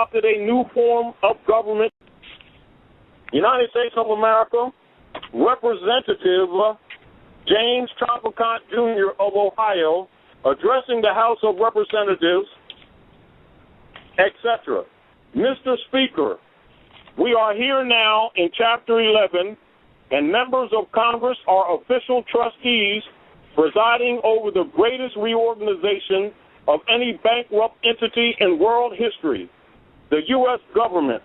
adopted a new form of government. United States of America, Representative James Traficant Jr. of Ohio, addressing the House of Representatives, etc. Mr. Speaker, we are here now in Chapter 11, and members of Congress are official trustees presiding over the greatest reorganization of any bankrupt entity in world history, the U.S. government.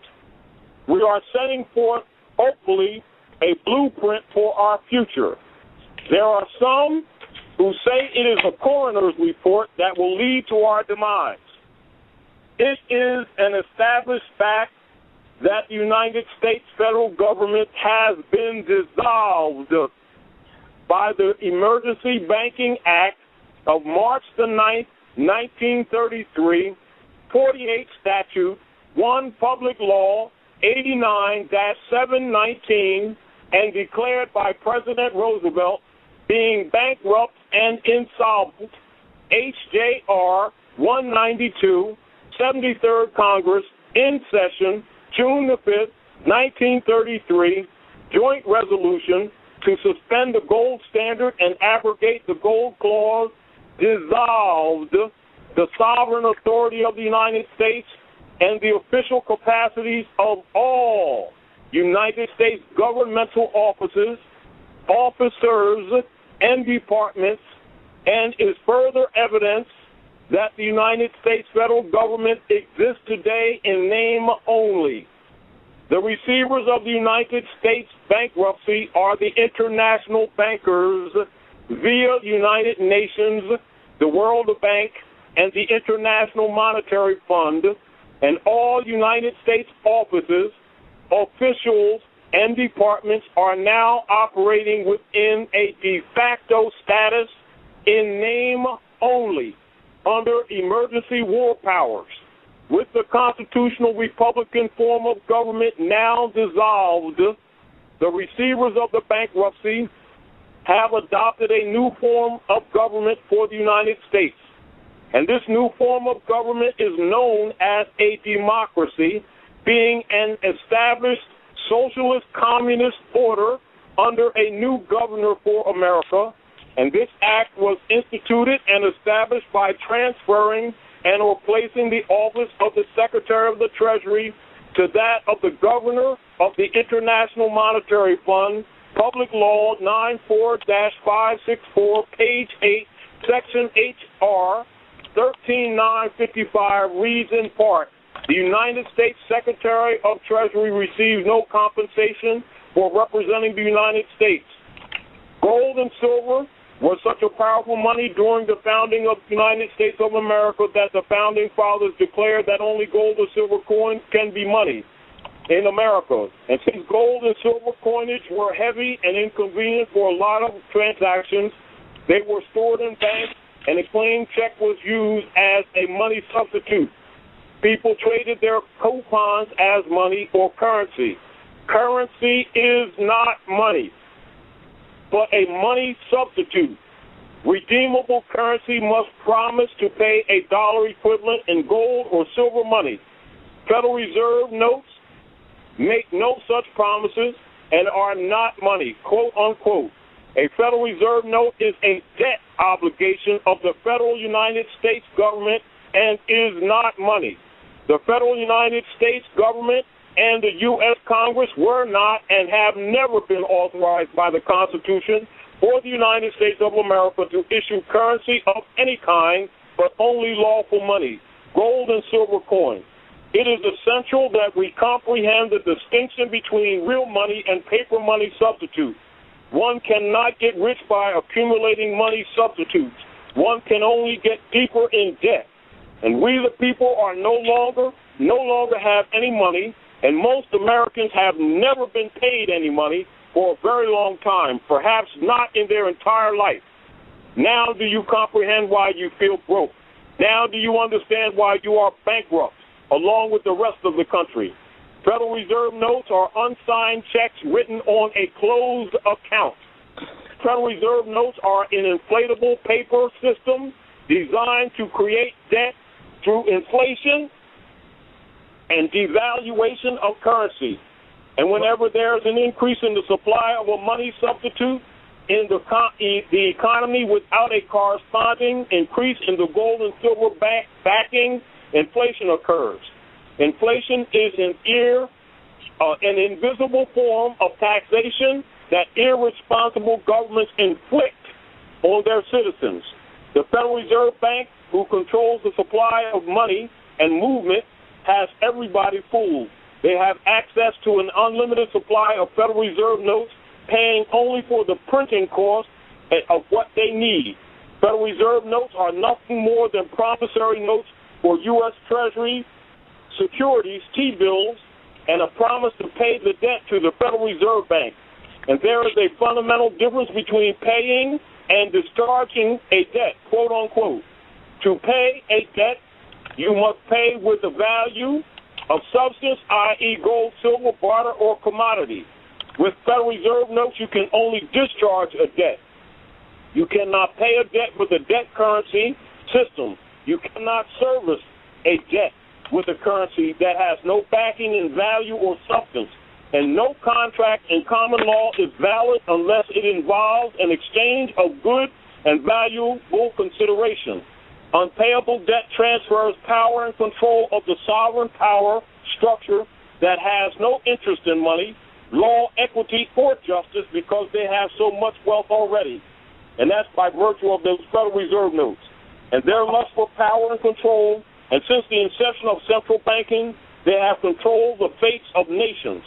We are setting forth, hopefully, a blueprint for our future. There are some who say it is a coroner's report that will lead to our demise. It is an established fact that the United States federal government has been dissolved by the Emergency Banking Act of March the 9th, 1933, 48 Statute, 1 Public Law, 89-719, and declared by President Roosevelt being bankrupt and insolvent, HJR 192, 73rd Congress, in session, June the 5th, 1933, joint resolution to suspend the gold standard and abrogate the gold clause, dissolved the sovereign authority of the United States and the official capacities of all United States governmental offices, officers, and departments, and is further evidence that the United States federal government exists today in name only. The receivers of the United States bankruptcy are the international bankers via United Nations, the World Bank, and the International Monetary Fund, and all United States offices, officials, and departments are now operating within a de facto status in name only under emergency war powers. With the constitutional Republican form of government now dissolved, the receivers of the bankruptcy have adopted a new form of government for the United States. And this new form of government is known as a democracy, being an established socialist communist order under a new governor for America. And this act was instituted and established by transferring and replacing the office of the Secretary of the Treasury to that of the Governor of the International Monetary Fund, Public Law 94-564, page 8, Section HR 13955 reads in part, the United States Secretary of Treasury receives no compensation for representing the United States. Gold and silver was such a powerful money during the founding of the United States of America that the founding fathers declared that only gold or silver coins can be money in America. And since gold and silver coinage were heavy and inconvenient for a lot of transactions, they were stored in banks, and a plain check was used as a money substitute. People traded their coupons as money or currency. Currency is not money, but a money substitute. Redeemable currency must promise to pay a dollar equivalent in gold or silver money. Federal Reserve notes make no such promises and are not money, quote unquote. A Federal Reserve note is a debt obligation of the federal United States government and is not money. The federal United States government and the U.S. Congress were not and have never been authorized by the Constitution for the United States of America to issue currency of any kind, but only lawful money, gold and silver coins. It is essential that we comprehend the distinction between real money and paper money substitutes. One cannot get rich by accumulating money substitutes. One can only get deeper in debt. And we the people are no longer have any money, and most Americans have never been paid any money for a very long time, perhaps not in their entire life. Now do you comprehend why you feel broke? Now do you understand why you are bankrupt, along with the rest of the country? Federal Reserve notes are unsigned checks written on a closed account. Federal Reserve notes are an inflatable paper system designed to create debt through inflation and devaluation of currency. And whenever there is an increase in the supply of a money substitute in the economy without a corresponding increase in the gold and silver backing, inflation occurs. Inflation is an invisible form of taxation that irresponsible governments inflict on their citizens. The Federal Reserve Bank, who controls the supply of money and movement, has everybody fooled. They have access to an unlimited supply of Federal Reserve notes, paying only for the printing cost of what they need. Federal Reserve notes are nothing more than promissory notes for U.S. Treasury securities, T-bills, and a promise to pay the debt to the Federal Reserve Bank. And there is a fundamental difference between paying and discharging a debt, quote unquote. To pay a debt, you must pay with the value of substance, i.e. gold, silver, barter, or commodity. With Federal Reserve notes, you can only discharge a debt. You cannot pay a debt with a debt currency system. You cannot service a debt with a currency that has no backing in value or substance. And no contract in common law is valid unless it involves an exchange of good and valuable consideration. Unpayable debt transfers power and control of the sovereign power structure that has no interest in money, law, equity, or justice because they have so much wealth already. And that's by virtue of those Federal Reserve notes. And their lust for power and control, and since the inception of central banking, they have controlled the fates of nations.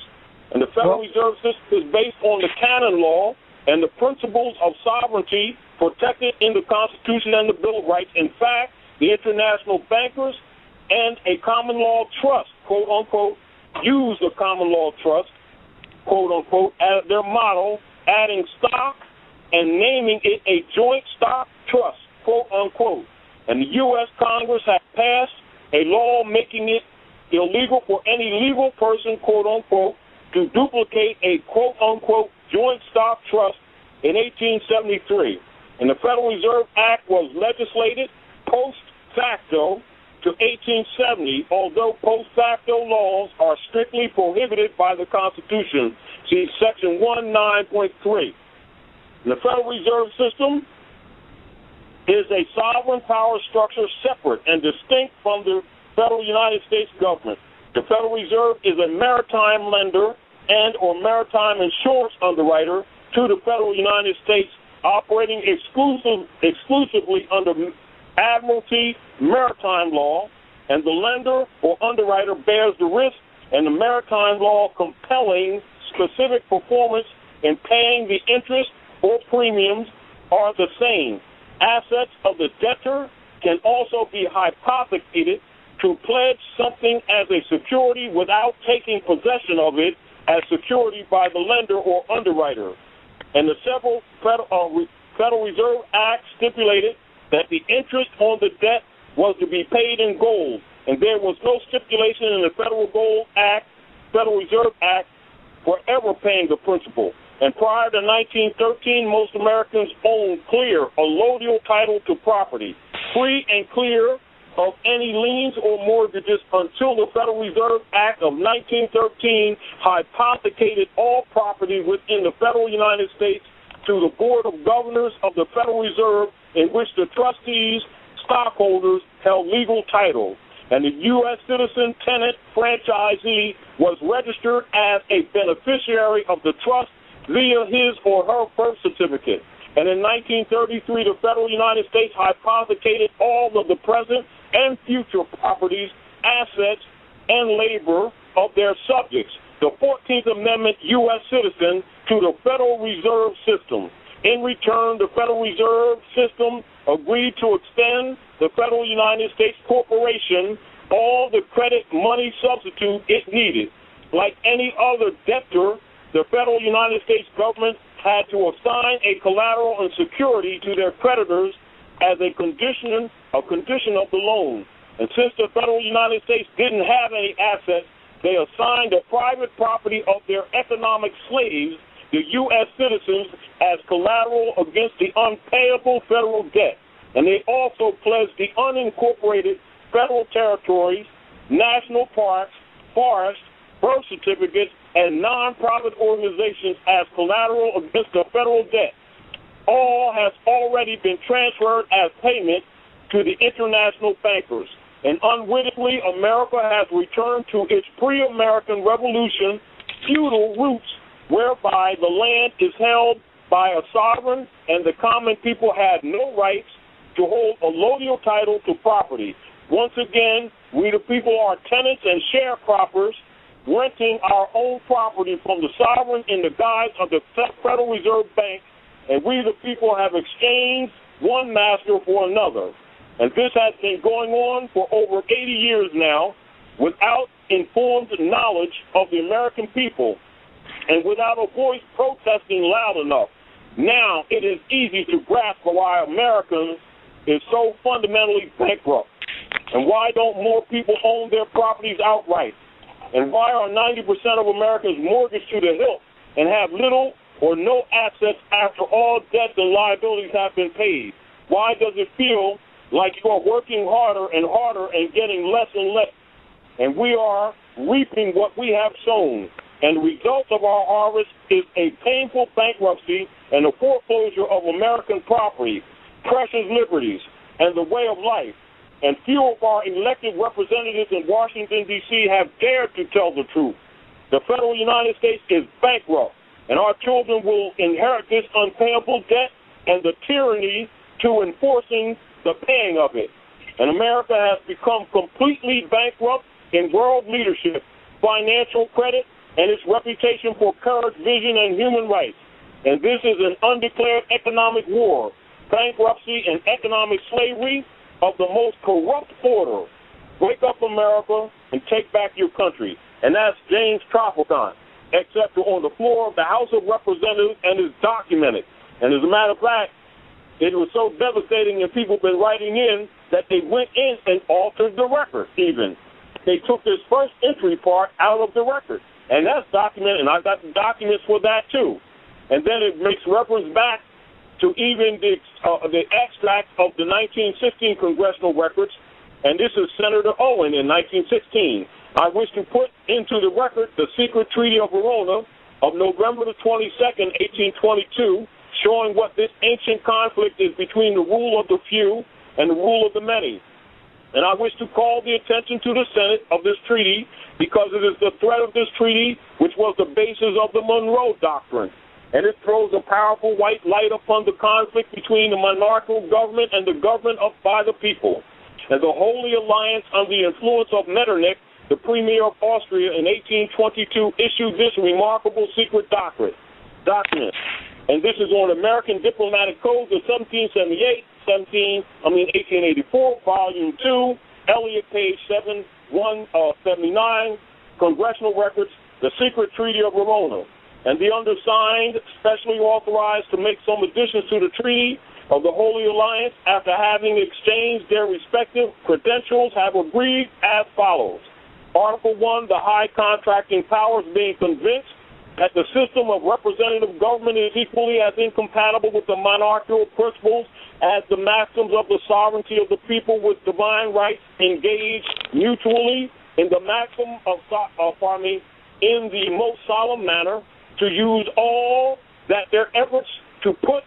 And the Federal Reserve System is based on the canon law and the principles of sovereignty protected in the Constitution and the Bill of Rights. In fact, the international bankers and a common law trust, quote unquote, use the common law trust, quote unquote, as their model, adding stock and naming it a joint stock trust, quote unquote. And the U.S. Congress has passed a law making it illegal for any legal person, quote unquote, to duplicate a quote unquote joint stock trust in 1873. And the Federal Reserve Act was legislated post facto to 1870, although post facto laws are strictly prohibited by the Constitution. See Section 19.3. The Federal Reserve System is a sovereign power structure separate and distinct from the Federal United States government. The Federal Reserve is a maritime lender and or maritime insurance underwriter to the Federal United States, operating exclusively under Admiralty maritime law, and the lender or underwriter bears the risk, and the maritime law compelling specific performance in paying the interest or premiums are the same. Assets of the debtor can also be hypothecated to pledge something as a security without taking possession of it as security by the lender or underwriter. And the several Federal Reserve Acts stipulated that the interest on the debt was to be paid in gold, and there was no stipulation in the Federal Reserve Act for ever paying the principal. And prior to 1913, most Americans owned clear, allodial title to property, free and clear of any liens or mortgages until the Federal Reserve Act of 1913 hypothecated all property within the Federal United States to the Board of Governors of the Federal Reserve, in which the trustees, stockholders, held legal title. And the U.S. citizen tenant franchisee was registered as a beneficiary of the trust via his or her birth certificate. And in 1933, the Federal United States hypothecated all of the present and future properties, assets, and labor of their subjects, the 14th Amendment U.S. citizen, to the Federal Reserve System. In return, the Federal Reserve System agreed to extend the Federal United States Corporation all the credit money substitute it needed. Like any other debtor, the Federal United States government had to assign a collateral and security to their creditors as a condition of the loan. And since the Federal United States didn't have any assets, they assigned the private property of their economic slaves, the U.S. citizens, as collateral against the unpayable federal debt. And they also pledged the unincorporated federal territories, national parks, forests, birth certificates, and non-profit organizations as collateral against the federal debt. All has already been transferred as payment to the international bankers. And unwittingly, America has returned to its pre-American Revolution feudal roots, whereby the land is held by a sovereign and the common people had no rights to hold a allodial title to property. Once again, we the people are tenants and sharecroppers, renting our own property from the sovereign in the guise of the Federal Reserve Bank, and we the people have exchanged one master for another. And this has been going on for over 80 years now without informed knowledge of the American people and without a voice protesting loud enough. Now it is easy to grasp why America is so fundamentally bankrupt. And why don't more people own their properties outright? And why are 90% of Americans mortgaged to the hilt and have little or no assets after all debts and liabilities have been paid? Why does it feel like you are working harder and harder and getting less and less? And we are reaping what we have sown. And the result of our harvest is a painful bankruptcy and the foreclosure of American property, precious liberties, and the way of life. And few of our elected representatives in Washington, D.C. have dared to tell the truth. The federal United States is bankrupt, and our children will inherit this unpayable debt and the tyranny to enforcing the paying of it. And America has become completely bankrupt in world leadership, financial credit, and its reputation for courage, vision, and human rights. And this is an undeclared economic war, bankruptcy, and economic slavery of the most corrupt order. Wake up, America, and take back your country. And that's James Tropicon, except on the floor of the House of Representatives, and is documented. And as a matter of fact, it was so devastating, and people have been writing in that they went in and altered the record even. They took this first entry part out of the record. And that's documented, and I've got the documents for that too. And then it makes reference back to even the extract of the 1916 congressional records, and this is Senator Owen in 1916. I wish to put into the record the secret Treaty of Verona of November the 22nd, 1822, showing what this ancient conflict is between the rule of the few and the rule of the many. And I wish to call the attention to the Senate of this treaty because it is the threat of this treaty which was the basis of the Monroe Doctrine. And it throws a powerful white light upon the conflict between the monarchical government and the government by the people. And the Holy Alliance, under the influence of Metternich, the Premier of Austria, in 1822, issued this remarkable secret document. And this is on American Diplomatic Codes of 1884, Volume 2, Elliott, page 79, Congressional Records, the Secret Treaty of Verona. And the undersigned, specially authorized to make some additions to the Treaty of the Holy Alliance after having exchanged their respective credentials, have agreed as follows. Article 1, the high contracting powers being convinced that the system of representative government is equally as incompatible with the monarchical principles as the maxims of the sovereignty of the people with divine rights engage mutually in the maxim in the most solemn manner, to use all that their efforts to put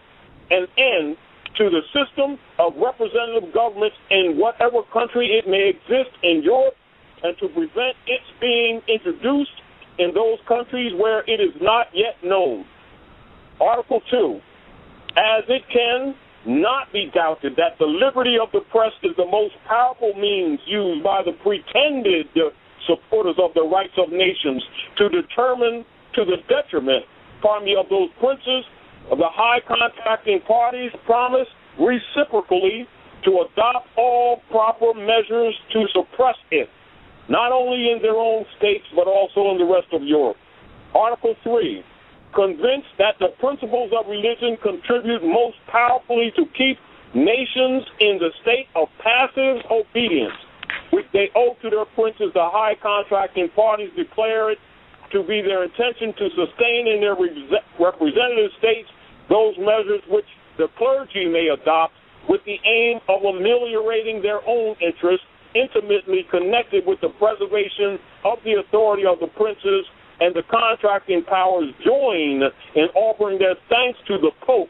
an end to the system of representative governments in whatever country it may exist in Europe, and to prevent its being introduced in those countries where it is not yet known. Article 2, as it can not be doubted that the liberty of the press is the most powerful means used by the pretended supporters of the rights of nations to determine to the detriment, of those princes of the high contracting parties promise reciprocally to adopt all proper measures to suppress it, not only in their own states but also in the rest of Europe. Article 3, convinced that the principles of religion contribute most powerfully to keep nations in the state of passive obedience, which they owe to their princes, the high contracting parties declare it to be their intention to sustain in their representative states those measures which the clergy may adopt with the aim of ameliorating their own interests intimately connected with the preservation of the authority of the princes, and the contracting powers join in offering their thanks to the Pope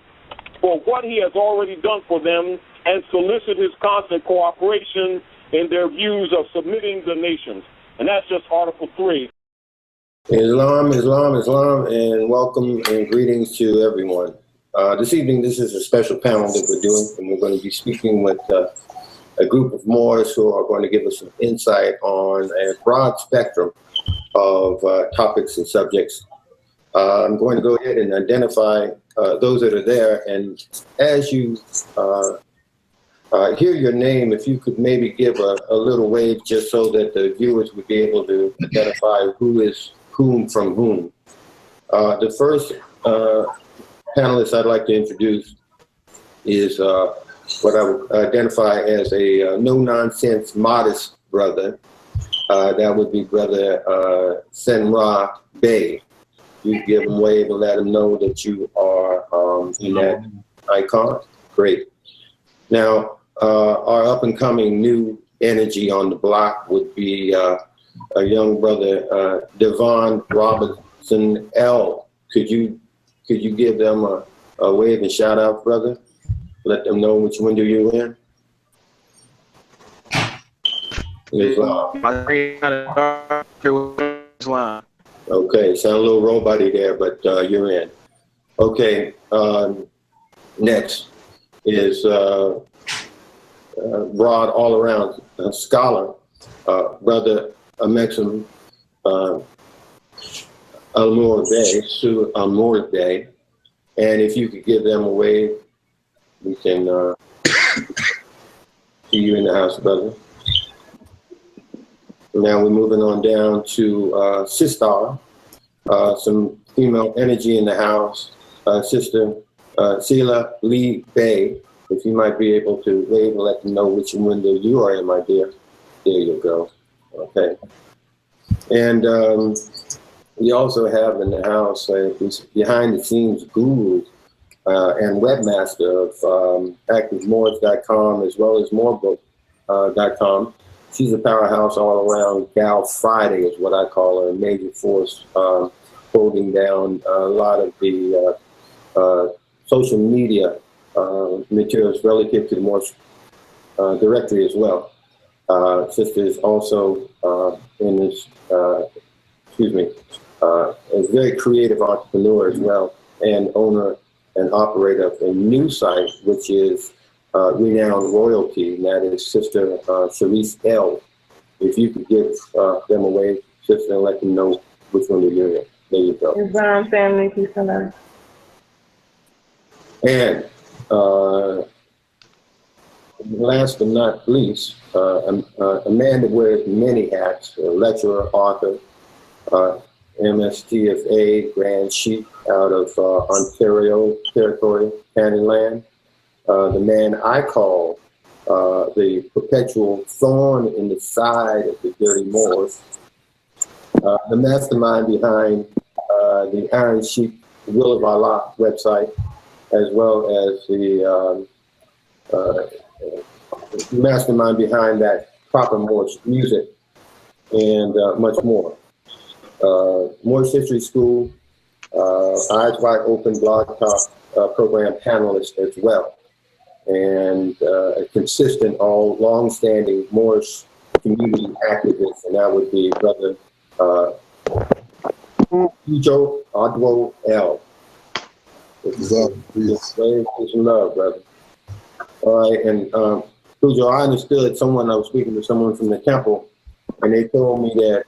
for what he has already done for them and solicit his constant cooperation in their views of submitting the nations. And that's just Article 3. Islam, Islam, Islam, and welcome and greetings to everyone. This evening, this is a special panel that we're doing, and we're going to be speaking with a group of Moors who are going to give us some insight on a broad spectrum of topics and subjects. I'm going to go ahead and identify those that are there, and as you hear your name, if you could maybe give a little wave just so that the viewers would be able to identify who is whom from whom. The first panelist I'd like to introduce is what I would identify as a no-nonsense, modest brother. That would be Brother Senra Bey. You give him a wave and let him know that you are in that icon. Great. Now, our up-and-coming new energy on the block would be a young brother, Devon Robinson L. Could you give them a wave and shout out, brother? Let them know which window you're in. Islam. Okay, sound a little robot-y there, but you're in. Okay, next is broad all-around scholar, Brother Maxim Moor Day, and if you could give them a wave, we can see you in the house, brother. Now we're moving on down to Sister, some female energy in the house. Sister Sela Lee Bay, if you might be able to wave and let them know which window you are in, my dear. There you go. Okay. And we also have in the house this behind-the-scenes guru and webmaster of ActiveMoors.com as well as Moorbook.com. She's a powerhouse all-around gal Friday is what I call her, a major force holding down a lot of the social media materials relative to the Moorish directory as well. Sister is also in this, a very creative entrepreneur as well, and owner and operator of a new site, which is Renowned Royalty, and that is Sister Sharice L. If you could give them a wave, sister, and let them know which one you're in. There you go. Islam family, peace and love. And last but not least, a man that wears many hats, a lecturer, author, MSTFA, Grand Sheik out of Ontario Territory, Canada. The man I call the perpetual thorn in the side of the dirty Moors, the mastermind behind the Iron Sheik Will of Allah website, as well as the mastermind behind that proper Moorish music, and much more. Moorish History School, Eyes Wide Open blog talk program panelist as well, and a consistent, long-standing Moorish community activist, and that would be Brother Ujo Adwo L. Peace and love, brother. All right, and Ujo, I understood I was speaking to someone from the temple, and they told me that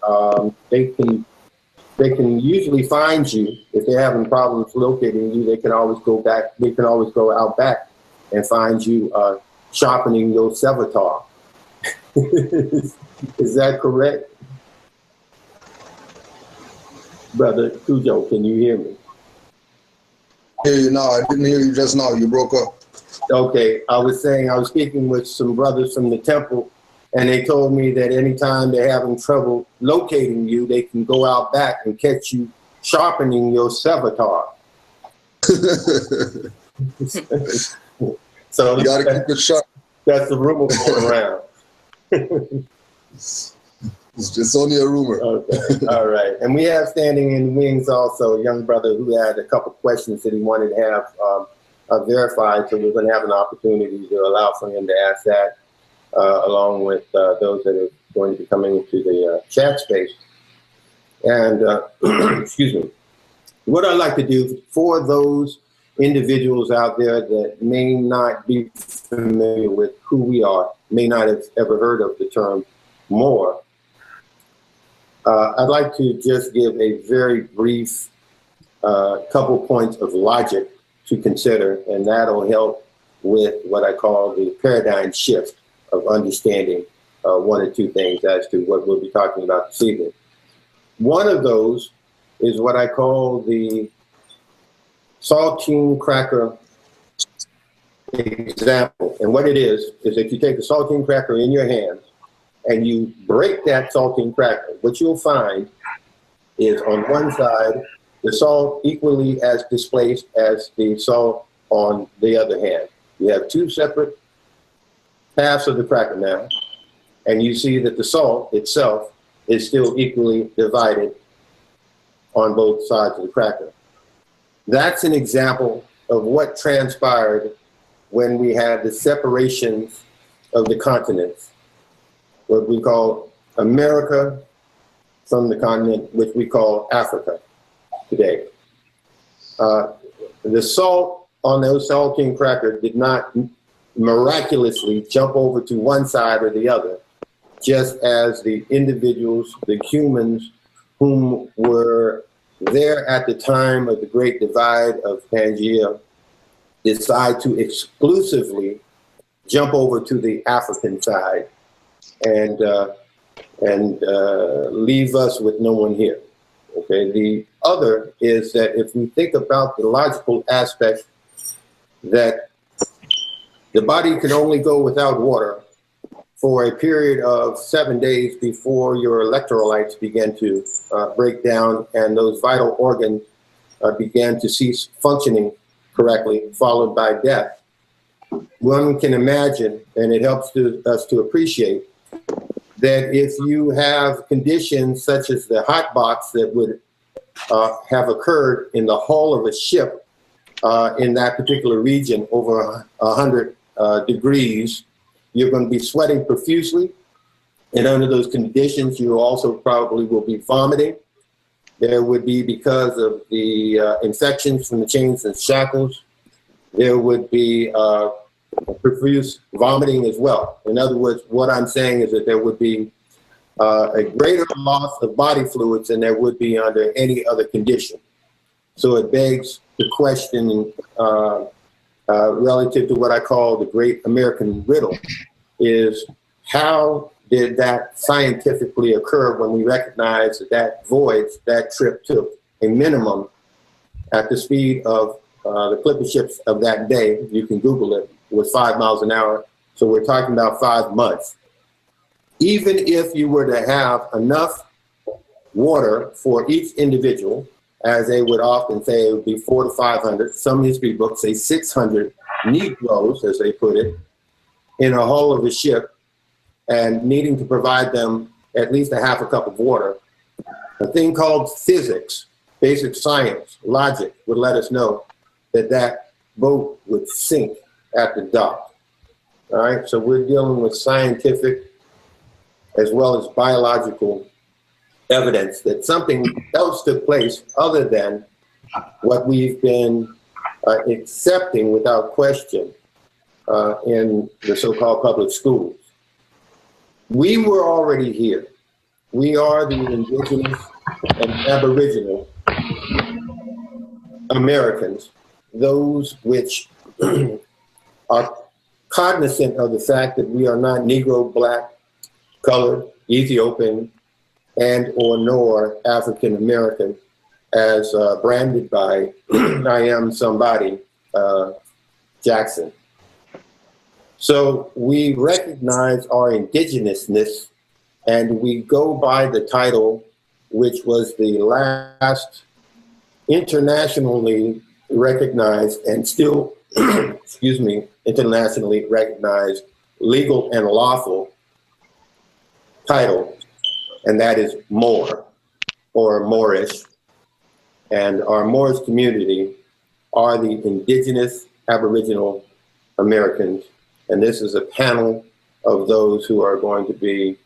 they can usually find you if they're having problems locating you. They can always go back. They can always go out back and find you sharpening your Sevatar. Is that correct, brother Cujo? Can you hear me? No, I didn't hear you just now. You broke up. Okay, I was saying I was speaking with some brothers from the temple, and they told me that anytime they're having trouble locating you, they can go out back and catch you sharpening your Sevatar. So you gotta keep it sharp. That's the rumor going around. It's only a rumor. Okay. All right. And we have standing in the wings also a young brother who had a couple questions that he wanted to have verified. So we're going to have an opportunity to allow for him to ask that along with those that are going to be coming into the chat space. And excuse me. What I'd like to do for those individuals out there that may not be familiar with who we are, may not have ever heard of the term Moor, I'd like to just give a very brief couple points of logic to consider, and that'll help with what I call the paradigm shift of understanding one or two things as to what we'll be talking about this evening. One of those is what I call the saltine cracker example. And what it is that you take a saltine cracker in your hands and you break that saltine cracker. What you'll find is on one side, the salt equally as displaced as the salt on the other hand. You have two separate halves of the cracker now, and you see that the salt itself is still equally divided on both sides of the cracker. That's an example of what transpired when we had the separations of the continents, what we call America from the continent, which we call Africa today. The salt on those saltine crackers did not miraculously jump over to one side or the other, just as the individuals, the humans whom were there at the time of the Great Divide of Pangaea decide to exclusively jump over to the African side and leave us with no one here. Okay. The other is that if we think about the logical aspect that the body can only go without water for a period of 7 days before your electrolytes begin to break down and those vital organs began to cease functioning correctly, followed by death. One can imagine, and it helps us to appreciate, that if you have conditions such as the hot box that would have occurred in the hull of a ship in that particular region over 100 degrees, you're going to be sweating profusely. And under those conditions, you also probably will be vomiting. There would be, because of the infections from the chains and shackles, there would be profuse vomiting as well. In other words, what I'm saying is that there would be a greater loss of body fluids than there would be under any other condition. So it begs the question relative to what I call the great American riddle is, how did that scientifically occur when we recognize that that voyage, that trip took a minimum at the speed of the clipper ships of that day, you can Google it, was 5 miles an hour. So we're talking about 5 months. Even if you were to have enough water for each individual, as they would often say, it would be 400 to 500. Some history books say 600 Negroes, as they put it, in a hull of a ship, and needing to provide them at least a half a cup of water. A thing called physics, basic science, logic would let us know that that boat would sink at the dock. All right, so we're dealing with scientific as well as biological evidence that something else took place other than what we've been accepting without question in the so-called public schools. We were already here. We are the indigenous and aboriginal Americans, those which are cognizant of the fact that we are not Negro, Black, colored, Ethiopian, and or nor African American, as branded by I Am Somebody Jackson. So we recognize our indigenousness, and we go by the title, which was the last internationally recognized and still, excuse me, internationally recognized legal and lawful title, and that is Moor or Moorish. And our Moorish community are the indigenous Aboriginal Americans. And this is a panel of those who are going to be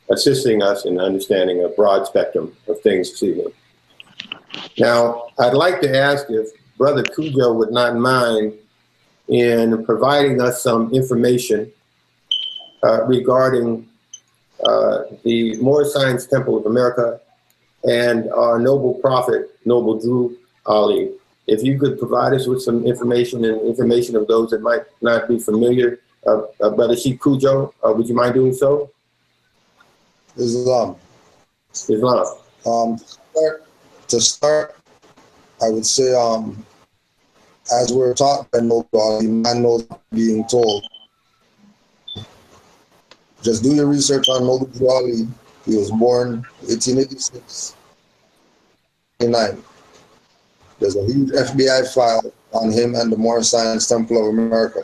assisting us in understanding a broad spectrum of things this evening. Now, I'd like to ask if Brother Cujo would not mind in providing us some information regarding the Moorish Science Temple of America and our noble prophet, Noble Drew Ali. If you could provide us with some information and information of those that might not be familiar, Brother Sheikh Cujo, would you mind doing so? Islam. To start, I would say, as we're taught by Noble Ali, man knows being told. Just do your research on Noble Ali. He was born 1886, 1989. There's a huge FBI file on him and the Moorish Science Temple of America.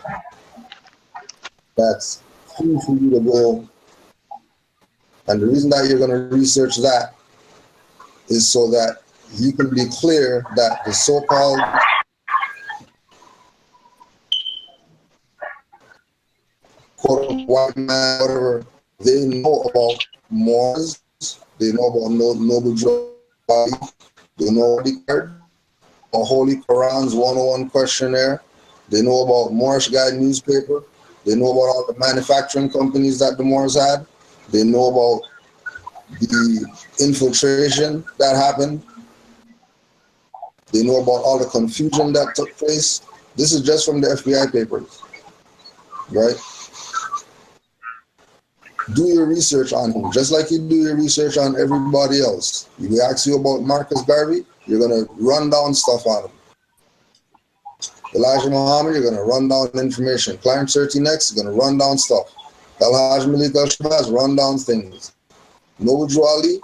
That's huge for you to go. And the reason that you're going to research that is so that you can be clear that the so-called quote white man, whatever, they know about Moors, they know about Noble Drew Ali, they know the card, a Holy Quran's 101 questionnaire, they know about Moorish Guide newspaper, they know about all the manufacturing companies that the Moors had, they know about the infiltration that happened, they know about all the confusion that took place. This is just from the FBI papers, right? Do your research on him, just like you do your research on everybody else. If we ask you about Marcus Garvey, you're going to run down stuff on him. Elijah Muhammad, you're going to run down information. Clarence 13 next, you're going to run down stuff. Al-Hajj Malik al-Shabazz, run down things. Noble Drew Ali,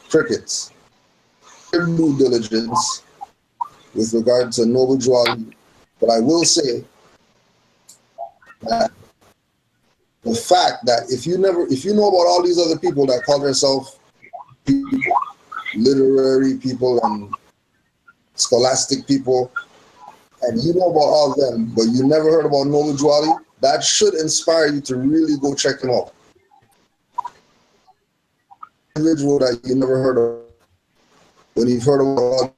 crickets. Their due diligence with regard to Noble Drew Ali. But I will say that the fact that if you know about all these other people that call themselves people, literary people and scholastic people, and you know about all of them, but you never heard about Noble Drew Ali, that should inspire you to really go check him out. Individual that you never heard of, when you've heard about all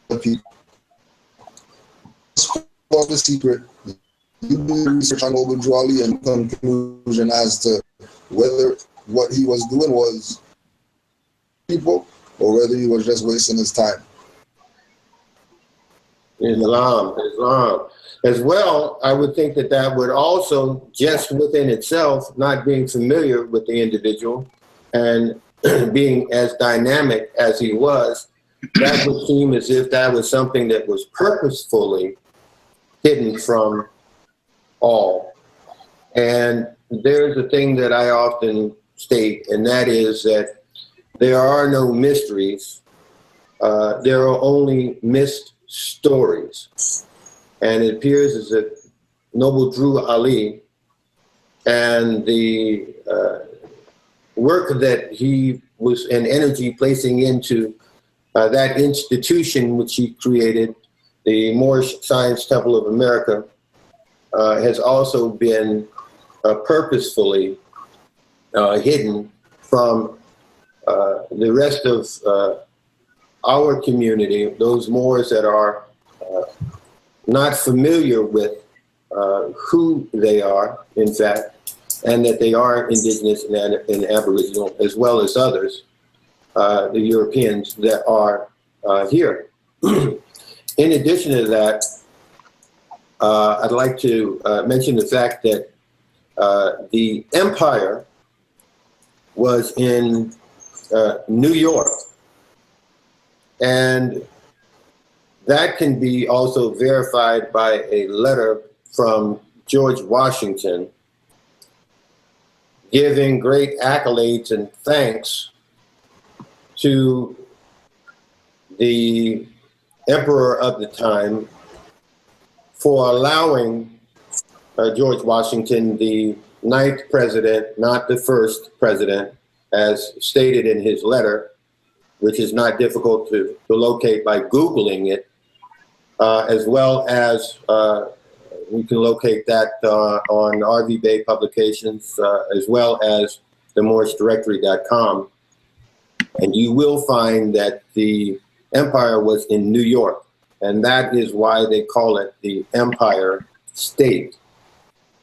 the people. What's the secret? You do the research on Noble Drew Ali and conclusion as to whether what he was doing was people or whether he was just wasting his time. Islam. As well, I would think that that would also, just within itself, not being familiar with the individual and being as dynamic as he was, that would seem as if that was something that was purposefully hidden from all. And there's a thing that I often state, and that is that there are no mysteries. There are only missed stories. And it appears as if Noble Drew Ali and the work that he was and energy placing into that institution which he created, the Moorish Science Temple of America, has also been purposefully hidden from the rest of our community, those Moors that are not familiar with who they are, in fact, and that they are indigenous and Aboriginal, as well as others, the Europeans that are here. In addition to that, I'd like to mention the fact that the empire was in New York, and that can be also verified by a letter from George Washington giving great accolades and thanks to the emperor of the time for allowing George Washington the ninth president, not the first president, as stated in his letter, which is not difficult to locate by Googling it, as well as we can locate that on RV Bay Publications, as well as the MoorishDirectory.com. And you will find that the empire was in New York, and that is why they call it the Empire State.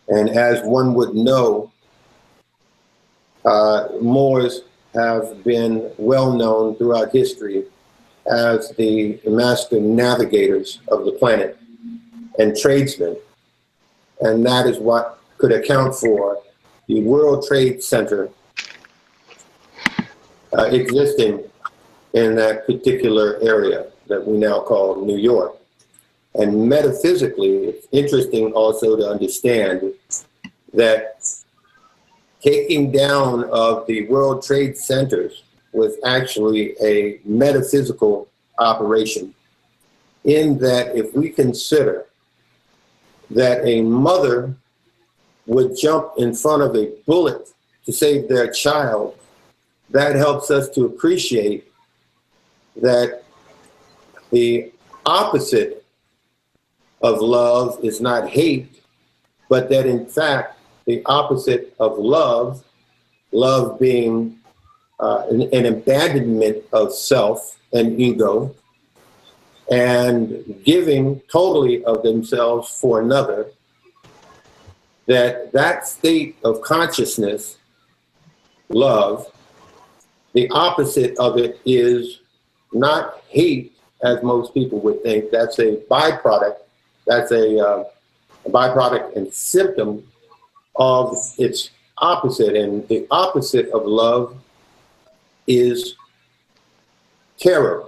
And as one would know, Moors have been well known throughout history as the master navigators of the planet and tradesmen. And that is what could account for the World Trade Center existing in that particular area that we now call New York. And metaphysically, it's interesting also to understand that taking down of the World Trade Centers was actually a metaphysical operation, in that if we consider that a mother would jump in front of a bullet to save their child, that helps us to appreciate that the opposite of love is not hate, but that in fact, the opposite of love, love being an abandonment of self and ego, and giving totally of themselves for another, that state of consciousness, love, the opposite of it is not hate, as most people would think. That's a byproduct. That's a byproduct and symptom of its opposite. And the opposite of love is terror.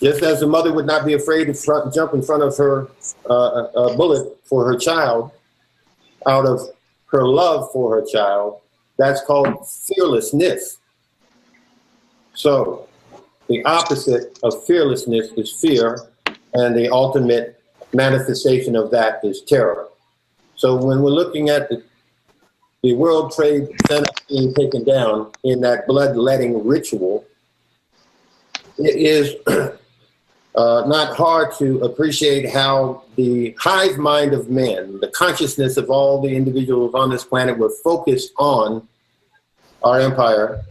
Just as a mother would not be afraid to jump in front of her a bullet for her child out of her love for her child, that's called fearlessness. So the opposite of fearlessness is fear, and the ultimate manifestation of that is terror. So when we're looking at the World Trade Center being taken down in that bloodletting ritual, it is not hard to appreciate how the hive mind of men, the consciousness of all the individuals on this planet, were focused on our empire,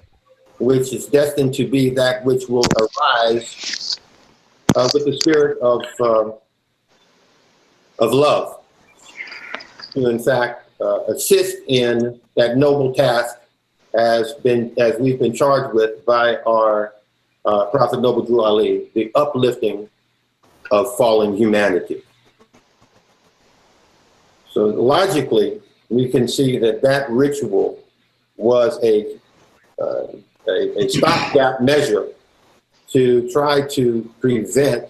which is destined to be that which will arise with the spirit of love, to in fact assist in that noble task as we've been charged with by our Prophet Noble Drew Ali, the uplifting of fallen humanity. So logically, we can see that ritual was a stopgap measure to try to prevent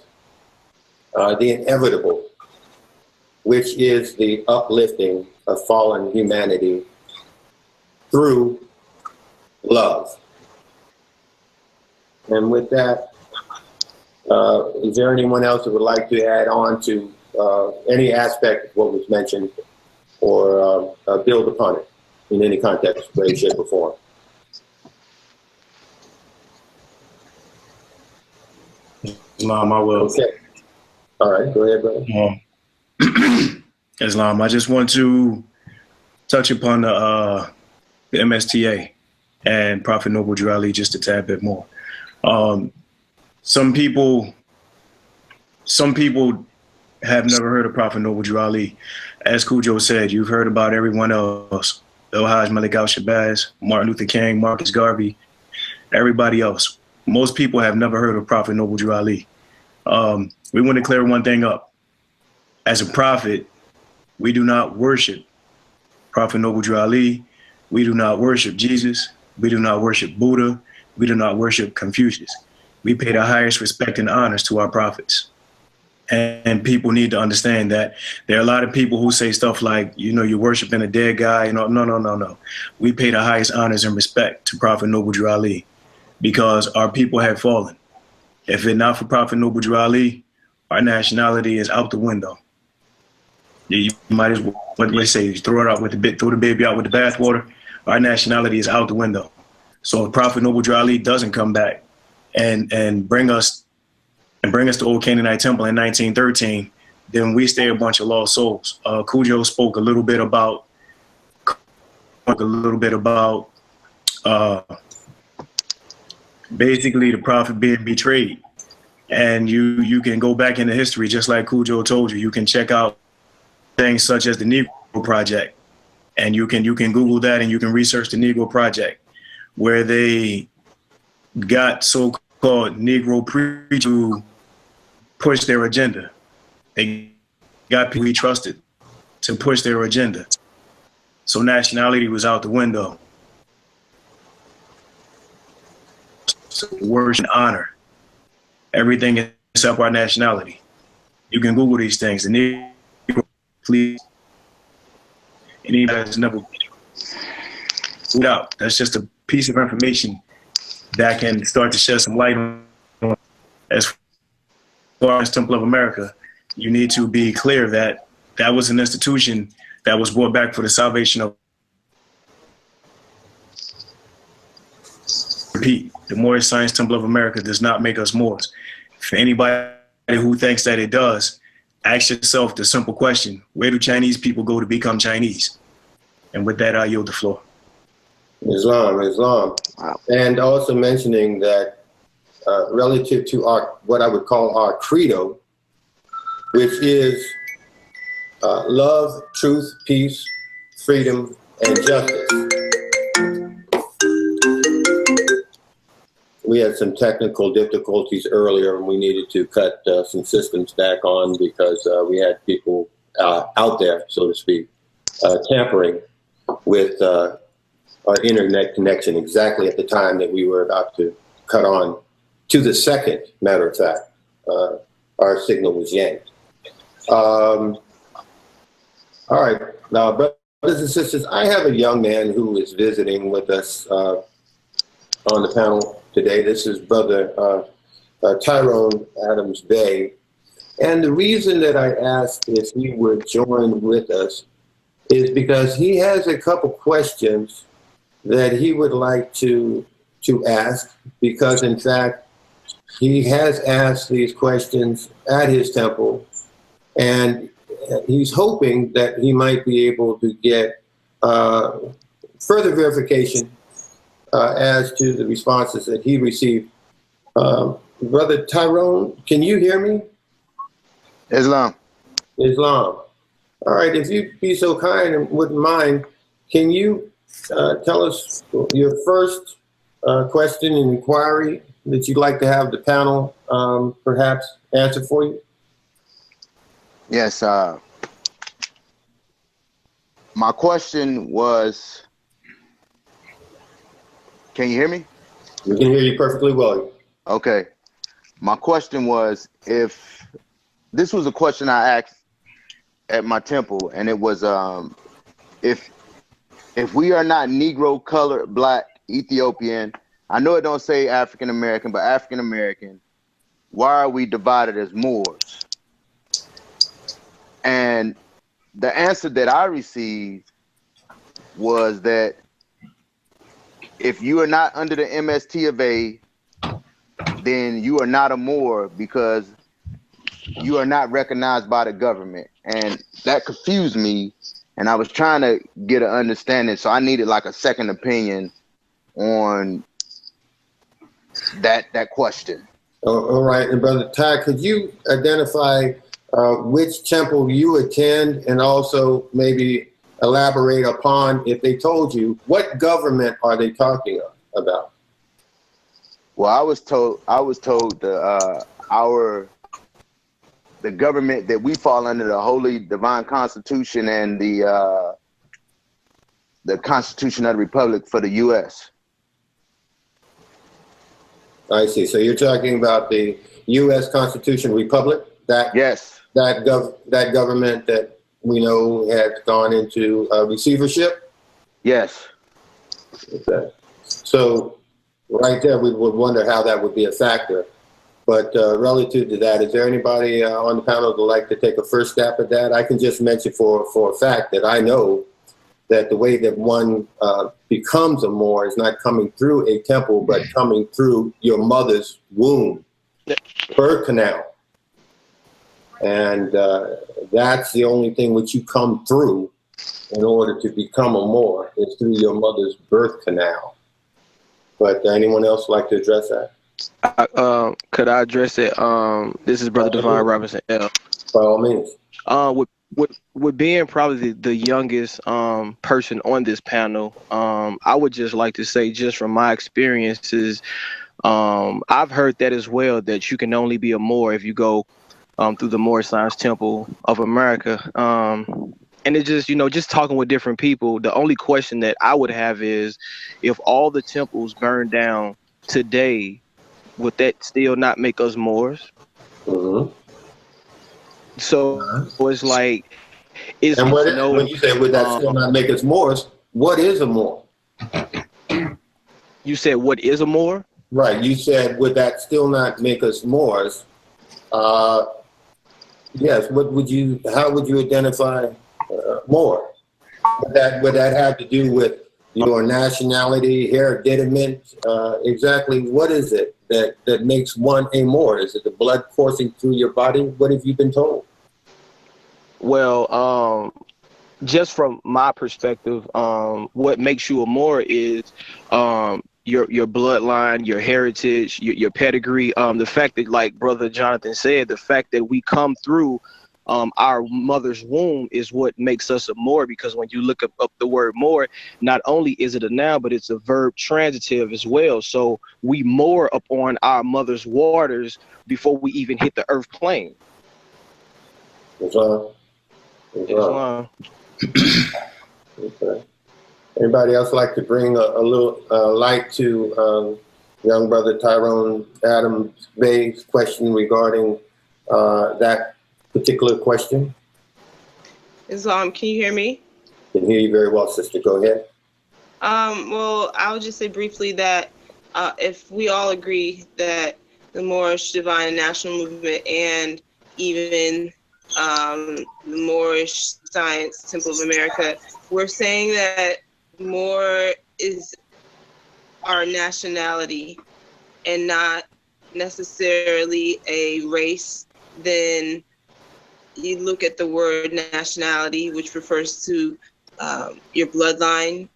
the inevitable, which is the uplifting of fallen humanity through love. And with that, is there anyone else that would like to add on to any aspect of what was mentioned, or build upon it in any context, way, shape, or form? Islam, I will. Okay. All right, go ahead, brother. Islam, I just want to touch upon the MSTA and Prophet Noble Drew Ali just a tad bit more. Some people have never heard of Prophet Noble Drew Ali. As Cujo said, you've heard about everyone else. El-Hajj Malik Al-Shabazz, Martin Luther King, Marcus Garvey, everybody else. Most people have never heard of Prophet Noble Drew Ali. We want to clear one thing up. As a prophet, we do not worship Prophet Noble Drew Ali. We do not worship Jesus. We do not worship Buddha. We do not worship Confucius. We pay the highest respect and honors to our prophets. And people need to understand that there are a lot of people who say stuff like, you're worshiping a dead guy. No. We pay the highest honors and respect to Prophet Noble Drew Ali, because our people have fallen. If it not for Prophet Noble Drew Ali, our nationality is out the window. You might as well, what they say, throw the baby out with the bathwater. Our nationality is out the window. So if Prophet Noble Drew Ali doesn't come back and bring us to Old Canaanite Temple in 1913, then we stay a bunch of lost souls. Cujo spoke a little bit about basically the prophet being betrayed. And you can go back into history, just like Cujo told you. You can check out things such as the Negro Project, and you can Google that, and you can research the Negro Project, where they got so-called Negro preachers to push their agenda. They got people he trusted to push their agenda. So nationality was out the window. So worship and honor. Everything except our nationality. You can Google these things. The Negro, please. Anybody that's never put out. That's just a piece of information that can start to shed some light on. As far as Temple of America, you need to be clear that that was an institution that was brought back for the salvation of. Repeat, the Moorish Science Temple of America does not make us Moors. For anybody who thinks that it does, ask yourself the simple question: where do Chinese people go to become Chinese? And with that, I yield the floor. Islam. Wow. And also mentioning that relative to our, what I would call our credo, which is love, truth, peace, freedom, and justice. We had some technical difficulties earlier, and we needed to cut some systems back on because we had people out there, so to speak, tampering with our internet connection exactly at the time that we were about to cut on to the second, matter of fact. Our signal was yanked. All right, now, brothers and sisters, I have a young man who is visiting with us on the panel today. This is Brother Tyrone Adams Bay. And the reason that I asked if he would join with us is because he has a couple questions that he would like to ask, because in fact, he has asked these questions at his temple, and he's hoping that he might be able to get further verification as to the responses that he received. Brother Tyrone, can you hear me? Islam. All right, if you'd be so kind and wouldn't mind, can you tell us your first question and inquiry that you'd like to have the panel perhaps answer for you? Yes. My question was, can you hear me? We can hear you perfectly well. Okay. My question was, if this was a question I asked at my temple, and it was, if we are not Negro, colored, black, Ethiopian, I know it don't say African American, but African American, why are we divided as Moors? And the answer that I received was that if you are not under the MST of A, then you are not a Moor because you are not recognized by the government. And that confused me, and I was trying to get an understanding, so I needed like a second opinion on that question. All right, and Brother Ty, could you identify which temple you attend, and also maybe elaborate upon, if they told you, what government are they talking about? Well, I was told the government that we fall under, the Holy Divine Constitution and the Constitution of the Republic for the U.S. I see. So you're talking about the U.S. Constitution Republic? Yes. That government that we know has gone into receivership? Yes. Okay. So right there, we would wonder how that would be a factor But relative to that, is there anybody on the panel that would like to take a first stab at that? I can just mention for a fact that I know that the way that one becomes a Moor is not coming through a temple, but coming through your mother's womb, birth canal. And that's the only thing which you come through in order to become a Moor, is through your mother's birth canal. But anyone else like to address that? Could I address it? This is Brother Divine Robinson L. By all means. With being probably the youngest person on this panel, I would just like to say, just from my experiences, I've heard that as well, that you can only be a Moor if you go through the Moorish Science Temple of America. And it just, just talking with different people, the only question that I would have is, if all the temples burned down today, would that still not make us Moors? Mm-hmm. So it's like, when you say would that still not make us Moors, what is a Moor? You said, what is a Moor? Right. You said, would that still not make us Moors? Yes. How would you identify Moor? Would that have to do with your nationality, hereditament? Exactly what is it that makes one a Moor? Is it the blood coursing through your body? What have you been told? Well, just from my perspective, what makes you a Moor is your bloodline, your heritage, your pedigree. The fact that, like Brother Jonathan said, the fact that we come through our mother's womb is what makes us a Moor, because when you look up the word Moor, not only is it a noun, but it's a verb transitive as well. So we moor upon our mother's waters before we even hit the earth plane. Islam. Okay. Anybody else like to bring a little light to young brother Tyrone Adams Bay's question regarding that particular question? Islam, can you hear me? Can hear you very well, sister. Go ahead. Well, I'll just say briefly that if we all agree that the Moorish Divine and National Movement and even the Moorish Science Temple of America, we're saying that Moor is our nationality and not necessarily a race, then you look at the word nationality, which refers to your bloodline,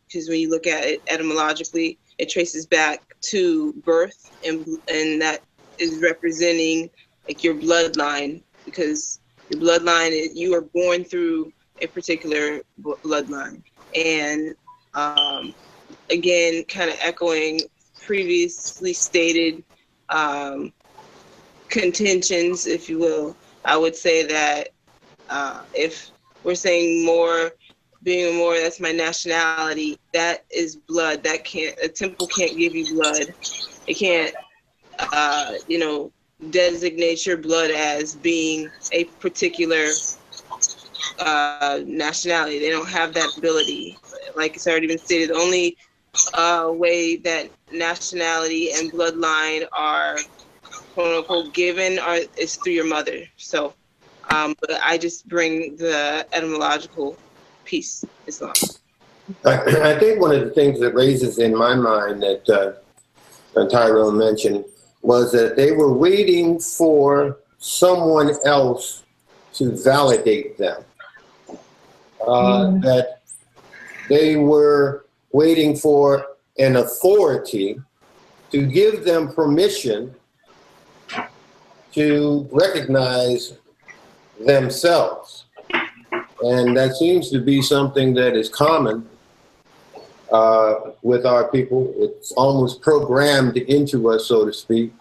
because when you look at it etymologically, it traces back to birth, and that is representing like your bloodline, because your bloodline is, you are born through a particular bloodline. And again, kind of echoing previously stated contentions, if you will, I would say that if we're saying Moor, being a Moor, that's my nationality, that is blood. That a temple can't give you blood. It can't, designate your blood as being a particular nationality. They don't have that ability. Like it's already been stated, the only way that nationality and bloodline are quote unquote given is through your mother. So but I just bring the etymological piece, Islam. I think one of the things that raises in my mind that Tyrone mentioned was that they were waiting for someone else to validate them. That they were waiting for an authority to give them permission to recognize themselves. And that seems to be something that is common with our people. It's almost programmed into us, so to speak.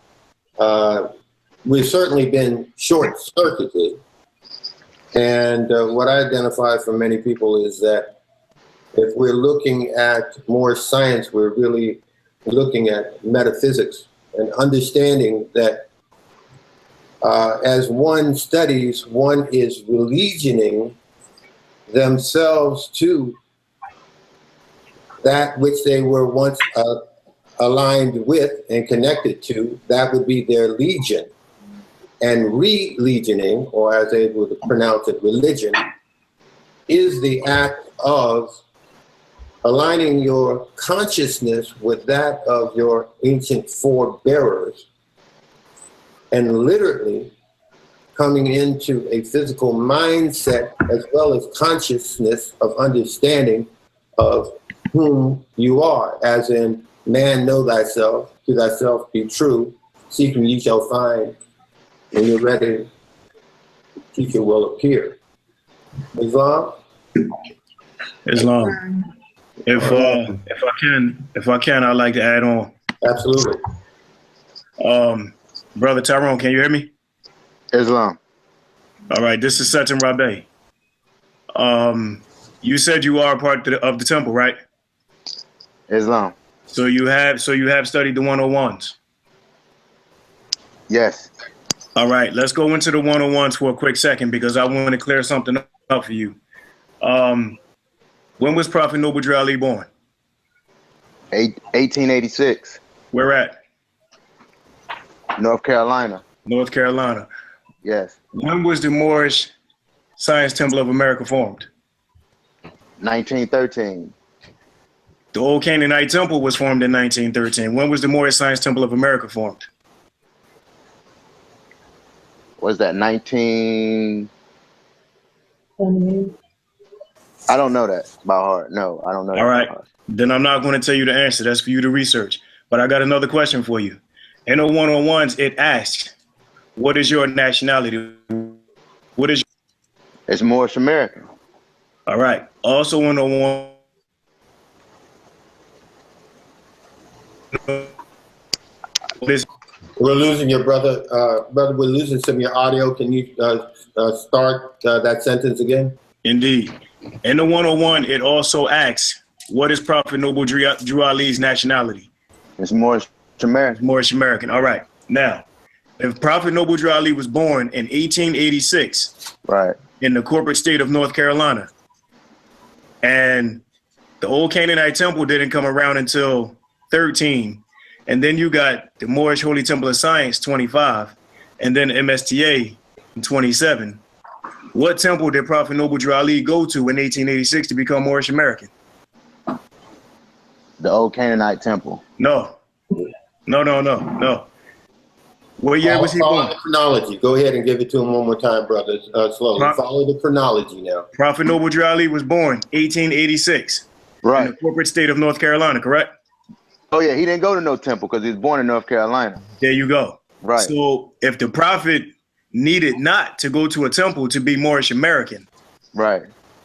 We've certainly been short-circuited. And what I identify from many people is that if we're looking at more science, we're really looking at metaphysics and understanding that as one studies, one is religioning themselves to that which they were once aligned with and connected to, that would be their legion. And re-legioning, or as they would pronounce it, religion, is the act of aligning your consciousness with that of your ancient forebearers, and literally coming into a physical mindset as well as consciousness of understanding of whom you are, as in, man, know thyself, to thyself be true, seeking ye shall find, when you're ready, the teacher will appear. Islam? Islam. If I can, I'd like to add on. Absolutely. Brother Tyrone, can you hear me? Islam. All right, this is Seton Rabe. You said you are a part of the temple, right? Islam. So you have studied the 101s. Yes. All right, let's go into the 101s for a quick second because I want to clear something up for you. When was Prophet Noble Drew Ali born? 1886. Where at? North Carolina. North Carolina. Yes. When was the Moorish Science Temple of America formed? 1913. The Old Canaanite Temple was formed in 1913. When was the Moorish Science Temple of America formed? Was that 19? I don't know that by heart. No, I don't know. All right. Then I'm not going to tell you the answer. That's for you to research. But I got another question for you. In the 101s, it asks, what is your nationality? What is It's Moorish American. All right. Also in the one. We're losing your brother. Brother, we're losing some of your audio. Can you start that sentence again? Indeed. In the 101, it also asks, what is Prophet Noble Drew Ali's nationality? It's Moorish American. Moorish American. All right. Now, if Prophet Noble Drew Ali was born in 1886, right, in the corporate state of North Carolina, and the Old Canaanite Temple didn't come around until 13, and then you got the Moorish Holy Temple of Science, 25, and then MSTA in 27. What temple did Prophet Noble Drew Ali go to in 1886 to become Moorish American? The Old Canaanite Temple. No. What year was he born? Follow the chronology. Go ahead and give it to him one more time, brothers. Slowly. Follow the chronology now. Prophet Noble Drew Ali was born 1886. Right. In the corporate state of North Carolina, correct? Oh, yeah. He didn't go to no temple because he was born in North Carolina. There you go. Right. So if the prophet needed not to go to a temple to be Moorish American, right,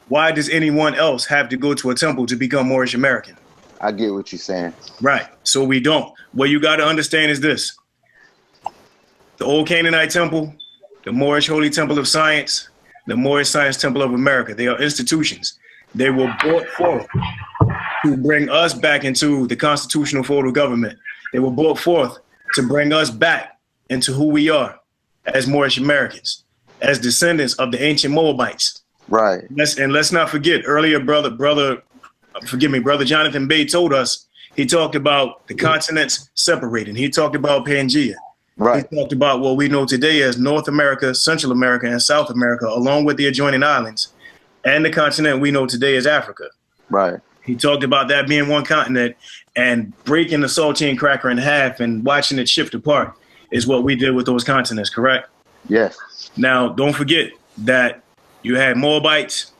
why does anyone else have to go to a temple to become Moorish American? I get what you're saying. Right. So we don't. What you got to understand is this. The Old Canaanite Temple, the Moorish Holy Temple of Science, the Moorish Science Temple of America, they are institutions. They were brought forth to bring us back into the constitutional fold of government. They were brought forth to bring us back into who we are as Moorish Americans, as descendants of the ancient Moabites. Right. Let's not forget, earlier, brother Jonathan Bey told us, he talked about the continents separating. He talked about Pangea. Right. He talked about what we know today as North America, Central America, and South America, along with the adjoining islands, and the continent we know today as Africa. Right. He talked about that being one continent, and breaking the saltine cracker in half and watching it shift apart is what we did with those continents, correct? Yes. Now, don't forget that you had Moabites,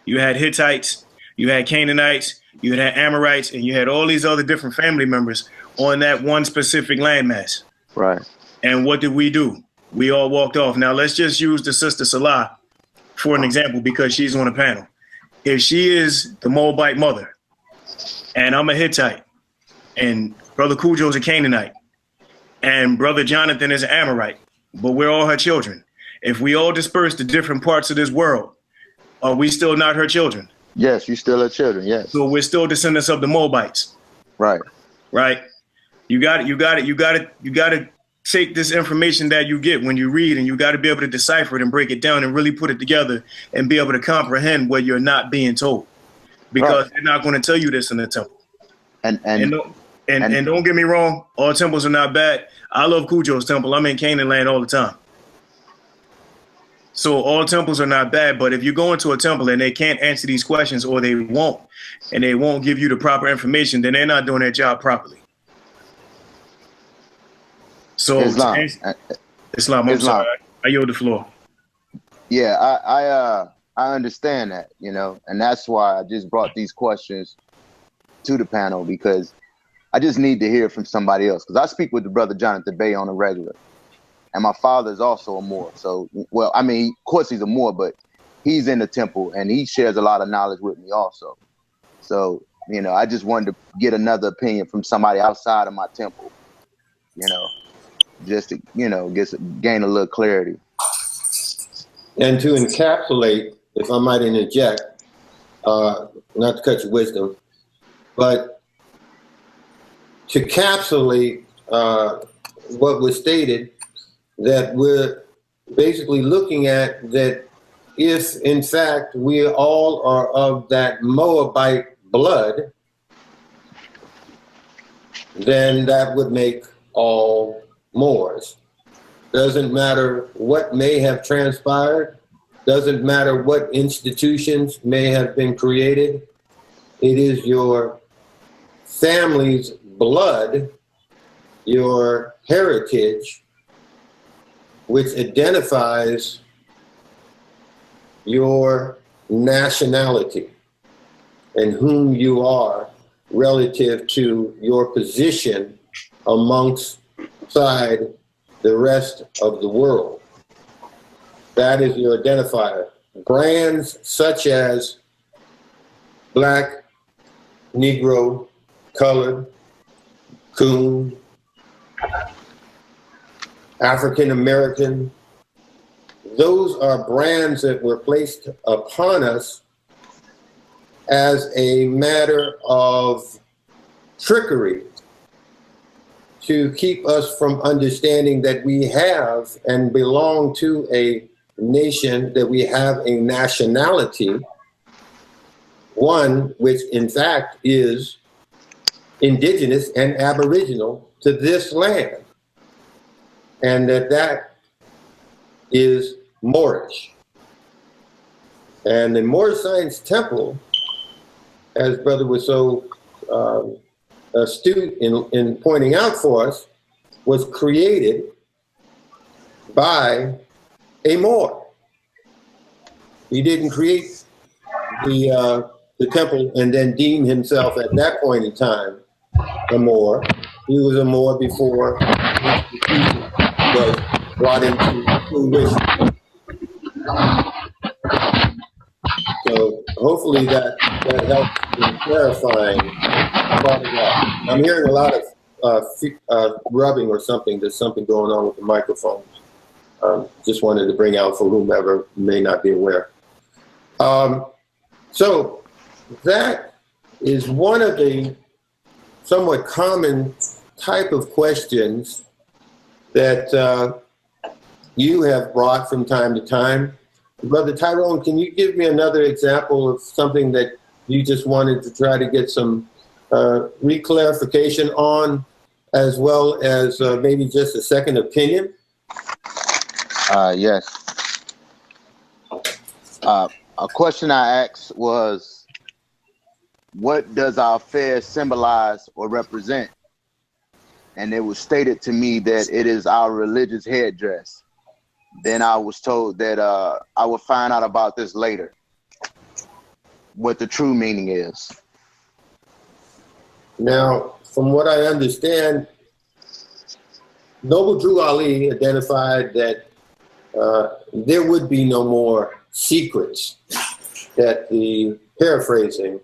you had Hittites, you had Canaanites, you had Amorites, and you had all these other different family members on that one specific landmass. Right. And what did we do? We all walked off. Now, let's just use the sister Salah for an example because she's on the panel. If she is the Moabite mother, and I'm a Hittite, and Brother Cujo's a Canaanite, and Brother Jonathan is an Amorite, but we're all her children. If we all disperse to different parts of this world, are we still not her children? Yes, you still her children, yes. So we're still descendants of the Moabites. Right. Right? You got to take this information that you get when you read, and you got to be able to decipher it and break it down and really put it together and be able to comprehend what you're not being told, because they're not going to tell you this in the temple. And And don't get me wrong, all temples are not bad. I love Cujo's temple. I'm in Canaan land all the time. So all temples are not bad, but if you go into a temple and they can't answer these questions, or they won't, and they won't give you the proper information, then they're not doing their job properly. So Islam, I'm sorry, I yield the floor. Yeah, I understand that, you know, and that's why I just brought these questions to the panel, because I just need to hear from somebody else. Because I speak with the brother Jonathan Bey on a regular, and my father is also a Moor. So, well, I mean, of course he's a Moor, but he's in the temple and he shares a lot of knowledge with me also. So, you know, I just wanted to get another opinion from somebody outside of my temple, you know, just to, you know, gain a little clarity. And to encapsulate, if I might interject, not to cut your wisdom, but to encapsulate what was stated, that we're basically looking at that if, in fact, we all are of that Moabite blood, then that would make all Moors. Doesn't matter what may have transpired, doesn't matter what institutions may have been created, it is your family's blood, your heritage, which identifies your nationality and whom you are relative to your position alongside the rest of the world. That is your identifier. Brands such as Black, Negro, Colored, Coon, African American, those are brands that were placed upon us as a matter of trickery to keep us from understanding that we have and belong to a nation, that we have a nationality, one which in fact is indigenous and aboriginal to this land, and that is Moorish. And the Moorish Science Temple, as brother was so astute in pointing out for us, was created by a Moor. He didn't create the temple and then deem himself at that point in time a Moor. He was a Moor before the institution was brought into fruition. So hopefully that helps in clarifying part of that. I'm hearing a lot of rubbing or something. There's something going on with the microphones. Just wanted to bring out for whomever may not be aware. So that is one of the somewhat common type of questions that you have brought from time to time. Brother Tyrone, can you give me another example of something that you just wanted to try to get some reclarification on, as well as maybe just a second opinion? Yes. A question I asked was, what does our fair symbolize or represent? And it was stated to me that it is our religious headdress. Then I was told that I would find out about this later, what the true meaning is. Now, from what I understand, Noble Drew Ali identified that there would be no more secrets, that the paraphrasing,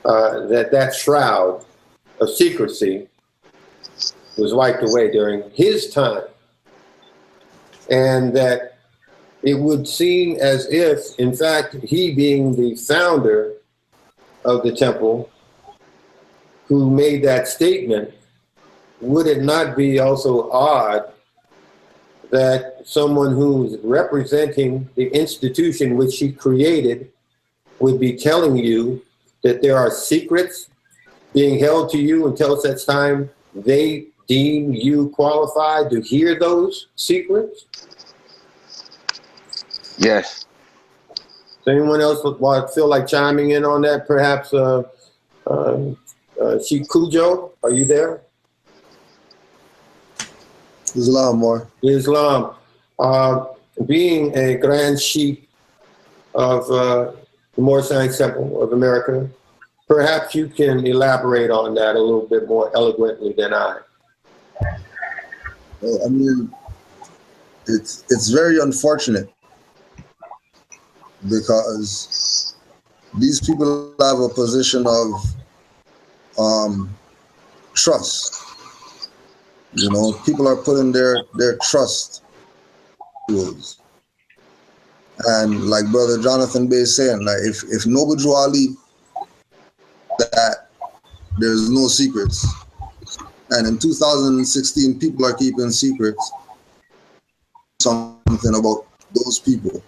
that shroud of secrecy was wiped away during his time, and that it would seem as if, in fact, he being the founder of the temple who made that statement, would it not be also odd that someone who's representing the institution which he created would be telling you that there are secrets being held to you until such time they deem you qualified to hear those secrets? Yes. Does anyone else feel like chiming in on that? Perhaps Kujo, are you there? Islam, Moor. Islam. Being a grand sheikh of the Moor Science Temple of America, perhaps you can elaborate on that a little bit more eloquently than I. Well, I mean, it's very unfortunate because these people have a position of trust. You know, people are putting their trust to us. And like Brother Jonathan Bay is saying, like if Noble Ali, that there's no secrets, and in 2016 people are keeping secrets, something about those people.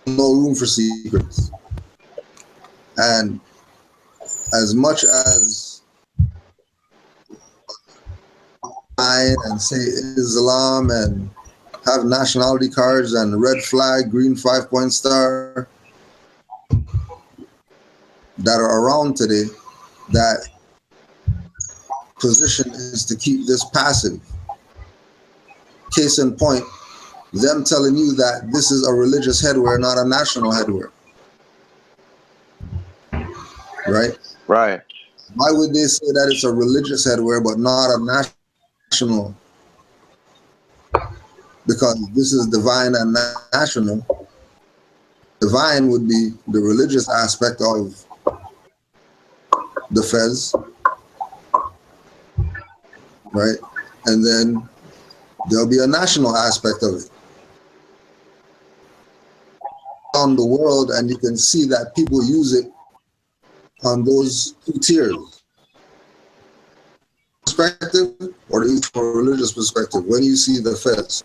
No room for secrets. And as much as I and say Islam and have nationality cards and red flag, green 5-point star that are around today, that position is to keep this passive. Case in point, them telling you that this is a religious headwear, not a national headwear. Right? Right. Why would they say that it's a religious headwear but not a national? Because this is divine and national. Divine would be the religious aspect of the fez, right? And then there'll be a national aspect of it. On the world, and you can see that people use it on those two tiers. Perspective, or from a religious perspective, when you see the fez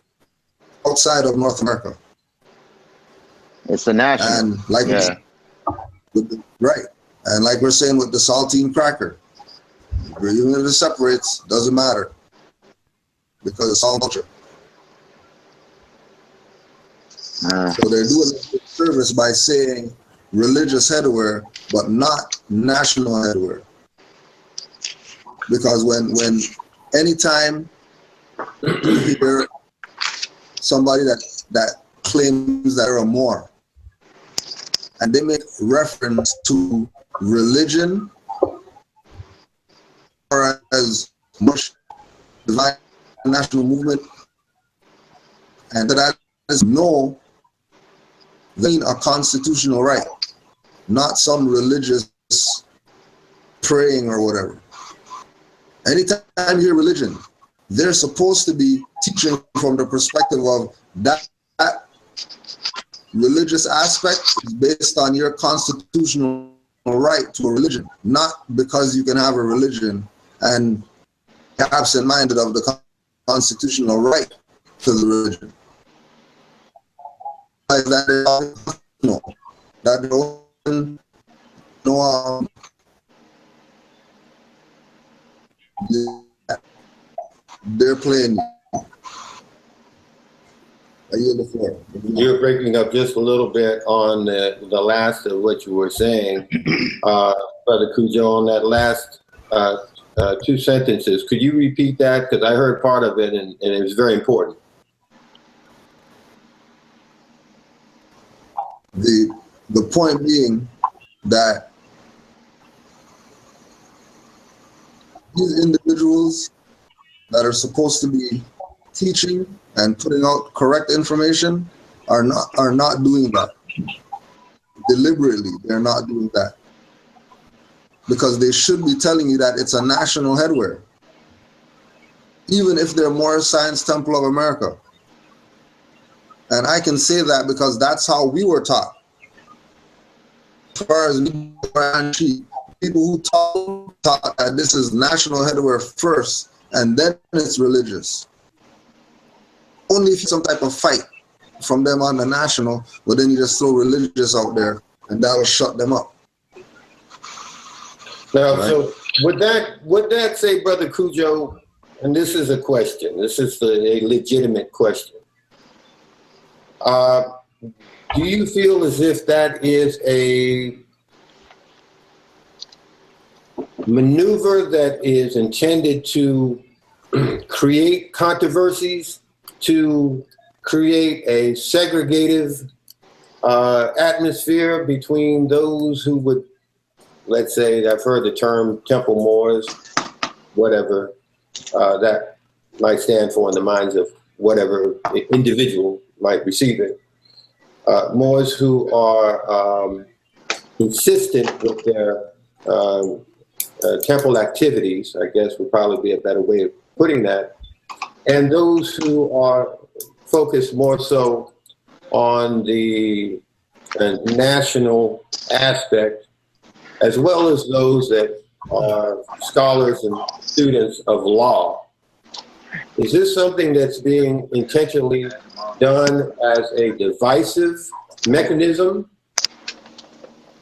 outside of North America. It's a national. And like right. And like we're saying with the saltine cracker, even if it separates, doesn't matter. Because it's all culture. So they're doing a service by saying religious headwear, but not national headwear. Because when anytime you hear somebody that claims that they're a Moor, and they make reference to religion or as much divine national movement, and that is no, they mean a constitutional right, not some religious praying or whatever. Anytime you hear religion, they're supposed to be teaching from the perspective of that religious aspect is based on your constitutional right to a religion, not because you can have a religion and be absent-minded of the constitutional right to the religion. Like that, no, that no, they're playing. I yield the floor. You're breaking up just a little bit on the last of what you were saying, Brother Cujo, on that last two sentences. Could you repeat that? Because I heard part of it and it was very important. The point being that these individuals that are supposed to be teaching and putting out correct information are not doing that. Deliberately, they're not doing that. Because they should be telling you that it's a national headwear. Even if they're Moorish Science Temple of America. And I can say that because that's how we were taught. As far as people who taught that this is national headwear first, and then it's religious. Only if some type of fight from them on the national, but then you just throw religious out there, and that'll shut them up. Now, Right. so would that say, Brother Cujo, and this is a question, this is a legitimate question. Do you feel as if that is a maneuver that is intended to create controversies, to create a segregative atmosphere between those who would, let's say, I've heard the term temple Moors, whatever that might stand for in the minds of whatever individual might receive it. Moors who are consistent with their temple activities, I guess would probably be a better way of putting that, and those who are focused more so on the national aspect, as well as those that are scholars and students of law. Is this something that's being intentionally done as a divisive mechanism,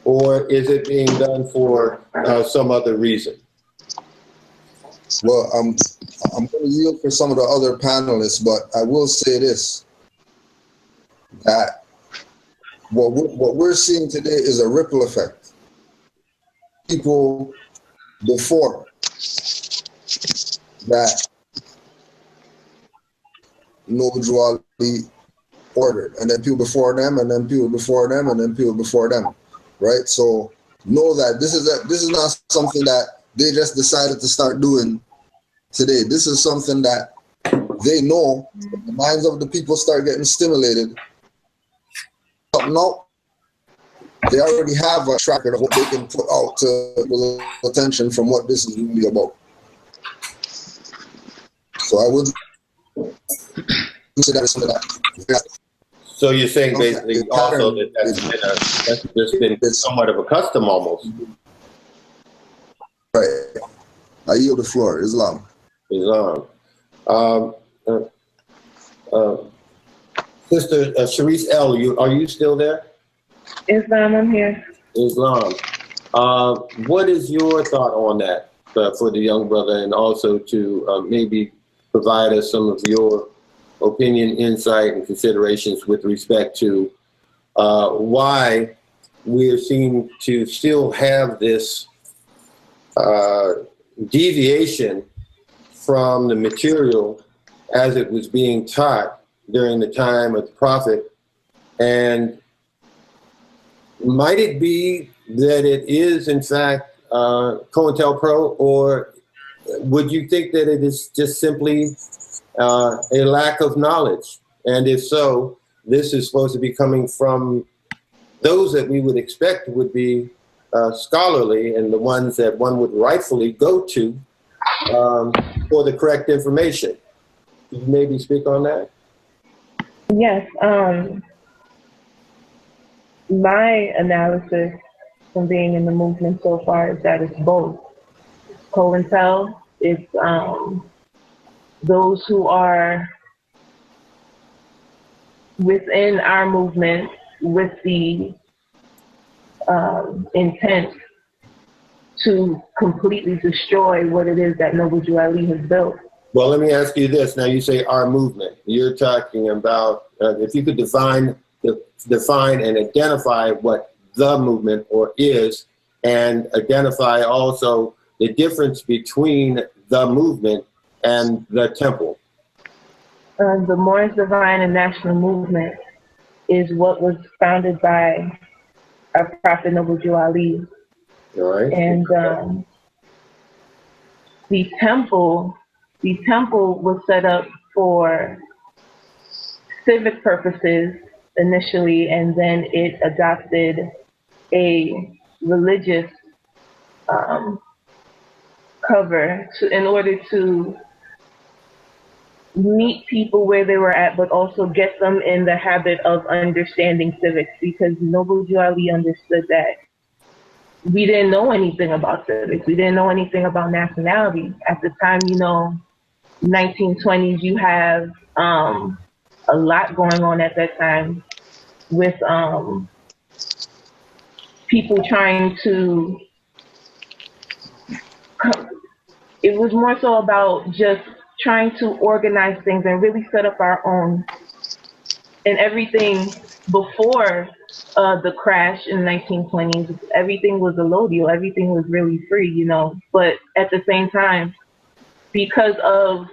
or is it being done for some other reason? Well, I'm going to yield for some of the other panelists, but I will say this, that what we're seeing today is a ripple effect. People before that Noble Ali ordered, and then people before them, and then people before them, and then people before them, right? So know that this is not something that they just decided to start doing today. This is something that they know the minds of the people start getting stimulated. No, they already have a track record of what they can put out to attention from what this is really about. So I would say that is something that. So you're saying basically also that that's just been somewhat of a custom almost. Right. I yield the floor. Islam. Sister Sharice L., are you still there? Islam, I'm here. Islam. What is your thought on that for the young brother, and also to maybe provide us some of your opinion, insight, and considerations with respect to why we seem to still have this deviation from the material as it was being taught during the time of the Prophet? And might it be that it is, in fact, COINTELPRO, or would you think that it is just simply a lack of knowledge? And if so, this is supposed to be coming from those that we would expect would be scholarly and the ones that one would rightfully go to for the correct information. Could you maybe speak on that? Yes. My analysis from being in the movement so far is that it's both. COINTEL, it's those who are within our movement with the intent to completely destroy what it is that Noble Drew Ali has built. Well, let me ask you this. Now, you say our movement. You're talking about, if you could define and identify what the movement is, and identify also the difference between the movement and the temple. The Moorish Divine and National Movement is what was founded by our Prophet Noble Drew Ali. All right. And the temple was set up for civic purposes initially, and then it adopted a religious cover in order to meet people where they were at, but also get them in the habit of understanding civics, because Noble Drew Ali understood that we didn't know anything about civics. We didn't know anything about nationality. At the time, 1920s, you have a lot going on at that time with people trying to it was more so about just trying to organize things and really set up our own. And everything before the crash in the 1920s, everything was allodial, everything was really free, you know. But at the same time, because of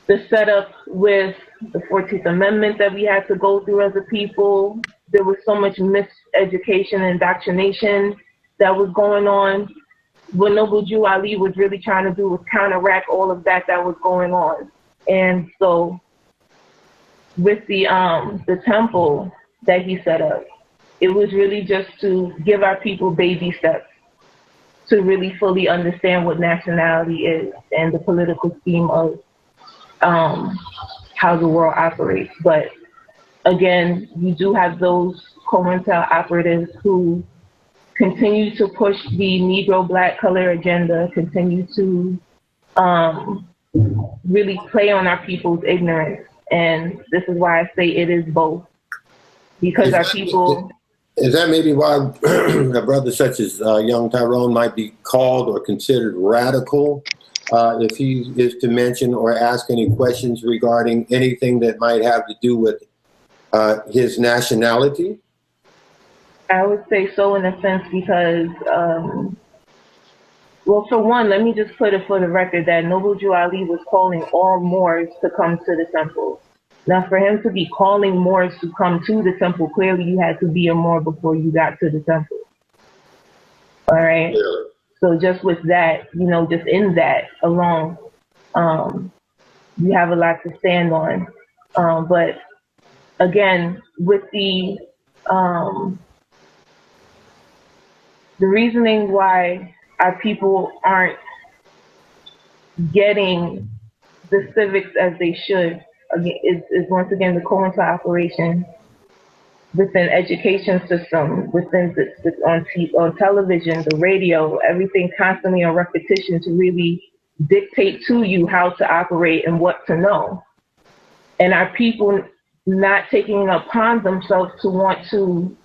the setup with the 14th Amendment that we had to go through as a people, there was so much miseducation and indoctrination that was going on. What Noble Jew Ali was really trying to do was counteract all of that was going on. And so with the temple that he set up, it was really just to give our people baby steps to really fully understand what nationality is and the political scheme of how the world operates. But again, you do have those COINTEL operatives who continue to push the Negro Black color agenda, continue to really play on our people's ignorance. And this is why I say it is both. Because our people... Is that maybe why a brother such as young Tyrone might be called or considered radical if he is to mention or ask any questions regarding anything that might have to do with his nationality? I would say so in a sense because, well, for one, let me just put it for the record that Noble Jew Ali was calling all Moors to come to the temple. Now, for him to be calling Moors to come to the temple, clearly you had to be a Moor before you got to the temple. All right? Yeah. So just with that, you know, just in that alone, you have a lot to stand on. But again, with the reasoning why our people aren't getting the civics as they should is once again the COINTEL operation within education system, within on television, the radio, everything constantly on repetition to really dictate to you how to operate and what to know. And our people not taking it upon themselves to want to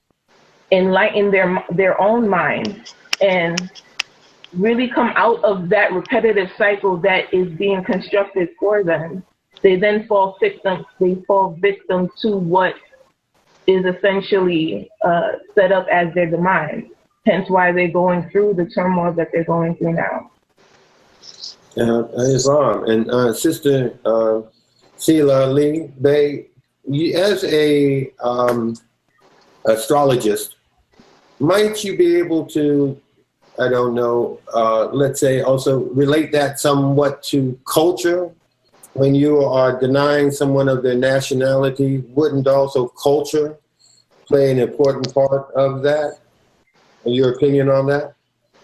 enlighten their own mind and really come out of that repetitive cycle that is being constructed for them. They then fall victim to what is essentially set up as their demise. Hence why they're going through the turmoil that they're going through now. Islam. And Sister Sheila Lee, as a astrologist, might you be able to, I don't know, let's say also relate that somewhat to culture? When you are denying someone of their nationality, wouldn't also culture play an important part of that? Your opinion on that?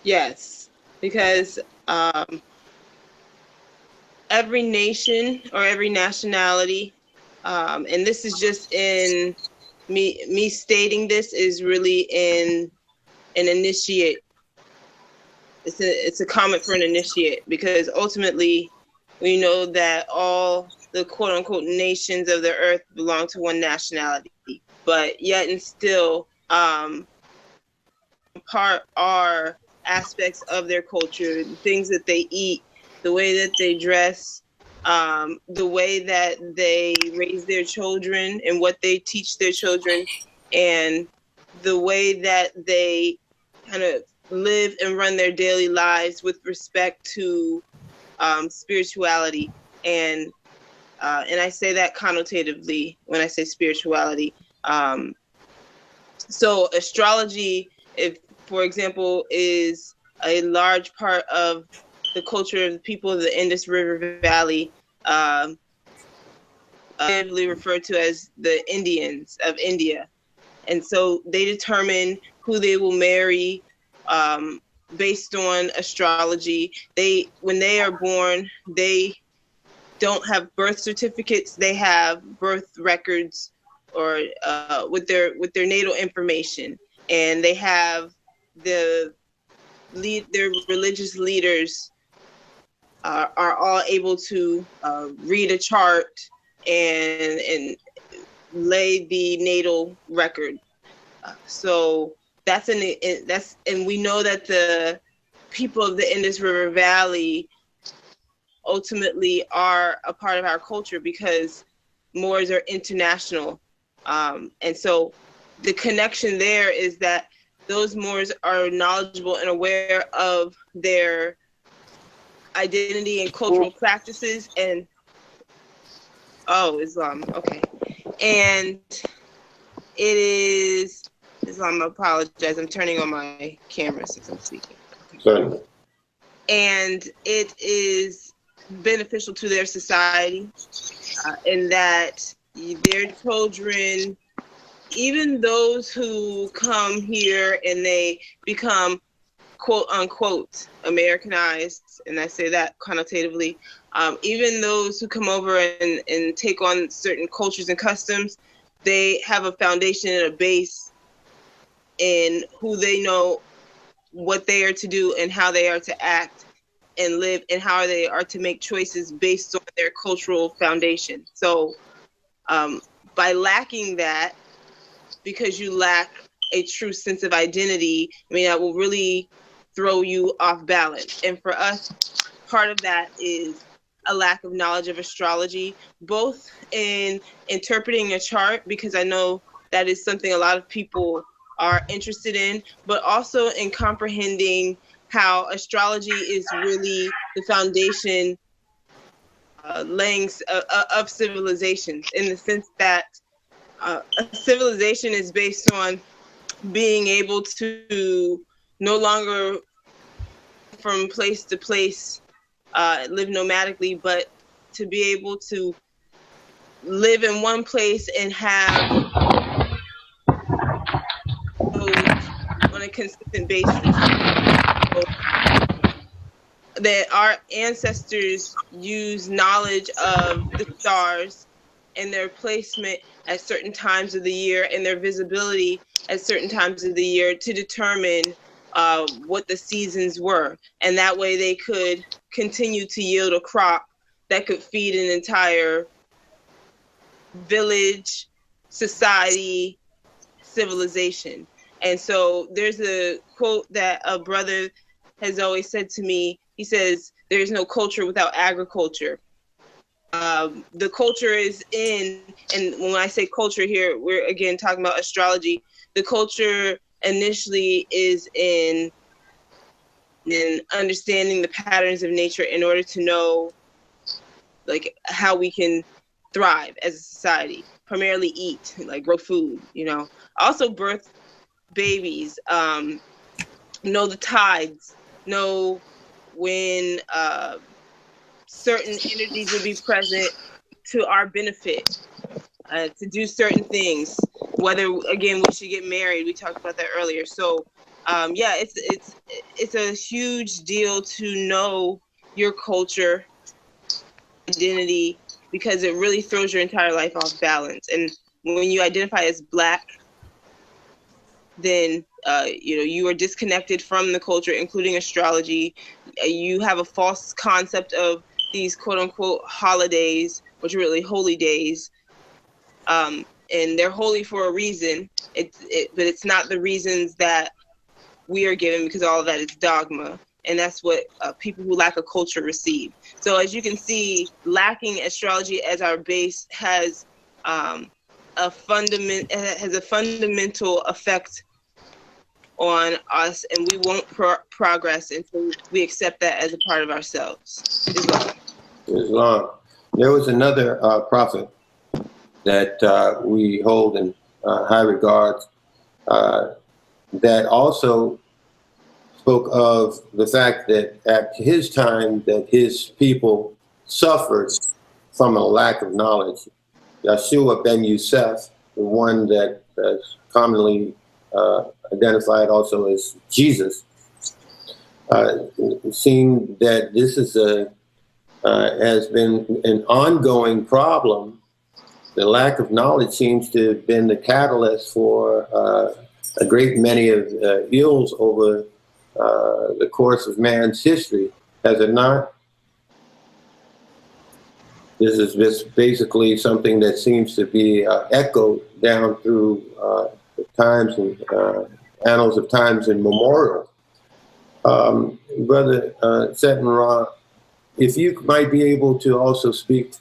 Yes, because every nation or every nationality, and this is just in me stating this is really in an initiate. It's a comment for an initiate because ultimately we know that all the quote unquote nations of the earth belong to one nationality, but yet and still part are aspects of their culture, the things that they eat, the way that they dress, the way that they raise their children and what they teach their children, and the way that they kind of live and run their daily lives with respect to spirituality. And I say that connotatively when I say spirituality. So astrology, if for example, is a large part of the culture of the people of the Indus River Valley, referred to as the Indians of India. And so they determine who they will marry based on astrology. When they are born, they don't have birth certificates. They have birth records or with their natal information, and they have their religious leaders are all able to read a chart and lay the natal record. So and we know that people of the Indus River Valley ultimately are a part of our culture because Moors are international. And so the connection there is that those Moors are knowledgeable and aware of their identity and cultural practices and Islam. Okay. And it is Islam. I apologize. I'm turning on my camera since I'm speaking. Certainly. And it is beneficial to their society in that their children, even those who come here and they become quote unquote Americanized, and I say that connotatively, even those who come over and take on certain cultures and customs, they have a foundation and a base in who they know, what they are to do and how they are to act and live and how they are to make choices based on their cultural foundation. So by lacking that, because you lack a true sense of identity, I mean, that will really throw you off balance. And for us, part of that is a lack of knowledge of astrology, both in interpreting a chart, because I know that is something a lot of people are interested in, but also in comprehending how astrology is really the foundation of civilizations, in the sense that a civilization is based on being able to no longer from place to place live nomadically, but to be able to live in one place and have on a consistent basis. So that our ancestors use knowledge of the stars and their placement at certain times of the year and their visibility at certain times of the year to determine what the seasons were. And that way they could continue to yield a crop that could feed an entire village, society, civilization. And so there's a quote that a brother has always said to me. He says, "There is no culture without agriculture." The culture is in, and when I say culture here, we're again talking about astrology. The culture initially is in understanding the patterns of nature in order to know like how we can thrive as a society, primarily eat, like grow food, also birth babies, know the tides, know when certain energies will be present to our benefit, to do certain things, whether again we should get married. We talked about that earlier. So it's a huge deal to know your culture, identity, because it really throws your entire life off balance. And when you identify as Black, then you are disconnected from the culture, including astrology. You have a false concept of these quote unquote holidays, which are really holy days, and they're holy for a reason. But it's not the reasons that we are given, because all of that is dogma, and that's what people who lack a culture receive. So as you can see, lacking astrology as our base has a fundamental effect on us, and we won't progress until we accept that as a part of ourselves. Islam. There was another prophet that we hold in high regard that also spoke of the fact that at his time that his people suffered from a lack of knowledge. Yeshua ben Yusuf, the one that is commonly identified also as Jesus, seeing that this is has been an ongoing problem. The lack of knowledge seems to have been the catalyst for a great many of ills over the course of man's history, has it not? This is just basically something that seems to be echoed down through the times and annals of times immemorial. Brother Seton, if you might be able to also speak,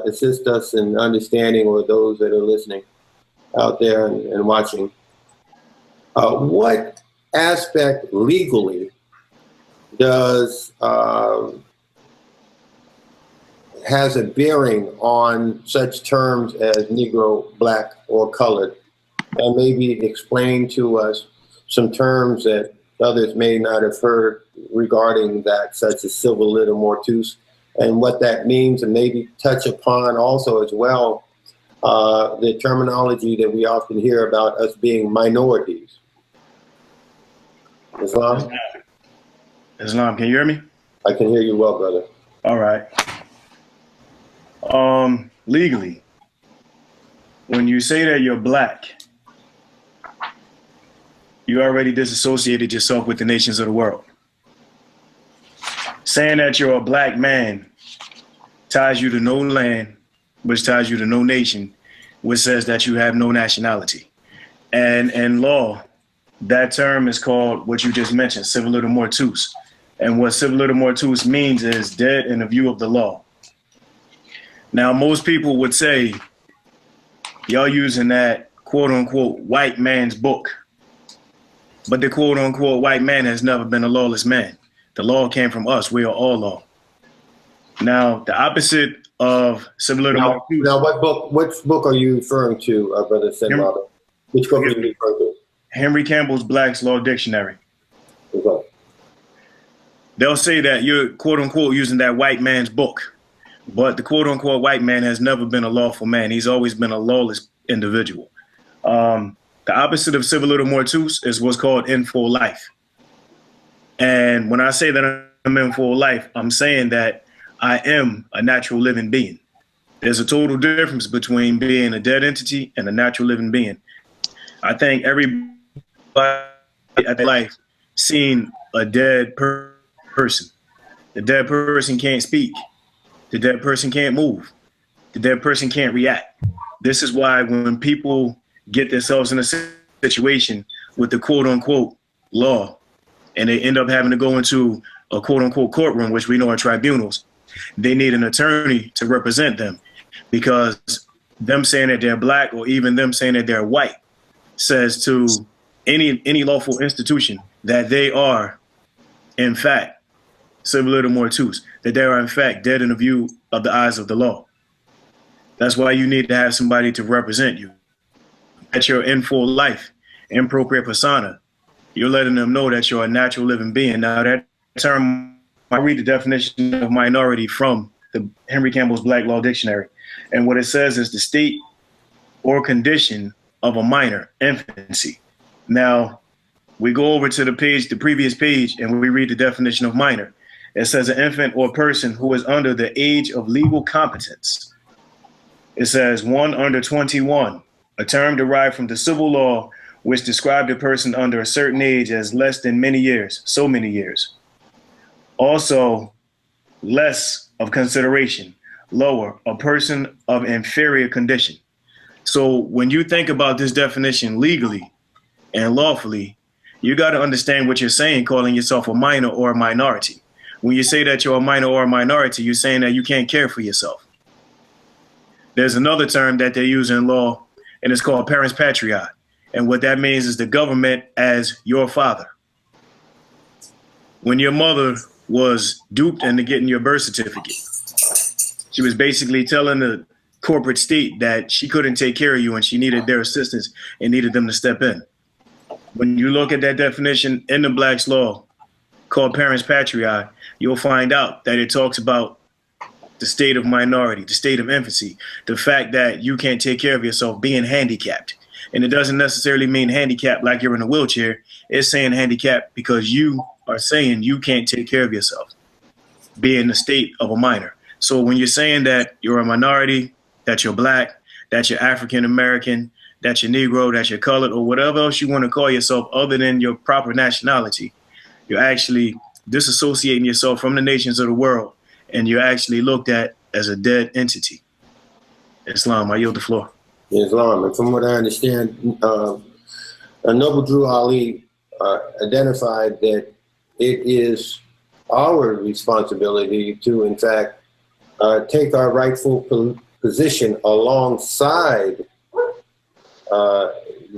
assist us in understanding, or those that are listening out there and watching, what aspect legally does has a bearing on such terms as Negro, Black, or colored, and maybe explain to us some terms that others may not have heard regarding that, such as civil litter mortuus, and what that means, and maybe touch upon also as well the terminology that we often hear about us being minorities. Islam? Islam, can you hear me? I can hear you well, brother. All right. Legally, when you say that you're Black, you already disassociated yourself with the nations of the world. Saying that you're a Black man ties you to no land, which ties you to no nation, which says that you have no nationality. And in law, that term is called what you just mentioned, civil litter mortuus. And what civil litter mortuus means is dead in the view of the law. Now, most people would say, y'all using that quote unquote white man's book. But the quote unquote white man has never been a lawless man. The law came from us. We are all law. Now, the opposite of civil litter mortuus. Now, which book are you referring to, Brother Senmata? Which book are you referring to? Henry Campbell's Black's Law Dictionary. Okay. They'll say that you're quote unquote using that white man's book. But the quote unquote white man has never been a lawful man. He's always been a lawless individual. The opposite of civil litter mortuus is what's called in full life. And when I say that I'm in full life, I'm saying that I am a natural living being. There's a total difference between being a dead entity and a natural living being. I think everybody at life seen a dead person. The dead person can't speak. The dead person can't move. The dead person can't react. This is why when people get themselves in a situation with the quote unquote law, and they end up having to go into a quote unquote courtroom, which we know are tribunals, they need an attorney to represent them, because them saying that they're Black, or even them saying that they're white, says to any lawful institution that they are, in fact, civil litter mortuus, that they are, in fact, dead in the view of the eyes of the law. That's why you need to have somebody to represent you. That you're in full life, in propria persona, you're letting them know that you're a natural living being. Now, that term, I read the definition of minority from the Henry Campbell's Black Law Dictionary. And what it says is the state or condition of a minor, infancy. Now, we go over to the previous page, and we read the definition of minor. It says an infant or person who is under the age of legal competence. It says one under 21, a term derived from the civil law, which described a person under a certain age as less than many years, so many years. Also, less of consideration, lower, a person of inferior condition. So when you think about this definition legally and lawfully, you got to understand what you're saying, calling yourself a minor or a minority. When you say that you're a minor or a minority, you're saying that you can't care for yourself. There's another term that they use in law, and it's called parens patriae. And what that means is the government as your father. When your mother was duped into getting your birth certificate, she was basically telling the corporate state that she couldn't take care of you and she needed their assistance and needed them to step in. When you look at that definition in the Black's law called parens patriae, you'll find out that it talks about the state of minority, the state of infancy, the fact that you can't take care of yourself, being handicapped. And it doesn't necessarily mean handicapped like you're in a wheelchair. It's saying handicapped because you are saying you can't take care of yourself, being the state of a minor. So when you're saying that you're a minority, that you're Black, that you're African American, that you're Negro, that you're colored, or whatever else you want to call yourself other than your proper nationality, you're actually disassociating yourself from the nations of the world, and you're actually looked at as a dead entity. Islam, I yield the floor. Islam, and from what I understand, Noble Drew Ali identified that it is our responsibility to, in fact, take our rightful position alongside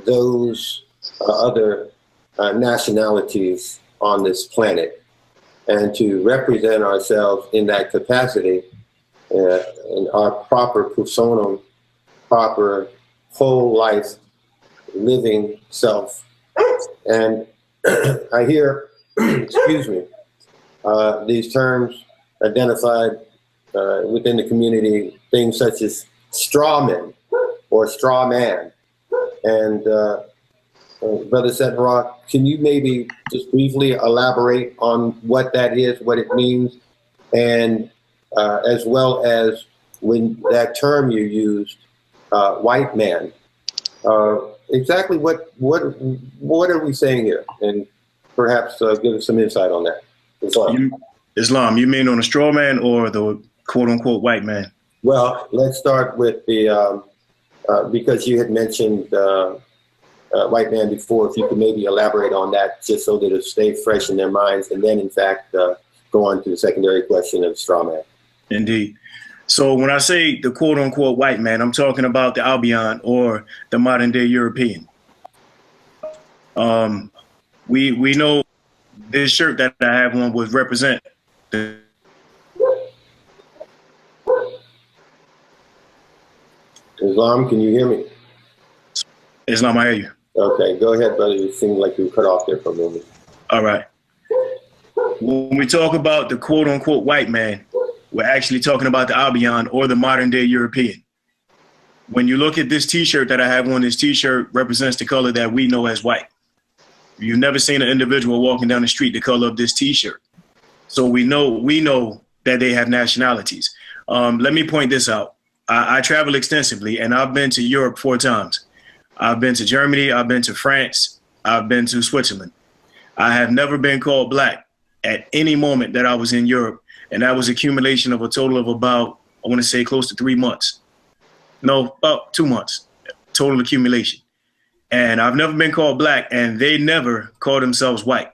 those other nationalities on this planet, and to represent ourselves in that capacity in our proper personam, proper whole life living self. And I hear, excuse me, these terms identified within the community, things such as straw men or straw man. And Brother Settenrock, can you maybe just briefly elaborate on what that is, what it means, and as well as when that term you used, white man, exactly what are we saying here? And perhaps give us some insight on that. Islam, you mean on a straw man or the quote unquote white man? Well, let's start with the, because you had mentioned white man before, if you could maybe elaborate on that just so that it'll stay fresh in their minds, and then in fact go on to the secondary question of straw man. Indeed. So when I say the quote unquote white man, I'm talking about the Albion or the modern day European. We know this shirt that I have on would represent the Islam, can you hear me? Islam, I hear you. Okay, go ahead, brother. It seemed like you were cut off there for a moment. All right. When we talk about the quote unquote white man, we're actually talking about the Albion or the modern day European. When you look at this t-shirt that I have on, this t-shirt represents the color that we know as white. You've never seen an individual walking down the street the color of this t-shirt. So we know that they have nationalities. Let me point this out. I travel extensively, and I've been to Europe 4 times. I've been to Germany, I've been to France, I've been to Switzerland. I have never been called black at any moment that I was in Europe, and that was accumulation of a total of about, I want to say close to 3 months. No, about 2 months, total accumulation. And I've never been called black, and they never call themselves white.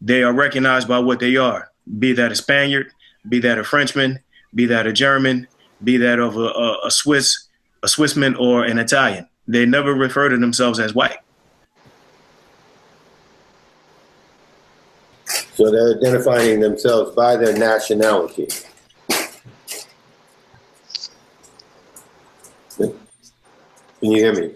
They are recognized by what they are, be that a Spaniard, be that a Frenchman, be that a German, be that of a Swissman or an Italian. They never refer to themselves as white. So they're identifying themselves by their nationality. Can you hear me?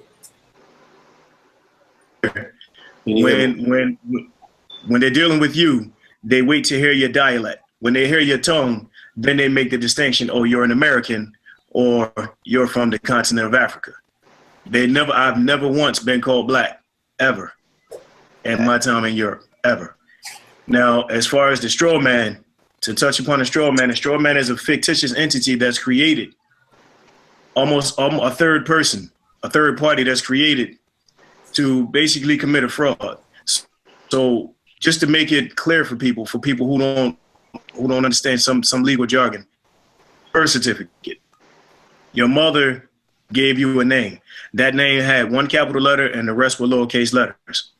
When they're dealing with you, they wait to hear your dialect. When they hear your tone, then they make the distinction, oh, you're an American or you're from the continent of Africa. I've never once been called black, ever, in my time in Europe, ever. Now, as far as the straw man, to touch upon a straw man is a fictitious entity that's created, almost a third person, a third party that's created to basically commit a fraud. So just to make it clear for people who don't understand some legal jargon, birth certificate. Your mother gave you a name. That name had 1 capital letter and the rest were lowercase letters.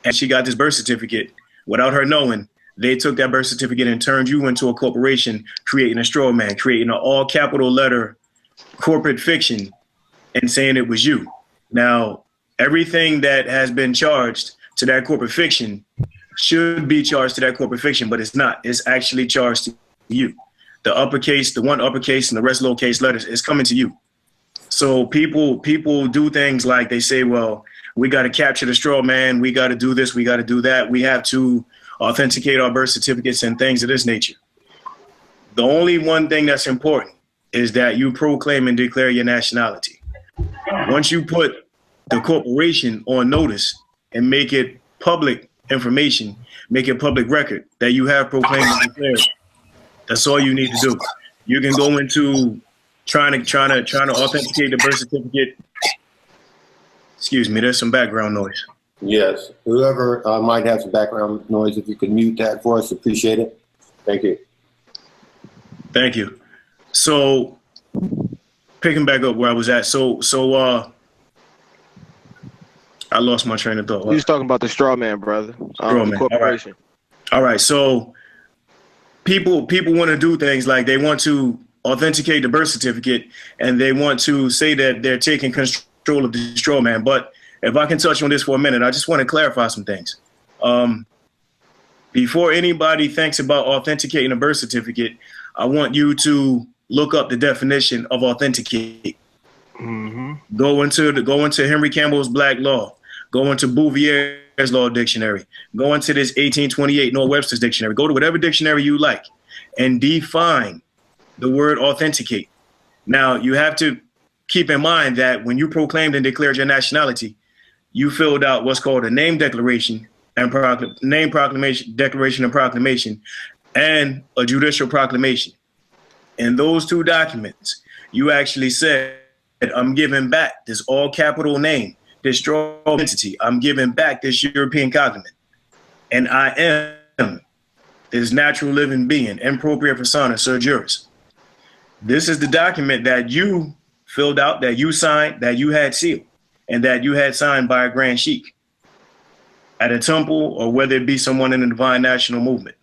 And she got this birth certificate without her knowing. They took that birth certificate and turned you into a corporation, creating a straw man, creating an all capital letter corporate fiction and saying it was you. Now, everything that has been charged to that corporate fiction should be charged to that corporate fiction, but it's not. It's actually charged to you. The uppercase, the 1 uppercase and the rest lowercase letters is coming to you. So people do things like they say, well, we got to capture the straw man. We got to do this. We got to do that. We have to authenticate our birth certificates and things of this nature. The only one thing that's important is that you proclaim and declare your nationality. Once you put the corporation on notice and make it public information, make it public record that you have proclaimed and declared, that's all you need to do. You can go into trying to authenticate the birth certificate. Excuse me, there's some background noise. Yes, whoever might have some background noise, if you could mute that for us, appreciate it. Thank you. Thank you. So picking back up where I was at. So I lost my train of thought. You was talking about the straw man, brother. Straw The man. corporation. All right. So people want to do things like they want to authenticate the birth certificate and they want to say that they're taking control of the straw man. But if I can touch on this for a minute, I just want to clarify some things. Before anybody thinks about authenticating a birth certificate, I want you to look up the definition of authenticate. Mm-hmm. Go into Henry Campbell's Black Law. Go into Bouvier's Law Dictionary. Go into this 1828 Noah Webster's Dictionary. Go to whatever dictionary you like and define the word authenticate. Now, you have to keep in mind that when you proclaimed and declared your nationality, you filled out what's called a name declaration and declaration and proclamation, and a judicial proclamation. In those two documents, you actually said, I'm giving back this all capital name, this straw entity. I'm giving back this European continent. And I am this natural living being, impropria persona, ser juris. This is the document that you filled out, that you signed, that you had sealed, and that you had signed by a grand sheik at a temple, or whether it be someone in the Divine National Movement.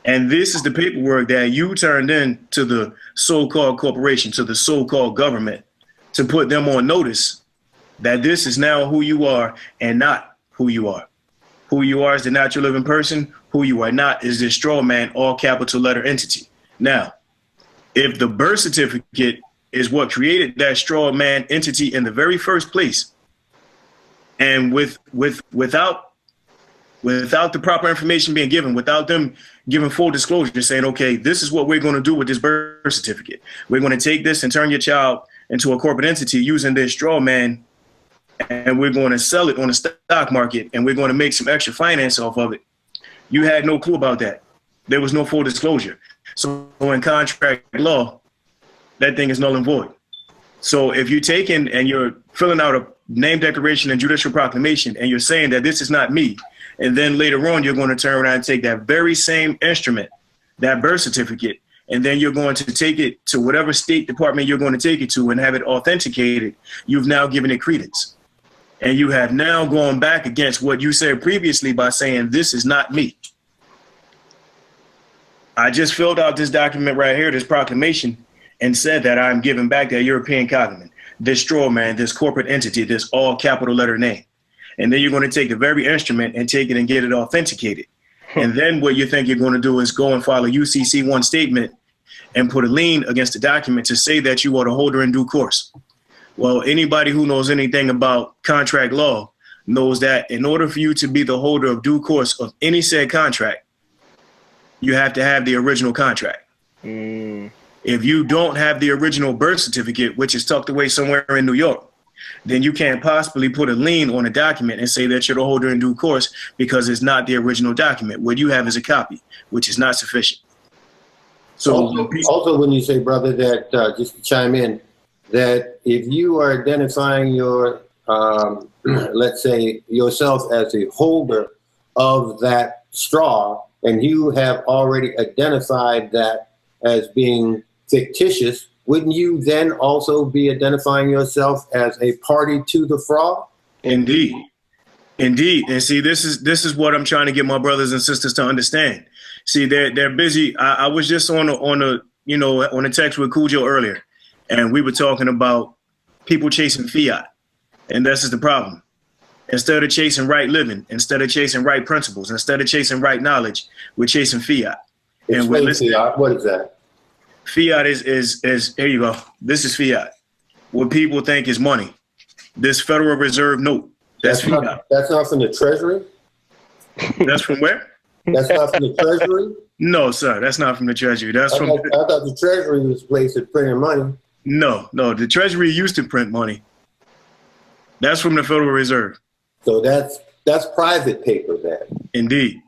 And this is the paperwork that you turned in to the so-called corporation, to the so-called government, to put them on notice that this is now who you are and not who you are. Who you are is the natural living person. Who you are not is this straw man, all capital letter entity. Now, if the birth certificate is what created that straw man entity in the very first place, and without the proper information being given, without them giving full disclosure, saying, okay, this is what we're going to do with this birth certificate. We're going to take this and turn your child into a corporate entity using this straw man, and we're going to sell it on the stock market, and we're going to make some extra finance off of it. You had no clue about that. There was no full disclosure. So in contract law, that thing is null and void. So if you're taking and you're filling out a name declaration and judicial proclamation, and you're saying that this is not me, and then later on you're going to turn around and take that very same instrument, that birth certificate, and then you're going to take it to whatever state department you're going to take it to and have it authenticated, you've now given it credence. And you have now gone back against what you said previously by saying, this is not me. I just filled out this document right here, this proclamation, and said that I'm giving back that European continent, this straw man, this corporate entity, this all capital letter name. And then you're going to take the very instrument and take it and get it authenticated. And then what you think you're going to do is go and file a UCC-1 statement and put a lien against the document to say that you are the holder in due course. Well, anybody who knows anything about contract law knows that in order for you to be the holder of due course of any said contract, you have to have the original contract. If you don't have the original birth certificate, which is tucked away somewhere in New York, then you can't possibly put a lien on a document and say that you're the holder in due course because it's not the original document. What you have is a copy, which is not sufficient. So also when you say, brother, that just to chime in, that if you are identifying your, let's say, yourself as a holder of that straw, and you have already identified that as being fictitious, wouldn't you then also be identifying yourself as a party to the fraud? Indeed. Indeed. And see, this is what I'm trying to get my brothers and sisters to understand. See, they're busy. I was just on a text with Cujo earlier, and we were talking about people chasing fiat. And this is the problem. Instead of chasing right living, instead of chasing right principles, instead of chasing right knowledge, we're chasing fiat. And we're listening. Fiat. What is that? Fiat is here you go. This is fiat. What people think is money. This Federal Reserve note. That's fiat. That's not from the Treasury? That's from where? That's not from the Treasury? No, sir. That's not from the Treasury. That's from. I thought the Treasury was a place that printed money. No. The Treasury used to print money. That's from the Federal Reserve. So that's private paper then. Indeed.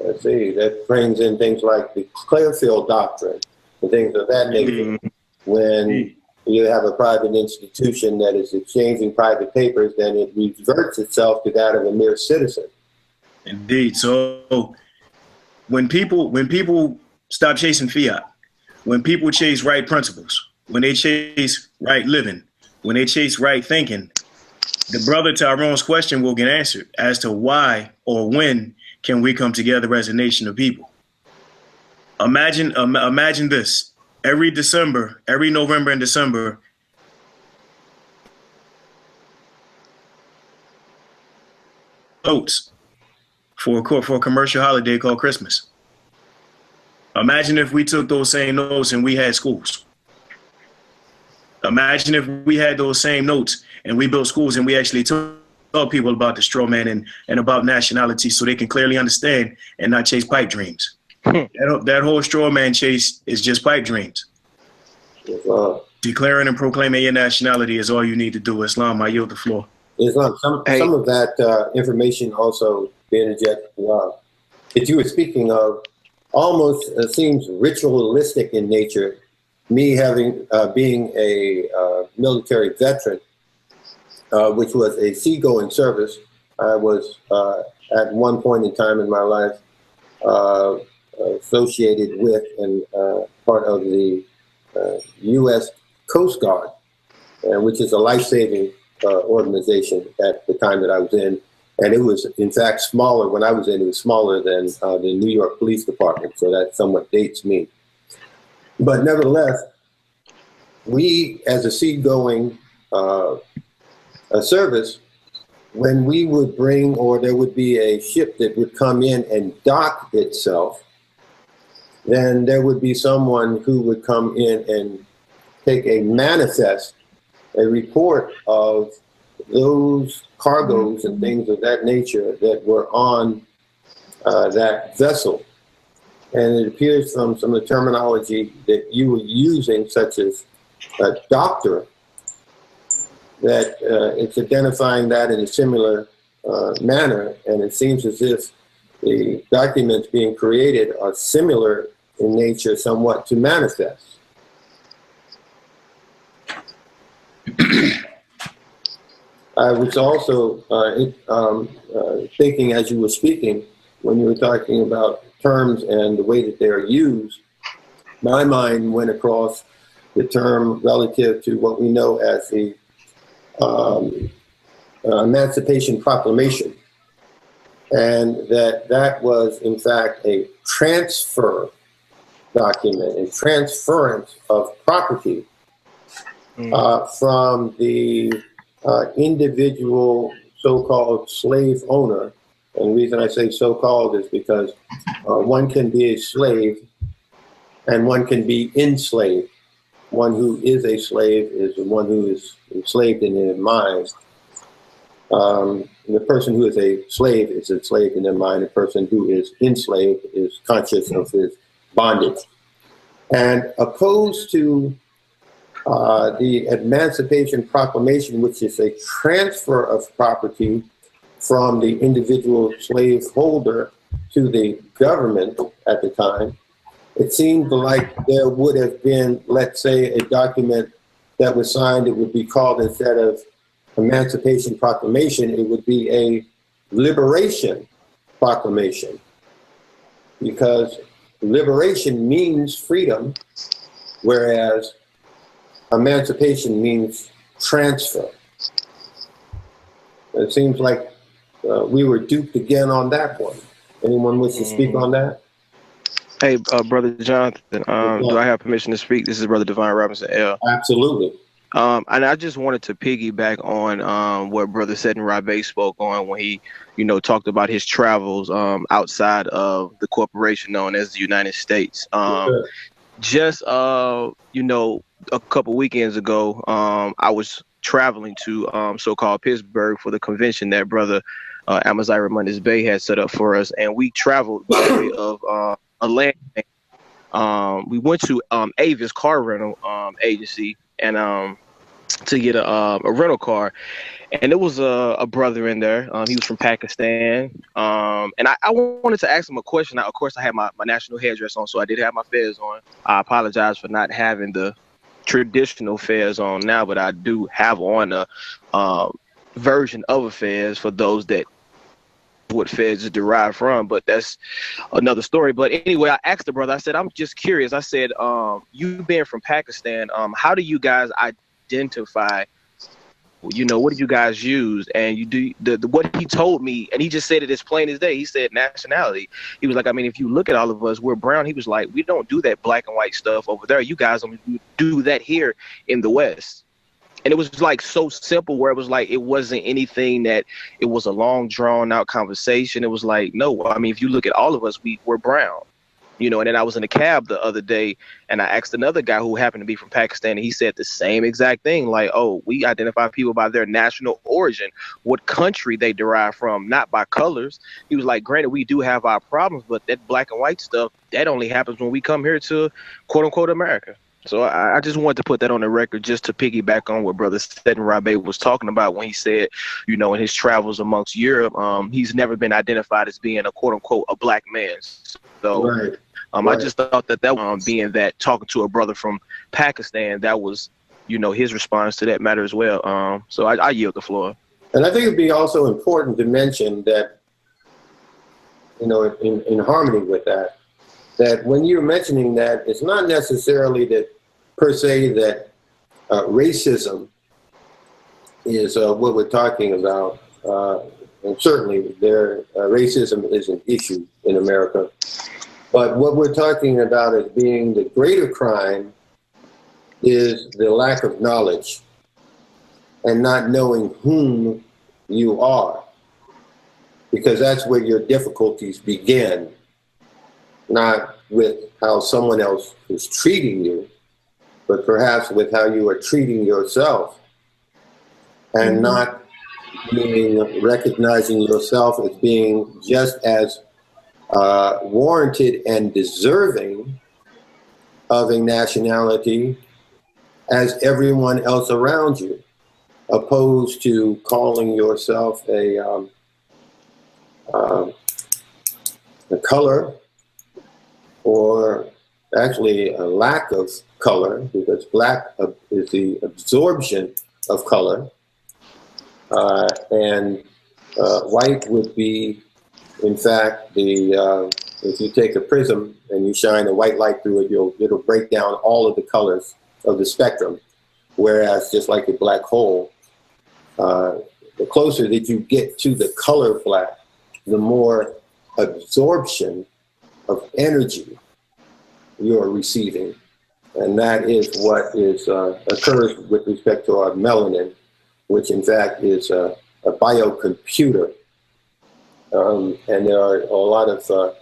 Let's see. That brings in things like the Clearfield Doctrine and things of that nature. When you have a private institution that is exchanging private papers, then it reverts itself to that of a mere citizen. Indeed. So when people stop chasing fiat, when people chase right principles, when they chase right living, when they chase right thinking, the brother Tyrone's question will get answered as to why or when can we come together as a nation of people. Imagine this. Every November and December, votes for a commercial holiday called Christmas. Imagine if we took those same notes and we had schools. Imagine if we had those same notes and we built schools and we actually taught people about the straw man and about nationality so they can clearly understand and not chase pipe dreams. That whole straw man chase is just pipe dreams. Declaring and proclaiming your nationality is all you need to do. Islam, I yield the floor. Islam, some of that information also, to interject, that you were speaking of almost seems ritualistic in nature. Me having being a military veteran, which was a seagoing service, I was at one point in time in my life associated with and part of the U.S. Coast Guard, which is a life-saving organization at the time that I was in. And it was, in fact, smaller. When I was in, it was smaller than the New York Police Department. So that somewhat dates me. But nevertheless, we, as a seagoing service, when we would bring, or there would be a ship that would come in and dock itself, then there would be someone who would come in and take a manifest, a report of those cargoes and things of that nature that were on that vessel. And it appears from some of the terminology that you were using, such as a doctor, that it's identifying that in a similar manner. And it seems as if the documents being created are similar in nature somewhat to manifest. I was also thinking as you were speaking, when you were talking about terms and the way that they are used, my mind went across the term relative to what we know as the Emancipation Proclamation, and that was in fact a transfer document, a transference of property from the individual so-called slave owner. And the reason I say so-called is because one can be a slave and one can be enslaved. One who is a slave is one who is enslaved in their mind. The person who is a slave is enslaved in their mind. The person who is enslaved is conscious of his bondage. And opposed to the Emancipation Proclamation, which is a transfer of property from the individual slaveholder to the government at the time, it seemed like there would have been, let's say, a document that was signed. It would be called, instead of Emancipation Proclamation, it would be a Liberation Proclamation, because liberation means freedom, whereas emancipation means transfer. It seems like we were duped again on that one. Anyone wish to speak on that? Hey, Brother Jonathan, do I have permission to speak? This is Brother Divine Robinson L. Absolutely. And I just wanted to piggyback on what Brother Seddon Rabe spoke on when he, talked about his travels outside of the corporation known as the United States. Just, a couple weekends ago, I was traveling to so-called Pittsburgh for the convention that Brother Amaziah Ramonis Bey had set up for us. And we traveled by way of a land. We went to Avis car rental agency and to get a rental car, and there was a brother in there. He was from Pakistan, and I wanted to ask him a question. Now, of course, I had my national headdress on, so I did have my fez on. I apologize for not having the traditional fez on now, but I do have on a version of a fez for those that what fez is derived from, but that's another story. But anyway, I asked the brother, I said, I'm just curious. I said, you being from Pakistan, how do you guys identify you know, what do you guys use? And you do what he told me, and he just said it as plain as day. He said nationality. He was like, I mean, if you look at all of us, we're brown. He was like, we don't do that black and white stuff over there. You guys only do that here in the West. And it was like so simple, where it was like, it wasn't anything that it was a long drawn out conversation. It was like, no, I mean, if you look at all of us, we're brown. You know, and then I was in a cab the other day, and I asked another guy who happened to be from Pakistan, and he said the same exact thing. Like, oh, we identify people by their national origin, what country they derive from, not by colors. He was like, granted, we do have our problems, but that black and white stuff, that only happens when we come here to quote unquote America. So I just wanted to put that on the record, just to piggyback on what Brother Seddon Rabe was talking about when he said, you know, in his travels amongst Europe, he's never been identified as being a quote unquote a black man. So Right. I just thought that being that, talking to a brother from Pakistan, that was, you know, his response to that matter as well. So I yield the floor. And I think it'd be also important to mention that, you know, in harmony with that, that when you're mentioning that, it's not necessarily that per se that racism is what we're talking about. And certainly racism is an issue in America. But what we're talking about as being the greater crime is the lack of knowledge and not knowing whom you are, because that's where your difficulties begin, not with how someone else is treating you, but perhaps with how you are treating yourself, and not recognizing yourself as being just as warranted and deserving of a nationality as everyone else around you, opposed to calling yourself a color, or actually a lack of color, because black is the absorption of color, and white would be, in fact, if you take a prism and you shine a white light through it, it'll break down all of the colors of the spectrum. Whereas just like a black hole, the closer that you get to the color black, the more absorption of energy you're receiving. And that is what occurs with respect to our melanin, which in fact is a biocomputer. And there are a lot of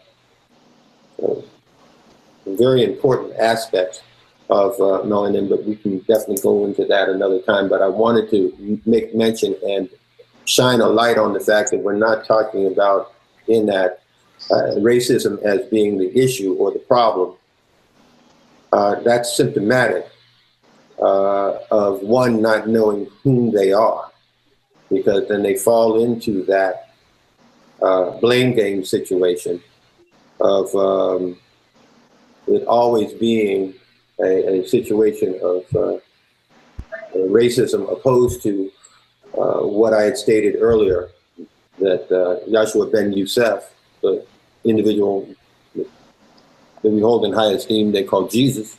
very important aspects of melanin, but we can definitely go into that another time. But I wanted to make mention and shine a light on the fact that we're not talking about in that racism as being the issue or the problem. That's symptomatic of one not knowing whom they are, because then they fall into that blame game situation of it always being a situation of racism, opposed to what I had stated earlier, that Yahshua ben Yosef, the individual that we hold in high esteem, they call Jesus,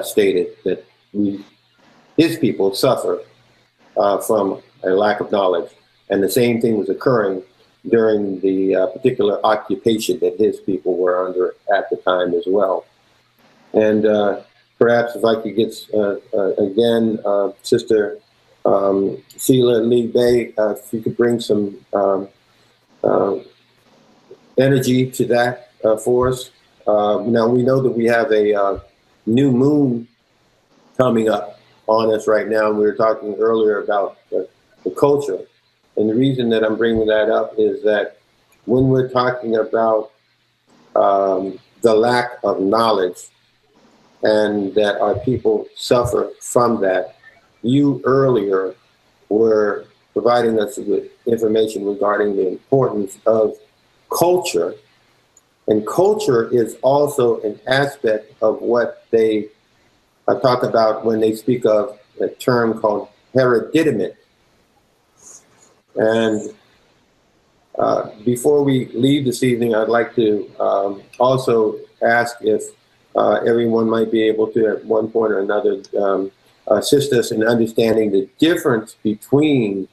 stated that his people suffer from a lack of knowledge. And the same thing was occurring during the particular occupation that his people were under at the time as well. And perhaps if I could get, again, Sister Sheila Lee Bay, if you could bring some energy to that for us. Now, we know that we have a new moon coming up on us right now, and we were talking earlier about the culture. And the reason that I'm bringing that up is that when we're talking about the lack of knowledge and that our people suffer from that, you earlier were providing us with information regarding the importance of culture. And culture is also an aspect of what they talk about when they speak of a term called hereditament. And before we leave this evening, I'd like to also ask if everyone might be able to, at one point or another, assist us in understanding the difference between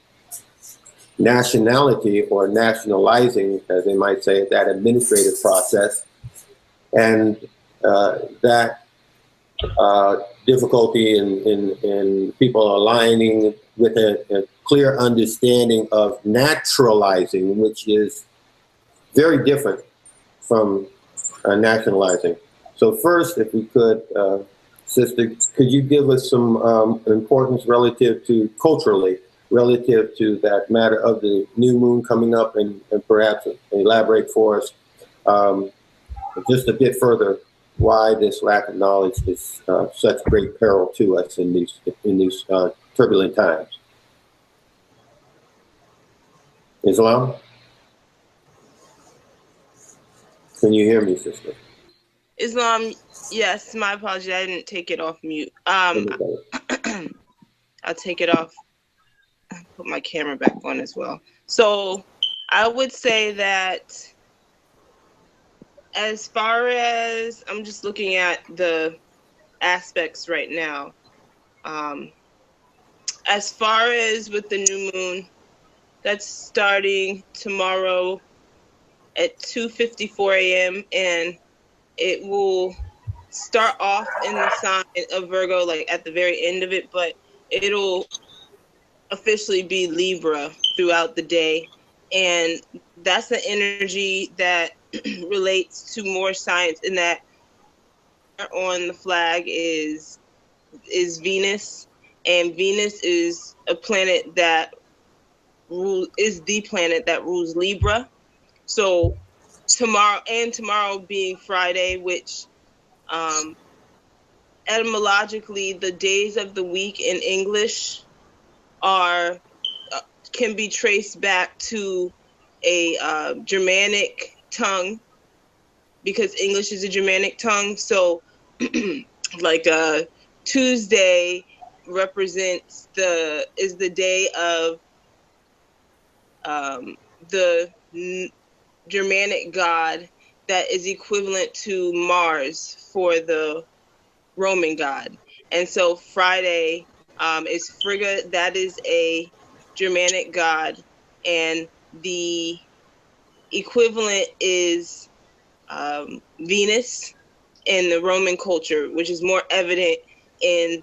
nationality or nationalizing, as they might say, that administrative process, and that difficulty in people aligning with a clear understanding of naturalizing, which is very different from nationalizing. So first, if we could, Sister, could you give us some importance relative to culturally, relative to that matter of the new moon coming up, and perhaps elaborate for us just a bit further why this lack of knowledge is such great peril to us in these turbulent times. Islam? Can you hear me, sister? Islam, yes, my apology. I didn't take it off mute. I'll take it off. Put my camera back on as well. So I would say that as far as, I'm just looking at the aspects right now. As far as with the new moon, that's starting tomorrow at 2:54 a.m. and it will start off in the sign of Virgo, like at the very end of it, but it'll officially be Libra throughout the day. And that's the energy that relates to more science, in that on the flag is Venus, and Venus is a planet that is the planet that rules Libra. So tomorrow being Friday, which etymologically the days of the week in English are can be traced back to a Germanic tongue, because English is a Germanic tongue. So like Tuesday represents is the day of the Germanic god that is equivalent to Mars for the Roman god. And so Friday is Frigga, that is a Germanic god, and the equivalent is Venus in the Roman culture, which is more evident in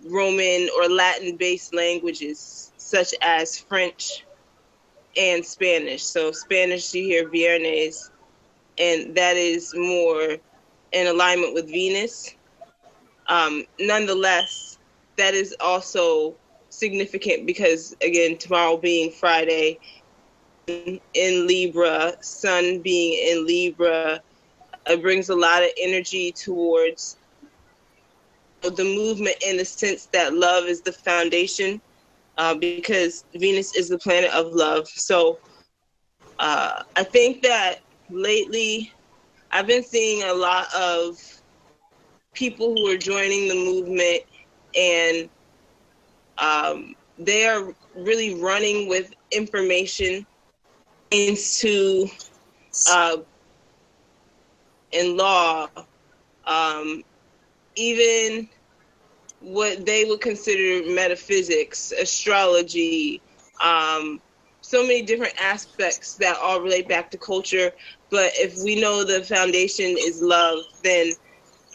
Roman or Latin-based languages such as French and Spanish. So Spanish, you hear viernes, and that is more in alignment with Venus. Nonetheless, that is also significant because, again, tomorrow being Friday, in Libra, Sun being in Libra, it brings a lot of energy towards the movement, in the sense that love is the foundation, because Venus is the planet of love. So I think that lately I've been seeing a lot of people who are joining the movement, and they are really running with information into in law, even what they would consider metaphysics, astrology, so many different aspects that all relate back to culture. But if we know the foundation is love, then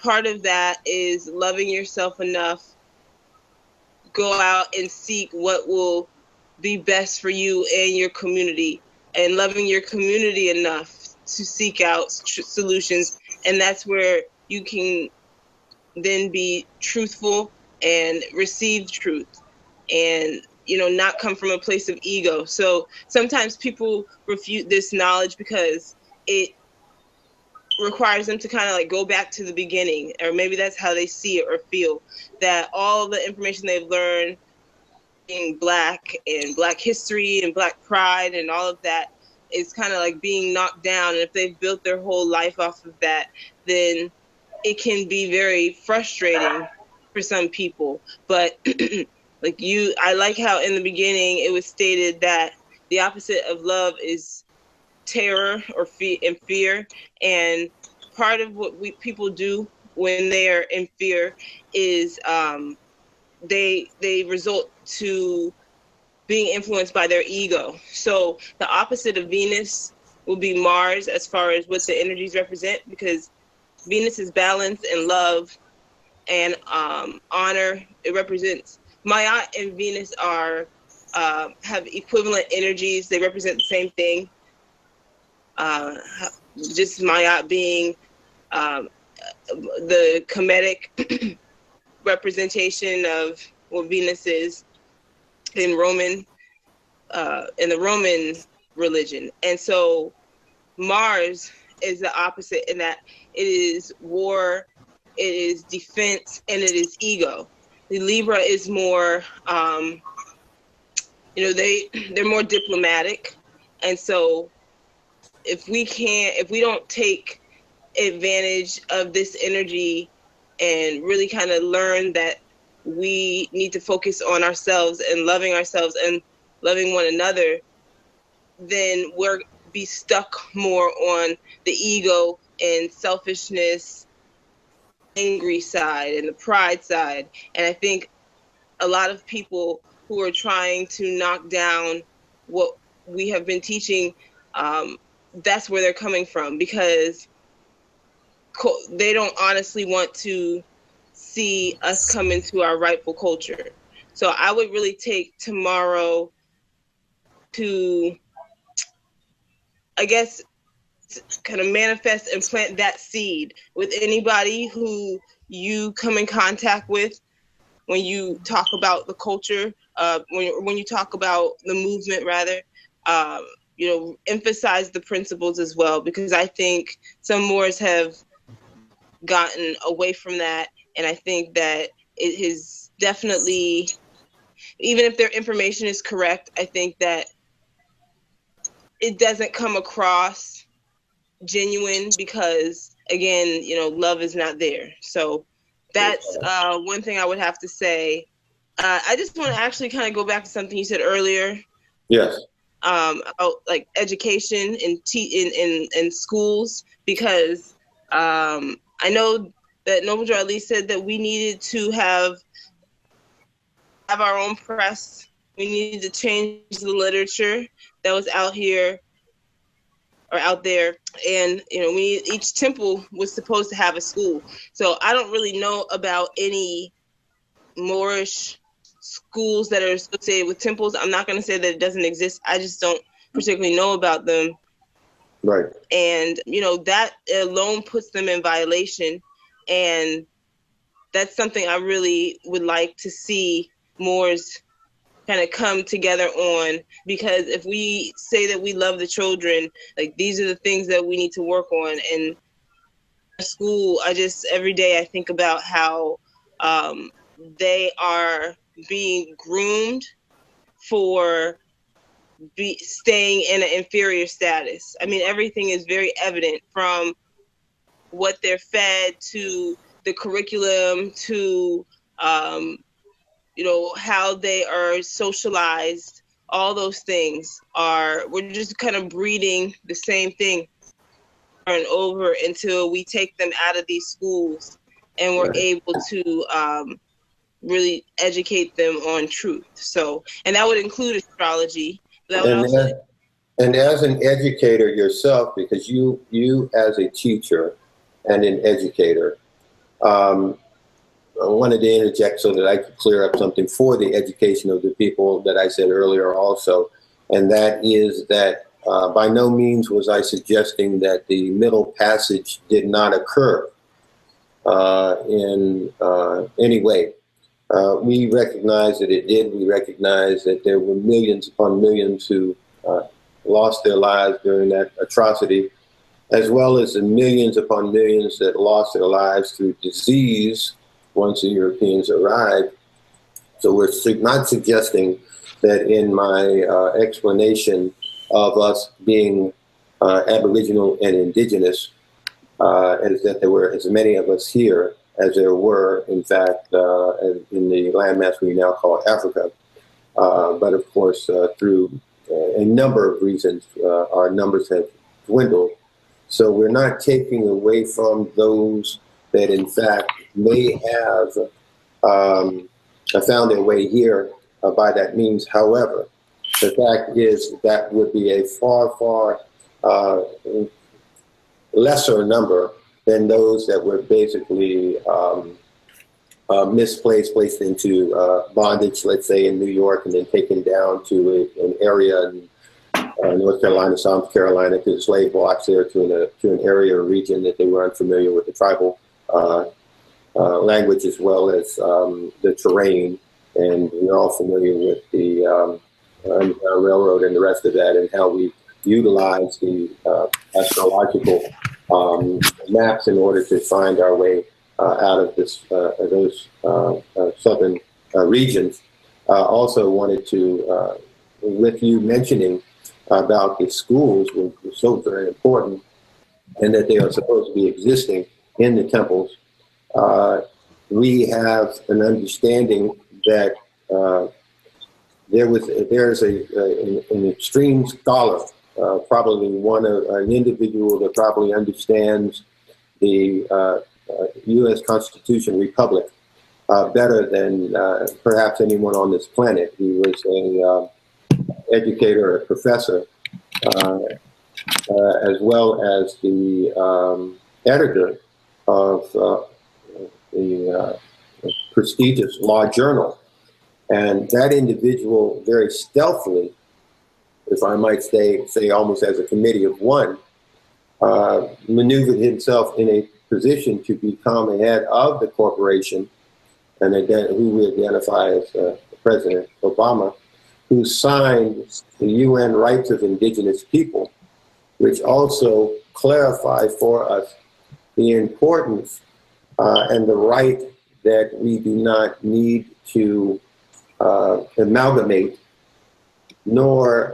part of that is loving yourself enough, go out and seek what will be best for you and your community, and loving your community enough to seek out solutions. And that's where you can then be truthful and receive truth, and not come from a place of ego. So sometimes people refute this knowledge because it requires them to kind of like go back to the beginning, or maybe that's how they see it or feel, that all the information they've learned being Black and Black history and Black pride and all of that is kind of like being knocked down. And if they've built their whole life off of that, then it can be very frustrating for some people. But I like how in the beginning it was stated that the opposite of love is terror or fear. And part of what people do when they are in fear is they result to being influenced by their ego. So the opposite of Venus will be Mars as far as what the energies represent, because Venus is balance and love and honor. It represents Ma'at and Venus are have equivalent energies. They represent the same thing. Just Ma'at being the Kemetic representation of what Venus is in the Roman religion. And so Mars is the opposite in that it is war, it is defense, and it is ego. The Libra is more, they're more diplomatic. And so if we don't take advantage of this energy and really kind of learn that we need to focus on ourselves and loving one another, then we're be stuck more on the ego and selfishness, angry side and the pride side. And I think a lot of people who are trying to knock down what we have been teaching, that's where they're coming from, because they don't honestly want to see us come into our rightful culture. So I would really take tomorrow to, I guess, kind of manifest and plant that seed with anybody who you come in contact with when you talk about the culture, when you talk about the movement, rather, emphasize the principles as well, because I think some Moors have gotten away from that. And I think that it is definitely, even if their information is correct, I think that it doesn't come across genuine because, again, love is not there. So that's one thing I would have to say. I just want to actually kind of go back to something you said earlier. Yes. About like education in schools, because I know that Noble Drew Ali said that we needed to have our own press. We needed to change the literature that was out there. And, each temple was supposed to have a school. So I don't really know about any Moorish schools that are associated with temples. I'm not going to say that it doesn't exist. I just don't particularly know about them. Right. And, that alone puts them in violation. And that's something I really would like to see Moors kind of come together on, because if we say that we love the children, like, these are the things that we need to work on. And school, every day I think about how they are being groomed for staying in an inferior status. I mean, everything is very evident, from what they're fed to the curriculum to, how they are socialized. All those things we're just kind of breeding the same thing over and over until we take them out of these schools and we're able to really educate them on truth. So, and that would include astrology. And as an educator yourself, because you as a teacher and an educator, I wanted to interject so that I could clear up something for the education of the people that I said earlier also. And that is that by no means was I suggesting that the Middle Passage did not occur in any way. We recognize that it did. We recognize that there were millions upon millions who lost their lives during that atrocity, as well as the millions upon millions that lost their lives through disease once the Europeans arrived. So we're not suggesting that in my explanation of us being Aboriginal and Indigenous, as that there were as many of us here as there were, in fact, in the landmass we now call Africa. But of course, through a number of reasons, our numbers have dwindled. So we're not taking away from those that, in fact, may have found their way here by that means. However, the fact is that would be a far lesser number than those that were basically misplaced, placed into bondage, let's say in New York, and then taken down to an area in North Carolina, South Carolina, to the slave blocks there, to an area or region that they were unfamiliar with the tribal language as well as the terrain. And we're all familiar with the Underground Railroad and the rest of that, and how we utilize the astrological maps in order to find our way out of those southern regions. Also wanted to, with you mentioning about the schools, which is so very important, and that they are supposed to be existing in the temples. We have an understanding that there's an extreme scholar, probably an individual that probably understands the U.S. Constitution Republic better than perhaps anyone on this planet. He was an educator, a professor, as well as the editor of the prestigious Law Journal. And that individual very stealthily, if I might say almost as a committee of one, maneuvered himself in a position to become a head of the corporation, and who we identify as President Obama, who signed the UN Rights of Indigenous People, which also clarify for us the importance and the right that we do not need to amalgamate, nor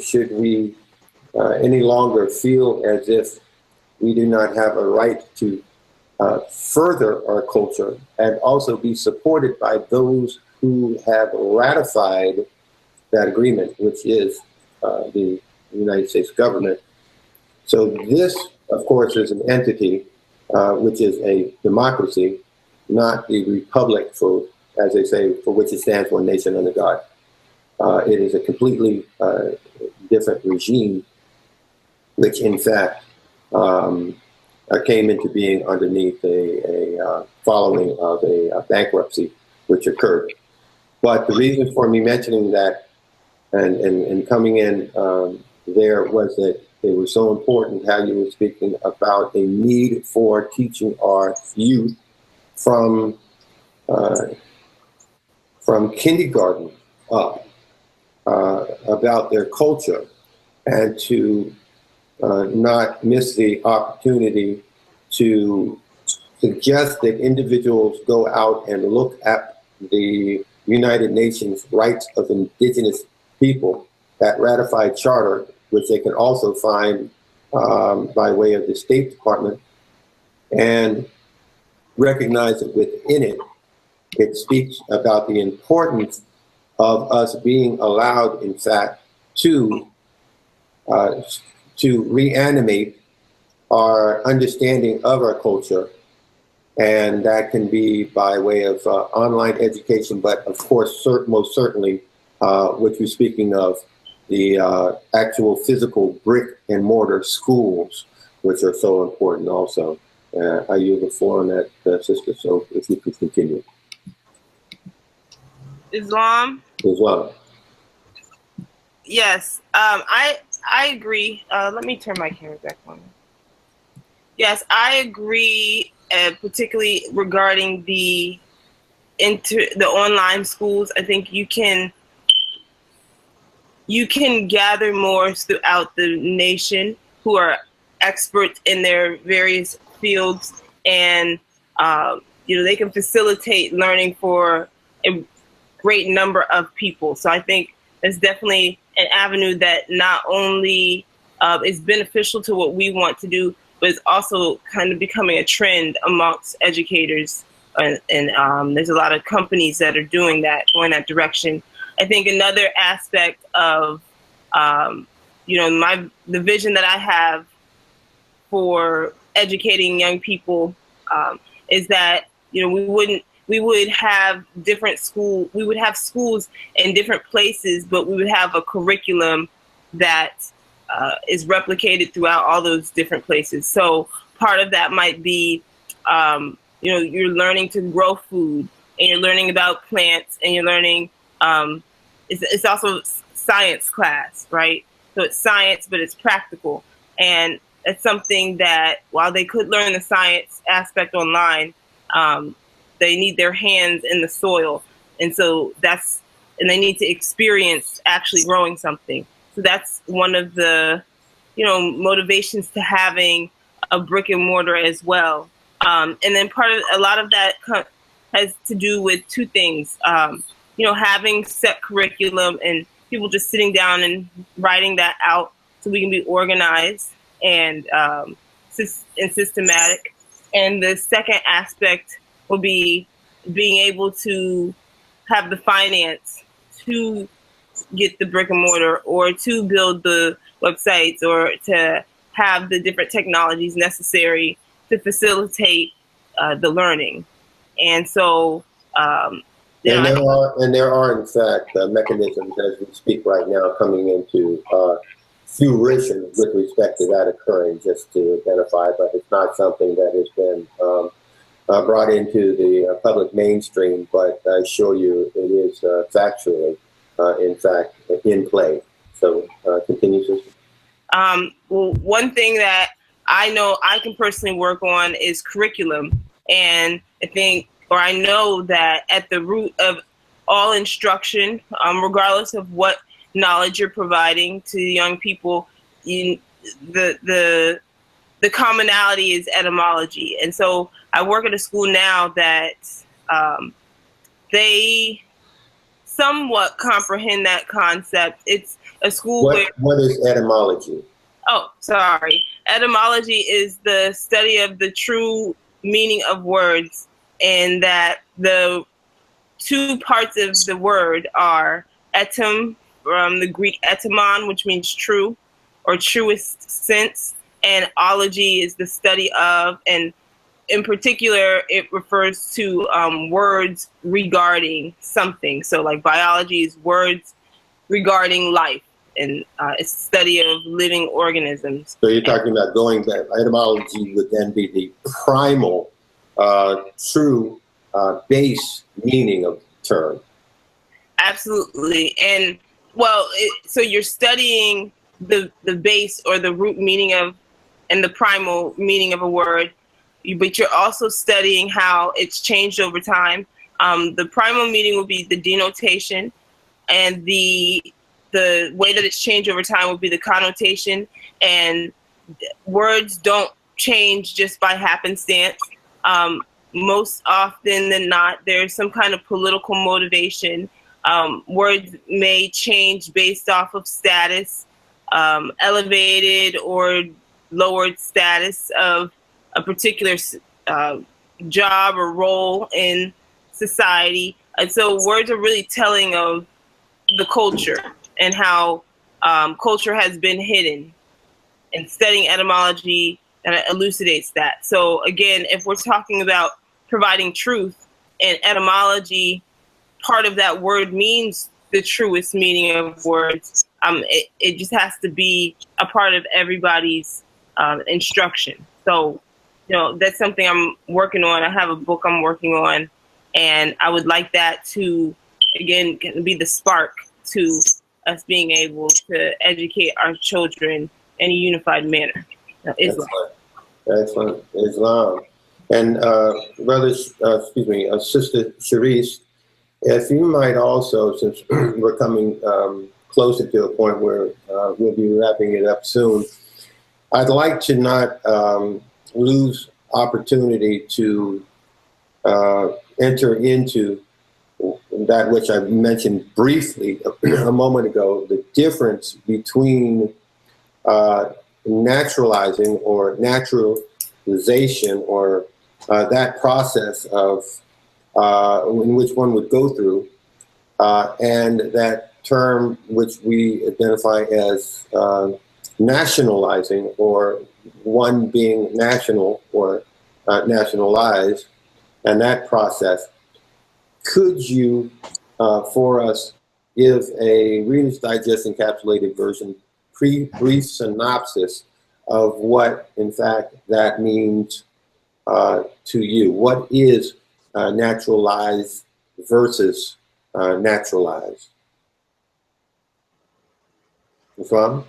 should we any longer feel as if we do not have a right to further our culture and also be supported by those who have ratified that agreement, which is the United States government. So this, of course, is an entity which is a democracy, not the republic, for, as they say, for which it stands, one nation under God. It is a completely different regime, which in fact came into being underneath a following of a bankruptcy which occurred. But the reason for me mentioning that and coming in there was that it was so important how you were speaking about a need for teaching our youth from kindergarten up about their culture, and to not miss the opportunity to suggest that individuals go out and look at the United Nations Rights of Indigenous People, that ratified charter, which they can also find by way of the State Department, and recognize that within it, it speaks about the importance of us being allowed, in fact, to reanimate our understanding of our culture. And that can be by way of online education, but of course, most certainly, what you're speaking of, the actual physical brick and mortar schools, which are so important also. I yield the floor on that, Sister, so if you could continue. Islam? Islam. Yes, I agree. Let me turn my camera back on. Yes, I agree, particularly regarding the online schools. I think you can gather Moors throughout the nation who are experts in their various fields, and they can facilitate learning for a great number of people. So I think it's definitely an avenue that not only is beneficial to what we want to do, but it's also kind of becoming a trend amongst educators. And there's a lot of companies that are doing that, going that direction. I think another aspect of, the vision that I have for educating young people is that, we we would have we would have schools in different places, but we would have a curriculum that is replicated throughout all those different places. So part of that might be, you're learning to grow food, and you're learning about plants, and you're learning, it's also science class, right? So it's science, but it's practical. And it's something that while they could learn the science aspect online, they need their hands in the soil. And so and they need to experience actually growing something. So that's one of the, motivations to having a brick and mortar as well. And then a lot of that has to do with two things, having set curriculum and people just sitting down and writing that out so we can be organized and systematic. And the second aspect will be being able to have the finance to get the brick and mortar, or to build the websites, or to have the different technologies necessary to facilitate the learning. And so, there are in fact mechanisms as we speak right now coming into fruition with respect to that occurring, just to identify, but it's not something that has been brought into the public mainstream, but I assure you it is factually, in fact, in play. So continue, sister. Well, one thing that I know I can personally work on is curriculum. And I know that at the root of all instruction, regardless of what knowledge you're providing to young people, the commonality is etymology. And so I work at a school now that they somewhat comprehend that concept. It's a school what is etymology? Oh, sorry. Etymology is the study of the true meaning of words, and that the two parts of the word are etym, from the Greek etymon, which means true or truest sense, and ology is the study of, and in particular, it refers to words regarding something. So like biology is words regarding life, and it's a study of living organisms. So you're talking about going back, etymology would then be the primal, true base meaning of the term. Absolutely. And so you're studying the base or the root meaning of, and the primal meaning of a word, but you're also studying how it's changed over time. The primal meaning will be the denotation, and the way that it's changed over time will be the connotation. And words don't change just by happenstance. Most often than not, there's some kind of political motivation. Words may change based off of status, elevated or lowered status of a particular job or role in society. And so words are really telling of the culture and how culture has been hidden. And studying etymology elucidates that. So again, if we're talking about providing truth, and etymology, part of that word means the truest meaning of words. It just has to be a part of everybody's instruction. So, that's something I'm working on. I have a book I'm working on, and I would like that to, again, be the spark to us being able to educate our children in a unified manner. Islam. Excellent. Islam. And Sister Sharice, if you might also, since we're coming closer to a point where we'll be wrapping it up soon, I'd like to not lose opportunity to enter into that which I mentioned briefly a moment ago, the difference between naturalizing or naturalization, or that process of in which one would go through, and that term which we identify as nationalizing, or one being national or nationalized, and that process. Could you, for us, give a Reader's Digest encapsulated version, brief synopsis of what, in fact, that means to you? What is naturalized versus naturalized? From?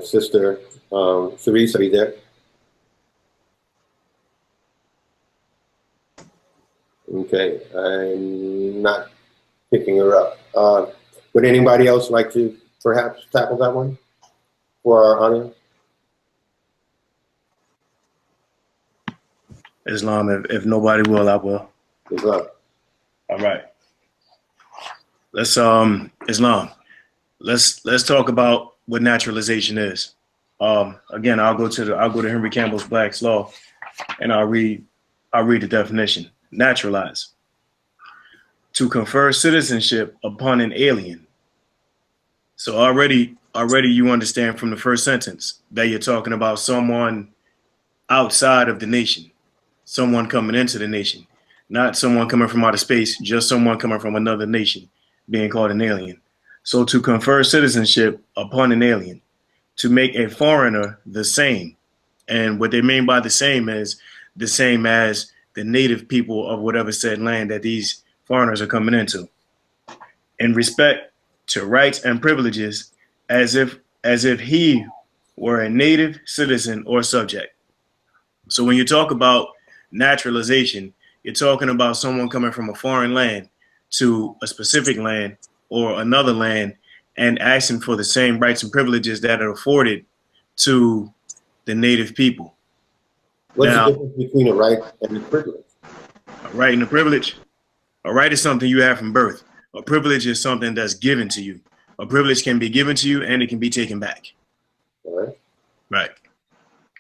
Sister Theresa, are you there? Okay, I'm not picking her up. Would anybody else like to perhaps tackle that one for our audience? Islam, if nobody will, I will. Islam. All right. Let's Islam. Let's talk about what naturalization is. Again, I'll go to Henry Campbell's Black's Law, and I'll read the definition. Naturalize: to confer citizenship upon an alien. So already you understand from the first sentence that you're talking about someone outside of the nation, someone coming into the nation, not someone coming from outer space, just someone coming from another nation being called an alien. So to confer citizenship upon an alien, to make a foreigner the same. And what they mean by the same is the same as the native people of whatever said land that these foreigners are coming into, in respect to rights and privileges, as if he were a native citizen or subject. So when you talk about naturalization, you're talking about someone coming from a foreign land to a specific land or another land and asking for the same rights and privileges that are afforded to the native people. What's the difference between a right and a privilege? A right and a privilege? A right is something you have from birth. A privilege is something that's given to you. A privilege can be given to you and it can be taken back. All right. Right.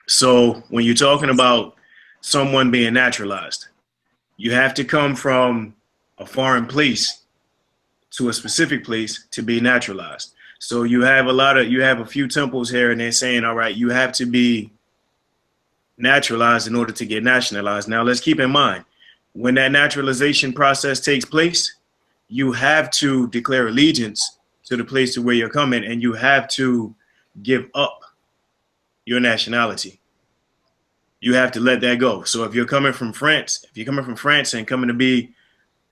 So when you're talking about someone being naturalized, you have to come from a foreign place to a specific place to be naturalized. So you have a few temples here and they're saying, all right, you have to be naturalized in order to get nationalized. Now let's keep in mind, when that naturalization process takes place, you have to declare allegiance to the place to where you're coming, and you have to give up your nationality. You have to let that go. So if you're coming from France, and coming to be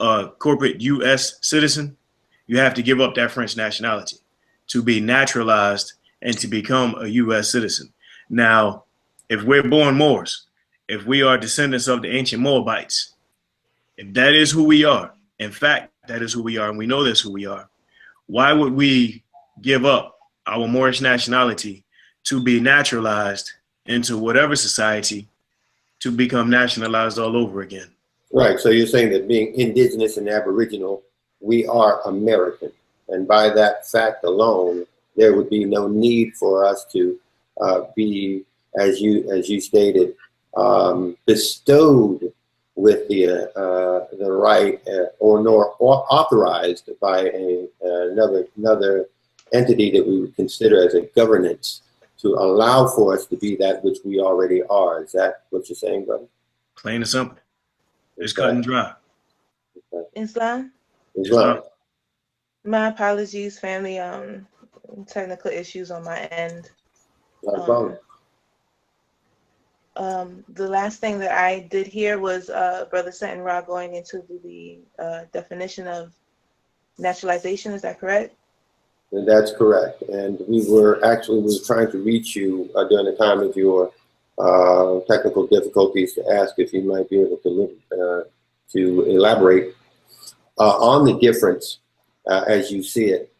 a corporate U.S. citizen, you have to give up that French nationality to be naturalized and to become a U.S. citizen. Now, if we're born Moors, if we are descendants of the ancient Moabites, if that is who we are, in fact, that is who we are, and we know that's who we are, why would we give up our Moorish nationality to be naturalized into whatever society to become nationalized all over again? Right. So you're saying that being indigenous and aboriginal, we are American. And by that fact alone, there would be no need for us to be, as you stated, bestowed with the right or nor authorized by another entity that we would consider as a governance to allow for us to be that which we already are. Is that what you're saying, brother? Plain and simple. It's cut and dry. Islam? Islam. My apologies, family. Technical issues on my end. Not a problem. The last thing that I did hear was Brother Sutton Ra going into the definition of naturalization. Is that correct? And that's correct. And we were trying to reach you during the time of your technical difficulties to ask if you might be able to elaborate on the difference as you see it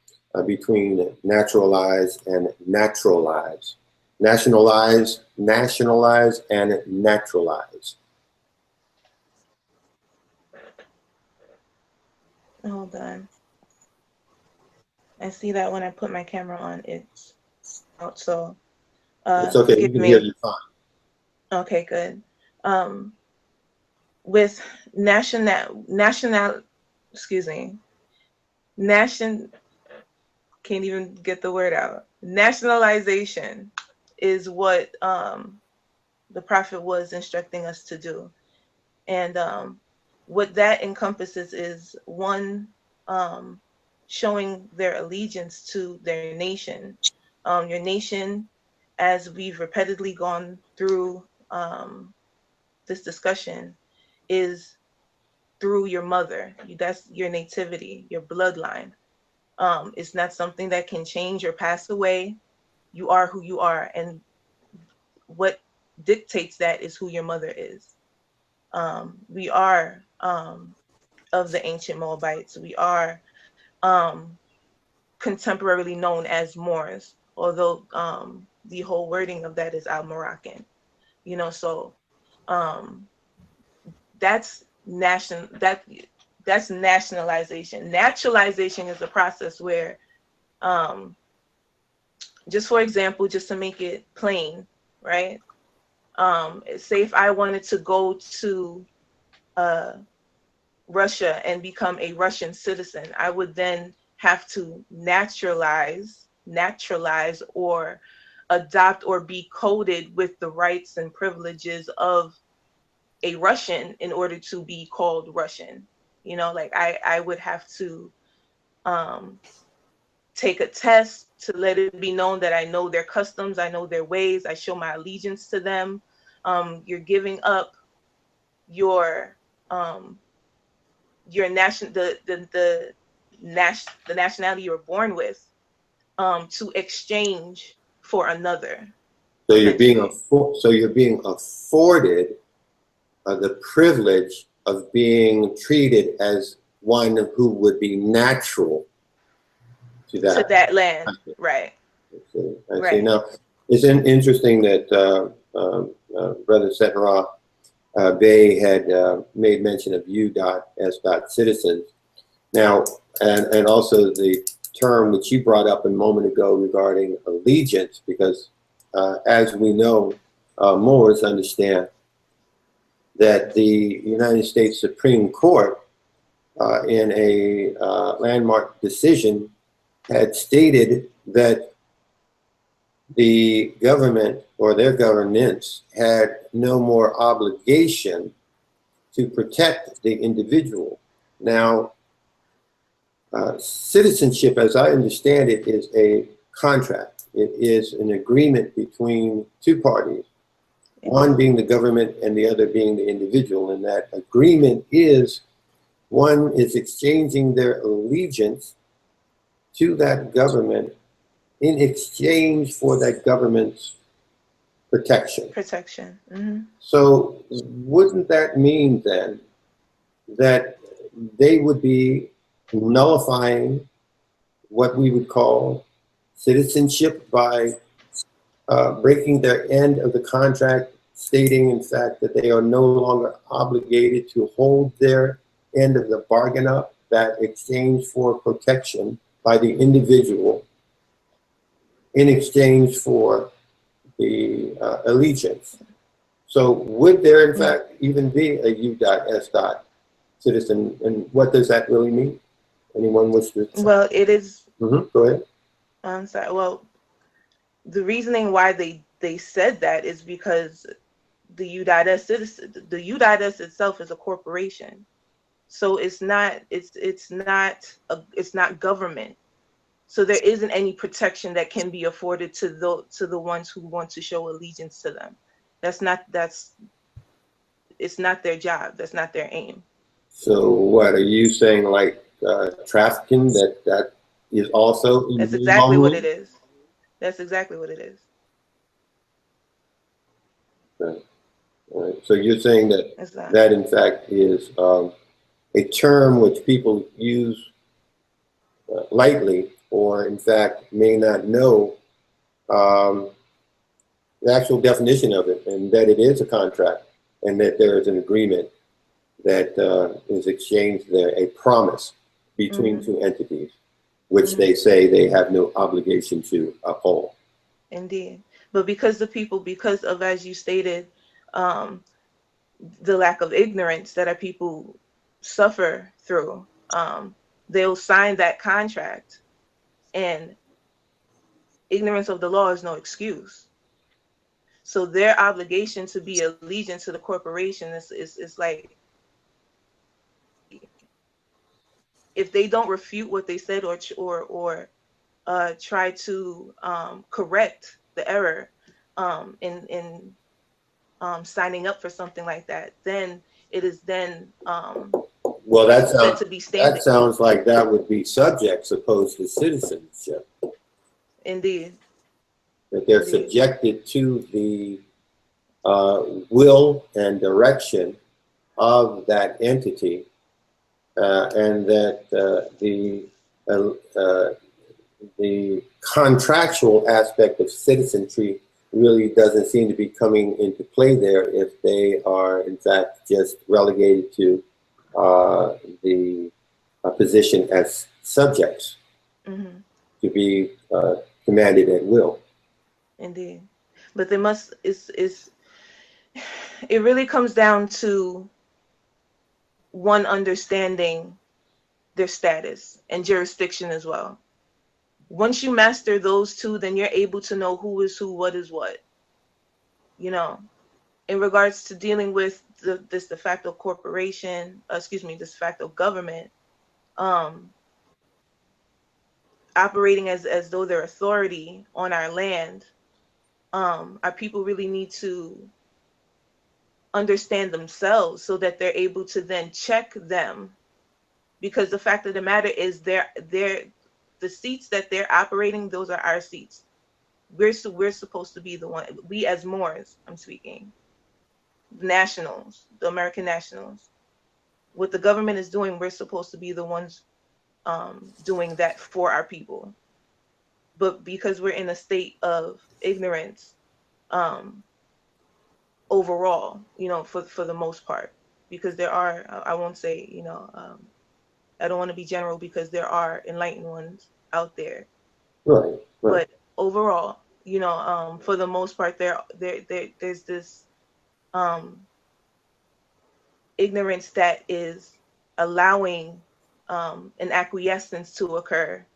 between naturalize and naturalize. Nationalize, and naturalize. Hold on. I see that when I put my camera on, it's out. So it's okay. We can hear you fine. Okay, good. With can't even get the word out. Nationalization. is what the prophet was instructing us to do. And what that encompasses is one, showing their allegiance to their nation. Your nation, as we've repeatedly gone through this discussion, is through your mother. That's your nativity, your bloodline. It's not something that can change or pass away. You are who you are, and what dictates that is who your mother is. We are of the ancient Moabites. We are contemporarily known as Moors, although the whole wording of that is Al-Moroccan. You know, so that's that's nationalization. Naturalization is a process where, just for example, just to make it plain, right? Say if I wanted to go to Russia and become a Russian citizen, I would then have to naturalize or adopt or be coded with the rights and privileges of a Russian in order to be called Russian. You know, like I would have to take a test to let it be known that I know their customs, I know their ways, I show my allegiance to them. You're giving up your the nationality you were born with to exchange for another. So you're being afforded the privilege of being treated as one who would be natural to that land, right? I see. Now, it's interesting that Brother Setenra Bey had made mention of U.S. citizens. Now, and also the term which you brought up a moment ago regarding allegiance, because as we know, Moors understand that the United States Supreme Court, in a landmark decision, had stated that the government or their governments had no more obligation to protect the individual. Now, citizenship, as I understand it, is a contract. It is an agreement between two parties, one being the government and the other being the individual. And that agreement is, one is exchanging their allegiance to that government in exchange for that government's protection. Mm-hmm. So wouldn't that mean then that they would be nullifying what we would call citizenship by breaking their end of the contract, stating in fact that they are no longer obligated to hold their end of the bargain up, that exchange for protection by the individual in exchange for the allegiance? So would there in fact even be a U.S. citizen, and what does that really mean? Anyone wish to? Well, it is. Mm-hmm. Go ahead. I'm sorry. Well, the reasoning why they said that is because the U.S. citizen, the U.S. itself is a corporation, so it's not government. So there isn't any protection that can be afforded to the ones who want to show allegiance to them. It's not their job. That's not their aim. So what are you saying? Like trafficking? That is also. That's exactly what it is. That's exactly what it is. Right. All right. So you're saying that in fact is a term which people use lightly, or in fact may not know the actual definition of it, and that it is a contract, and that there is an agreement that is exchanged there, a promise between two entities, which they say they have no obligation to uphold. Indeed. But because of, as you stated, the lack of ignorance that our people suffer through, they'll sign that contract, and ignorance of the law is no excuse. So their obligation to be allegiant to the corporation is like, if they don't refute what they said or try to correct the error in signing up for something like that, then it is then well, said to be standing. that sounds like that would be subjects opposed to citizenship. Indeed. That they're subjected to the will and direction of that entity, and that the contractual aspect of citizenry really doesn't seem to be coming into play there if they are, in fact, just relegated to the position as subjects to be commanded at will. Indeed. But they must, it really comes down to one understanding their status and jurisdiction as well. Once you master those two, then you're able to know who is who, what is what. You know, in regards to dealing with this de facto corporation, this de facto government, operating as though they're authority on our land, our people really need to understand themselves so that they're able to then check them, because the fact of the matter is the seats that they're operating, those are our seats. We're supposed to be the one, we as Moors, I'm speaking, nationals, the American nationals. What the government is doing, we're supposed to be the ones doing that for our people. But because we're in a state of ignorance, overall, you know, for the most part, because there are, I won't say, you know, I don't want to be general, because there are enlightened ones out there. Right. But overall, you know, for the most part, there's this ignorance that is allowing an acquiescence to occur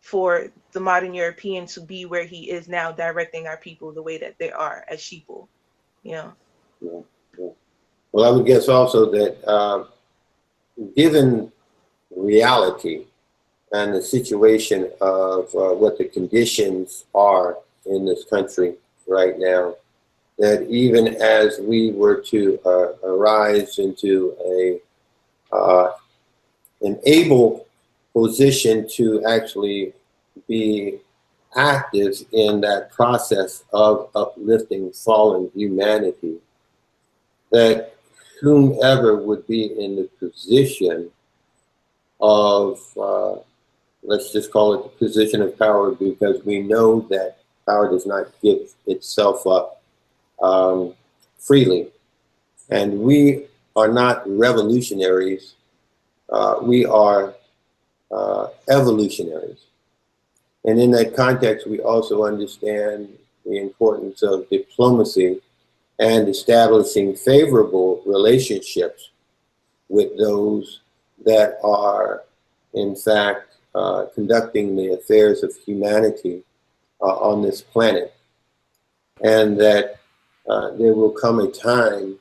for the modern European to be where he is now, directing our people the way that they are as sheeple, you know. Yeah. Well, I would guess also that given reality and the situation of what the conditions are in this country right now, that even as we were to arise into an able position to actually be active in that process of uplifting fallen humanity, that whomever would be in the position of, let's just call it the position of power, because we know that power does not give itself up freely. And we are not revolutionaries, we are evolutionaries. And in that context, we also understand the importance of diplomacy and establishing favorable relationships with those that are, in fact, conducting the affairs of humanity on this planet. And that there will come a time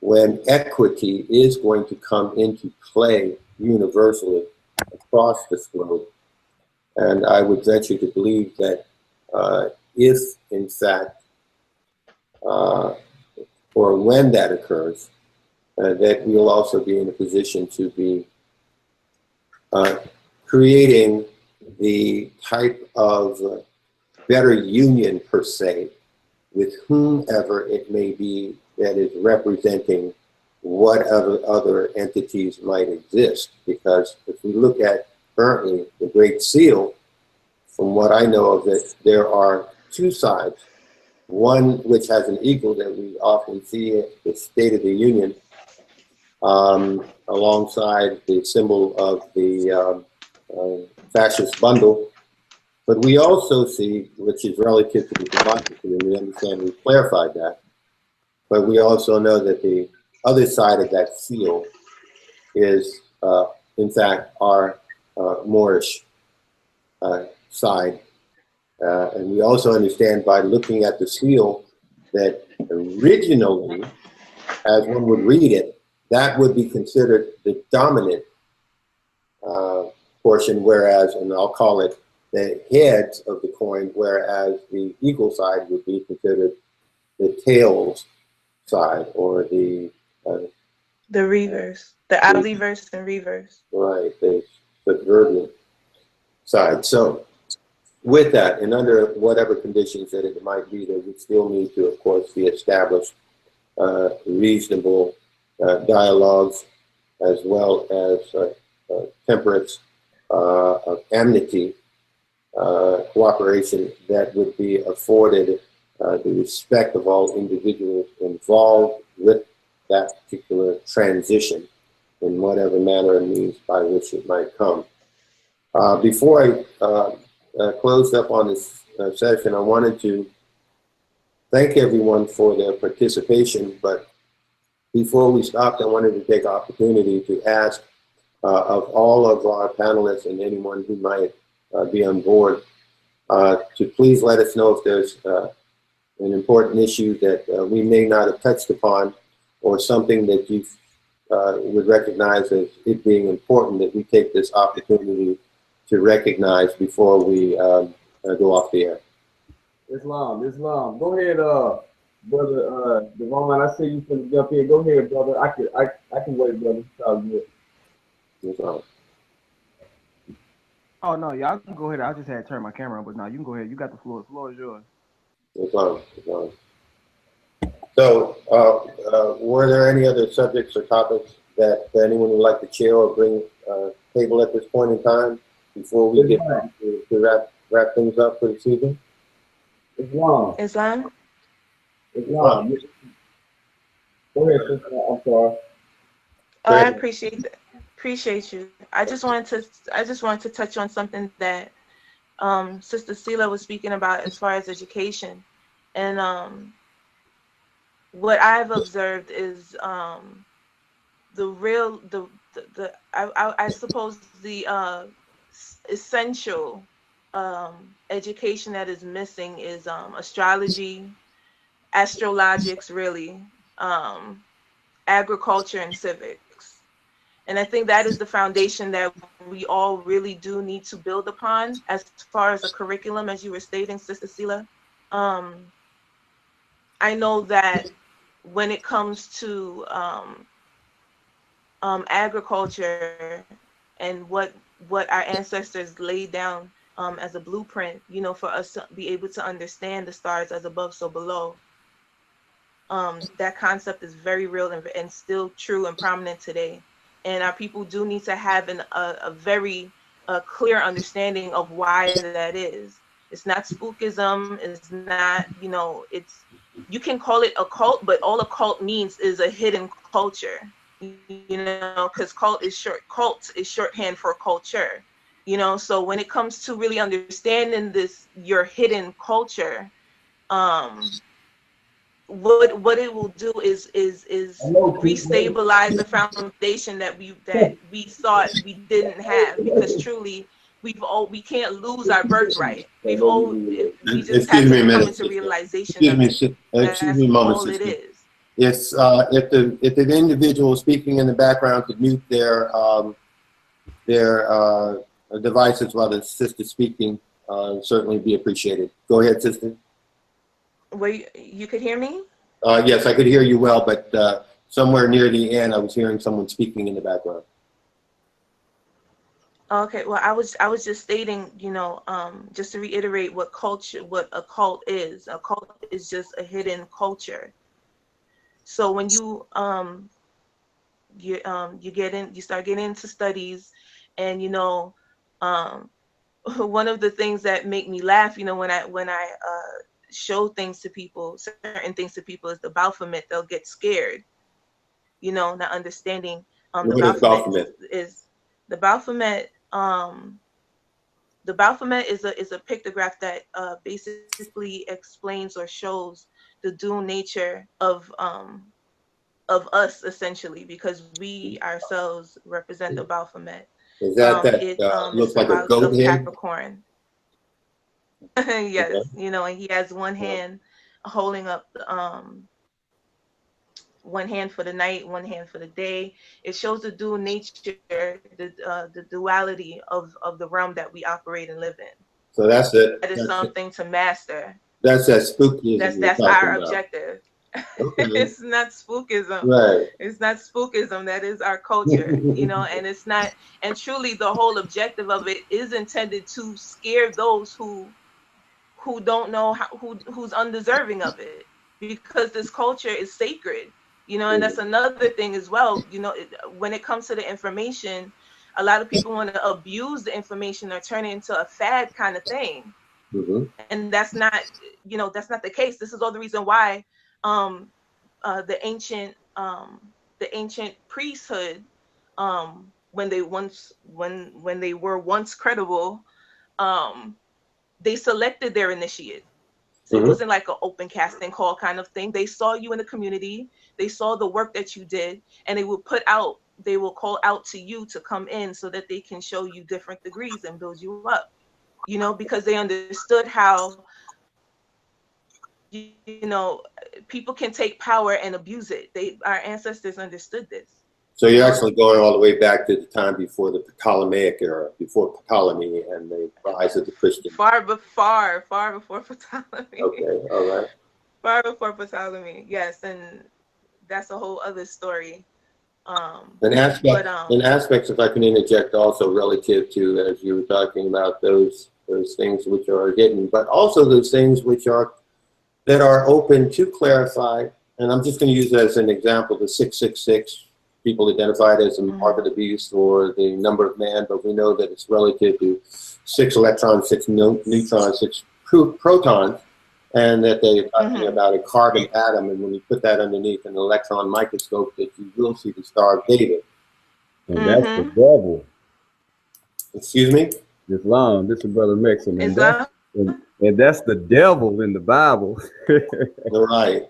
when equity is going to come into play universally across the globe. And I would venture to believe that if, in fact, or when that occurs, that we'll also be in a position to be creating the type of better union, per se, with whomever it may be that is representing whatever other entities might exist. Because if we look at currently the Great Seal, from what I know of it, there are two sides. One which has an eagle that we often see at the State of the Union, alongside the symbol of the fascist bundle. But we also see, which is relative to the democracy, and we understand, we've clarified that, but we also know that the other side of that seal is, in fact, our Moorish side. And we also understand by looking at the seal that originally, as one would read it, that would be considered the dominant portion, whereas, and I'll call it the heads of the coin, whereas the eagle side would be considered the tails side, or the reverse, the aliverse and reverse. right, the subservient side. So with that, and under whatever conditions that it might be, there would still need to, of course, be established reasonable dialogues, as well as temperance, amity, cooperation that would be afforded the respect of all individuals involved with that particular transition in whatever manner and means by which it might come. Before I closed up on this session, I wanted to thank everyone for their participation, but before we stopped, I wanted to take opportunity to ask of all of our panelists and anyone who might be on board to please let us know if there's an important issue that we may not have touched upon, or something that you would recognize as it being important that we take this opportunity to recognize before we go off the air. Islam. Go ahead, brother Devon. I see you finna jump in. Go ahead, brother. I can wait, brother. It's all good. Islam. Oh no, y'all can go ahead. I just had to turn my camera on, but no, you can go ahead. You got the floor. The floor is yours. Islam. So, were there any other subjects or topics that anyone would like to share or bring table at this point in time before we get back to wrap things up for this evening? Islam. Go ahead, sister. I'm sorry. Oh, I appreciate you. I just wanted to touch on something that Sister Sela was speaking about as far as education, and what I've observed is I suppose the essential education that is missing is astrology, astrologics, really, agriculture, and civics. And I think that is the foundation that we all really do need to build upon as far as a curriculum, as you were stating, Sister Sela. I know that when it comes to agriculture and what our ancestors laid down as a blueprint, for us to be able to understand the stars as above, so below, that concept is very real and still true and prominent today. And our people do need to have a very clear understanding of why that is. It's not spookism. It's not, you can call it a cult, but all a cult means is a hidden culture, because cult is shorthand for culture, So when it comes to really understanding your hidden culture, what it will do is restabilize the foundation that we thought we didn't have, because truly we can't lose our birthright. We just have to come into realization. Excuse me a moment, all sister. It is. Yes, if the individual speaking in the background could mute their devices while the sister speaking, certainly be appreciated. Go ahead, sister. You could hear me? Yes, I could hear you well, but somewhere near the end, I was hearing someone speaking in the background. Okay, well, I was just stating, just to reiterate what a cult is. A cult is just a hidden culture. So when you start getting into studies, and one of the things that make me laugh, when I show things to people, certain things to people, is the Baphomet. They'll get scared, not understanding. The Baphomet is the Baphomet. The Baphomet is a pictograph that basically explains or shows the dual nature of us, essentially, because we ourselves represent the Baphomet. Is that looks like a goat head? Capricorn. Yes, Okay. you know, and he has one Yeah. hand holding up one hand for the night, one hand for the day. It shows the dual nature, the duality of the realm that we operate and live in. So that's it. That is something to master. That's that spookism you're That's talking our about. objective. Okay. It's not spookism. Right. It's not spookism. That is our culture, you know, and it's not, and truly the whole objective of it is intended to scare those who don't know how, who's undeserving of it, because this culture is sacred, you know. And that's another thing as well, you know, when it comes to the information, a lot of people want to abuse the information or turn it into a fad kind of thing. Mm-hmm. And that's not, you know, that's not the case. This is all the reason why um the ancient priesthood, when they were once credible, um they selected their initiate. So it Mm-hmm. wasn't like an open casting call kind of thing. They saw you in the community, they saw the work that you did, and they will call out to you to come in so that they can show you different degrees and build you up, you know, because they understood how, you know, people can take power and abuse it. Our ancestors understood this. So you're You know? actually going all the way back to the time before the Ptolemaic era, before Ptolemy and the rise of the Christian. Far before Ptolemy. Okay, all right. Far before Ptolemy, yes, and that's a whole other story. An aspects, if I can interject, also relative to, as you were talking about, those things which are hidden, but also those things which are that are open to clarify. And I'm just going to use as an example the 666. People identified as a mark of the beast or the number of man, but we know that it's relative to 6 electrons, 6 neutrons, 6 protons, and that they're talking about a carbon atom. And when you put that underneath an electron microscope, that you will see the Star of David. And that's the devil. Excuse me? Islam. This is Brother Mixon. And that's the devil in the Bible. Right.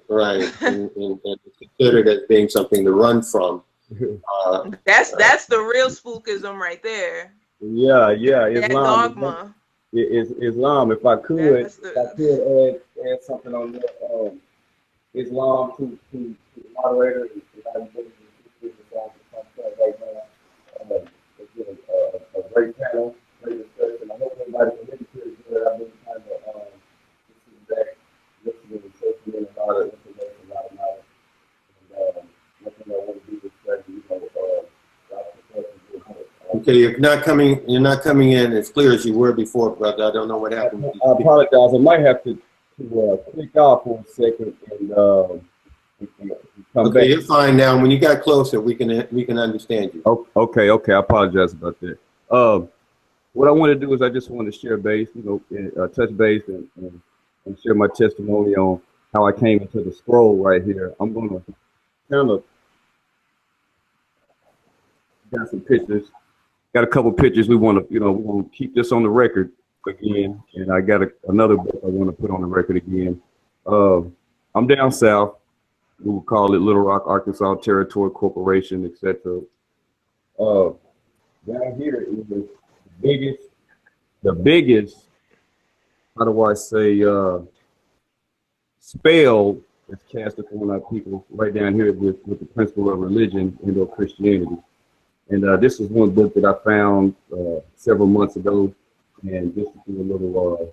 And it's considered as being something to run from. That's the real spookism right there. Yeah, Islam. That dogma. Islam. If I could add something on that, Islam to the moderator. Right now, it's been a great panel, great discussion. I hope everybody can listen to it. I've been kind of listening back, listening and taking in a lot of information, a lot of knowledge. And one thing I want to do is say, you know, Okay, you're not coming in as clear as you were before, brother. I don't know what happened. I apologize. I might have to click off for a second and come back. You're fine now. When you got closer, we can understand you. Okay. I apologize about that. What I want to do is I just want to share base, you know, touch base and share my testimony on how I came into the scroll right here. I'm going to kind of got some pictures. Got a couple pictures we want to keep this on the record again, and I got another book I want to put on the record again. I'm down south. We would call it Little Rock, Arkansas Territory Corporation, etc. Down here is the biggest. How do I say? Spell that's cast upon our people right down here with the principle of religion and Christianity. And this is one book that I found several months ago, and just to do a little,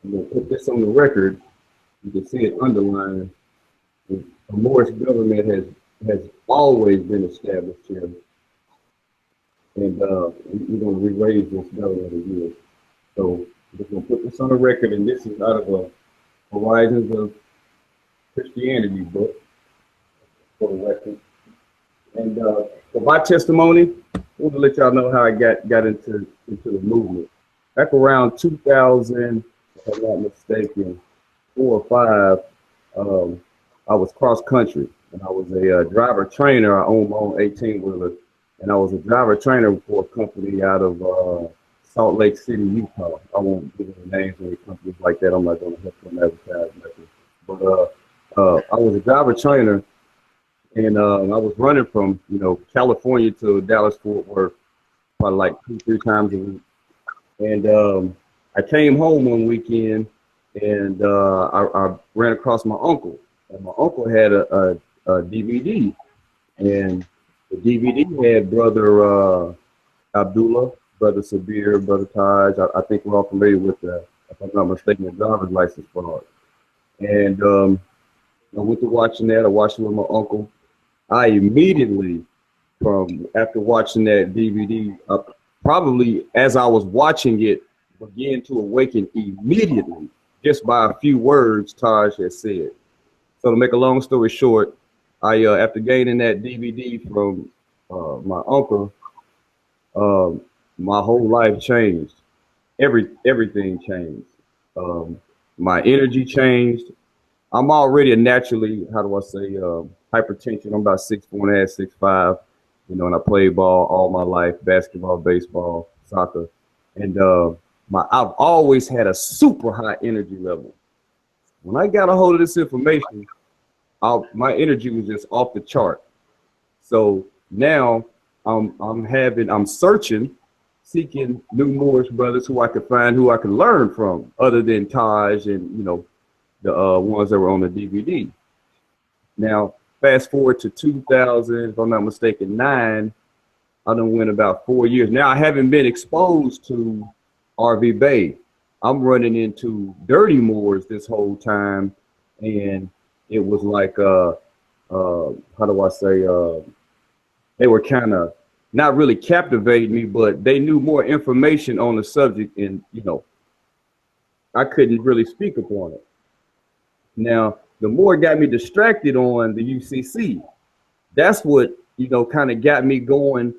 I'm going to put this on the record. You can see it underlined. The Moorish government has always been established here, and we're going to re-raise this government again. So we're going to put this on the record, and this is out of a Horizons of Christianity book for the record. And for my testimony, I want to let y'all know how I got into the movement. Back around 2000, if I'm not mistaken, 4 or 5, I was cross country, and I was a driver trainer. I owned my own 18-wheeler, and I was a driver trainer for a company out of Salt Lake City, Utah. I won't give any names of any companies like that. I'm not going to help them advertise nothing. But I was a driver trainer. And I was running from, California to Dallas, Fort Worth, probably like 2-3 times a week. And I came home one weekend, and I ran across my uncle, and my uncle had a DVD, and the DVD had brother Abdullah, brother Sabir, brother Taj. I think we're all familiar with the, if I'm not mistaken, the driver's license fraud. And I went to watching that. I watched it with my uncle. I immediately, from after watching that DVD, probably as I was watching it, began to awaken immediately just by a few words Taj had said. So to make a long story short, I after gaining that DVD from my uncle, my whole life changed. Everything changed. My energy changed. I'm already a naturally, how do I say, hypertension. I'm about 6'4.5", 6'5", you know, and I played ball all my life, basketball, baseball, soccer. And I've always had a super high energy level. When I got a hold of this information, my energy was just off the chart. So now I'm searching, seeking new Moorish brothers who I could find, who I could learn from, other than Taj and, you know, the ones that were on the DVD. Now, fast forward to 2000, if I'm not mistaken, 9, I done went about 4 years. Now, I haven't been exposed to RV Bay. I'm running into dirty Moors this whole time, and it was like, how do I say, they were kind of not really captivating me, but they knew more information on the subject, and, you know, I couldn't really speak upon it. Now, the more got me distracted on the UCC. That's what, you know, kind of got me going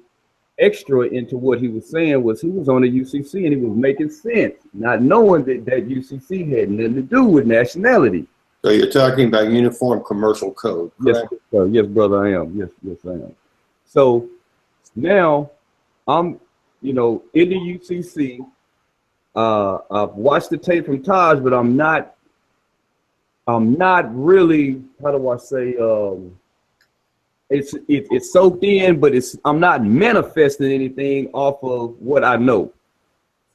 extra into what he was saying. Was he was on the UCC and he was making sense, not knowing that UCC had nothing to do with nationality. So you're talking about Uniform Commercial Code, correct? Yes, yes, brother, I am. Yes, I am. So now I'm, you know, in the UCC. I've watched the tape from Taj, but I'm not really, how do I say, it's soaked in, but I'm not manifesting anything off of what I know.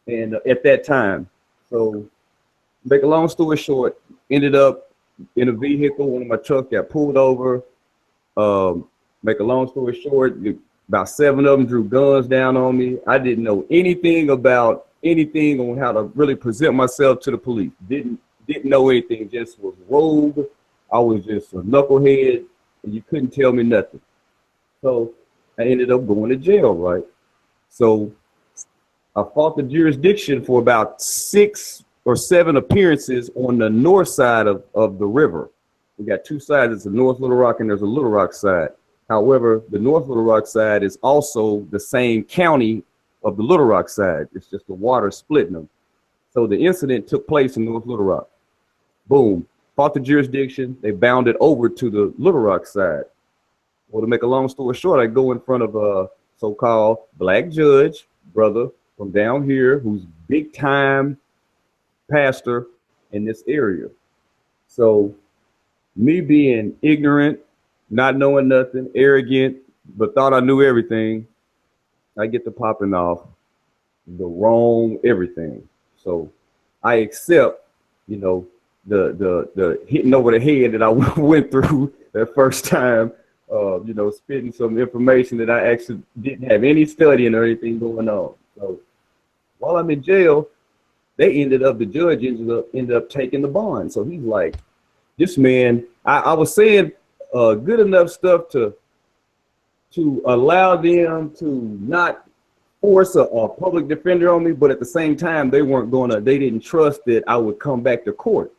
And at that time, so make a long story short, ended up in a vehicle. One of my trucks got pulled over. Make a long story short, about 7 of them drew guns down on me. I didn't know anything about anything on how to really present myself to the police. Didn't know anything, just was rogue. I was just a knucklehead, and you couldn't tell me nothing. So I ended up going to jail, right? So I fought the jurisdiction for about 6 or 7 appearances on the north side of the river. We got 2 sides. There's a North Little Rock and there's a Little Rock side. However, the North Little Rock side is also the same county of the Little Rock side. It's just the water splitting them. So the incident took place in North Little Rock. Boom, fought the jurisdiction. They bounded over to the Little Rock side. Well, to make a long story short, I go in front of a so-called black judge, brother from down here, who's big time pastor in this area. So me being ignorant, not knowing nothing, arrogant, but thought I knew everything, I get to popping off the wrong everything. So I accept, you know, the hitting over the head that I went through that first time, you know, spitting some information that I actually didn't have any studying or anything going on. So while I'm in jail, the judge ended up taking the bond. So he's like, this man, I was saying good enough stuff to allow them to not force a public defender on me, but at the same time, they didn't trust that I would come back to court.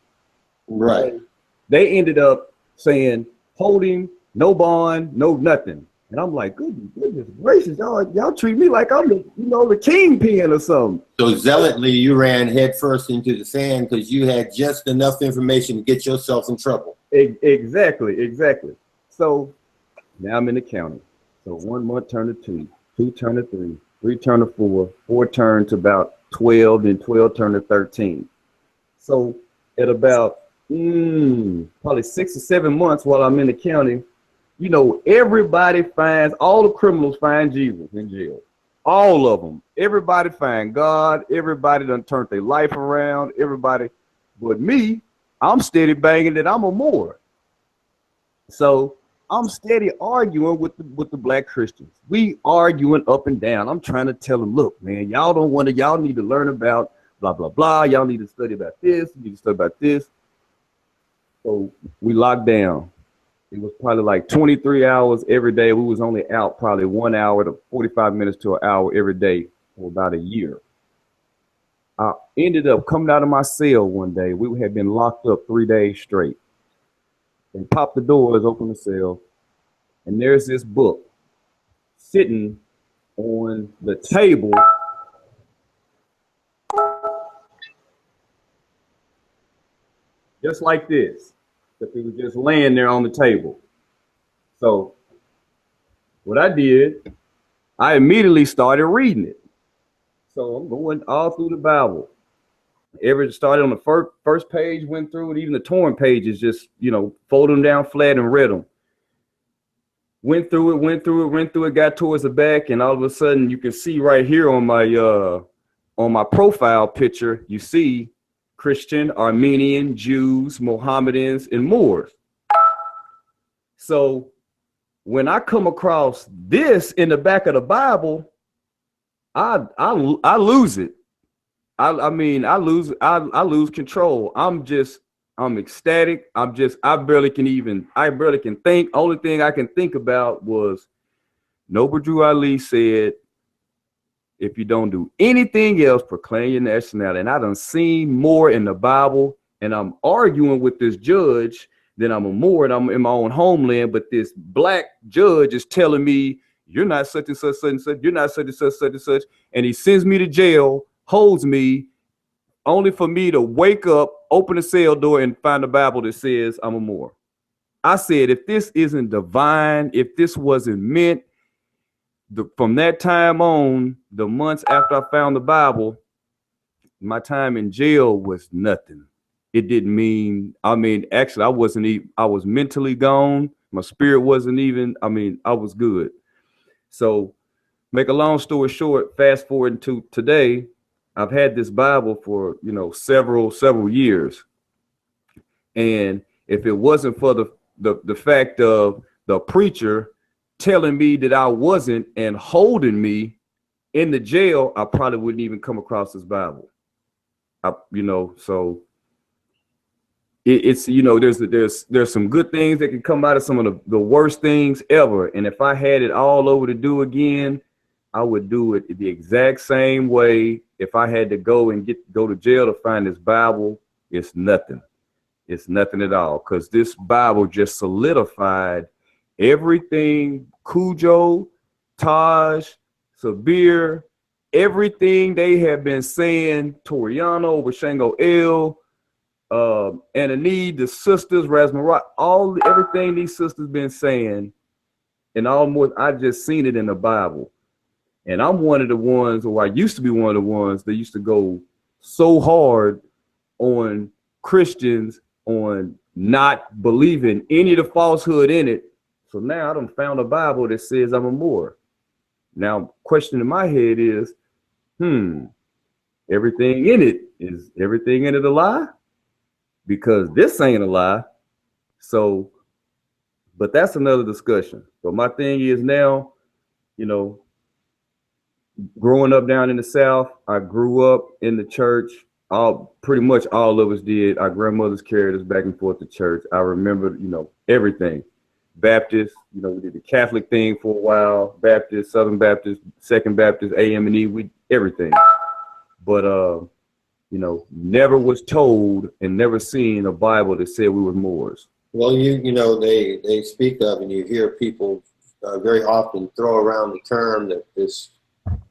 Right. So they ended up saying, hold him, no bond, no nothing. And I'm like, goodness gracious, y'all treat me like I'm the kingpin or something. So zealotly, you ran headfirst into the sand because you had just enough information to get yourself in trouble. Exactly. So now I'm in the county. So 1 month turned to 2, 2 turned to 3, 3 turned to 4, 4 turned to about 12, and 12 turned to 13. So at about probably 6 or 7 months while I'm in the county, you know, everybody all the criminals find Jesus in jail. All of them. Everybody find God. Everybody done turned their life around. Everybody. But me, I'm steady banging that I'm a Moor. So I'm steady arguing with the black Christians. We arguing up and down. I'm trying to tell them, look, man, y'all need to learn about blah, blah, blah. Y'all need to study about this. You need to study about this. So we locked down. It was probably like 23 hours every day. We was only out probably 1 hour to 45 minutes to an hour every day for about a year. I ended up coming out of my cell one day. We had been locked up 3 days straight. And popped the doors, open the cell, and there's this book sitting on the table. Just like this. But it was just laying there on the table. So what I did, I immediately started reading it. So I'm going all through the Bible. Started on the first page, went through it, even the torn pages, just, fold them down flat and read them. Went through it, got towards the back, and all of a sudden you can see right here on my profile picture, you see Christian, Armenian, Jews, Mohammedans, and Moors. So when I come across this in the back of the Bible, I lose it. I lose control. I'm ecstatic. I barely can think. Only thing I can think about was Noble Drew Ali said, if you don't do anything else, proclaim your nationality. And I done seen more in the Bible, and I'm arguing with this judge that I'm a Moor and I'm in my own homeland, but this black judge is telling me, you're not such and such, such and such, you're not such and such, such and such, and he sends me to jail, holds me, only for me to wake up, open the cell door, and find a Bible that says I'm a Moor. I said, if this isn't divine, if this wasn't meant, from that time on, the months after I found the Bible, my time in jail was nothing. It didn't mean, actually, I was mentally gone. My spirit wasn't even, I was good. So make a long story short, fast forward to today, I've had this Bible for, several years. And if it wasn't for the fact of the preacher telling me that I wasn't and holding me in the jail, I probably wouldn't even come across this Bible. So it's there's some good things that can come out of some of the worst things ever. And if I had it all over to do again, I would do it the exact same way. If I had to go to jail to find this Bible, it's nothing. It's nothing at all, because this Bible just solidified everything Cujo, Taj, Sabir, everything they have been saying, Toriano, Washango L, Anani, the sisters, Rasmarat, everything these sisters been saying, and almost I just seen it in the Bible. And I'm one of the ones, or I used to be one of the ones that used to go so hard on Christians, on not believing any of the falsehood in it. So now I done found a Bible that says I'm a Moor. Now, question in my head is, everything in it a lie? Because this ain't a lie. So, but that's another discussion. But my thing is now, growing up down in the South, I grew up in the church. Pretty much all of us did. Our grandmothers carried us back and forth to church. I remember, everything. Baptist, we did the Catholic thing for a while. Baptist, Southern Baptist, Second Baptist, AM&E, we everything. But never was told and never seen a Bible that said we were Moors. Well, they speak of, and you hear people very often throw around the term that this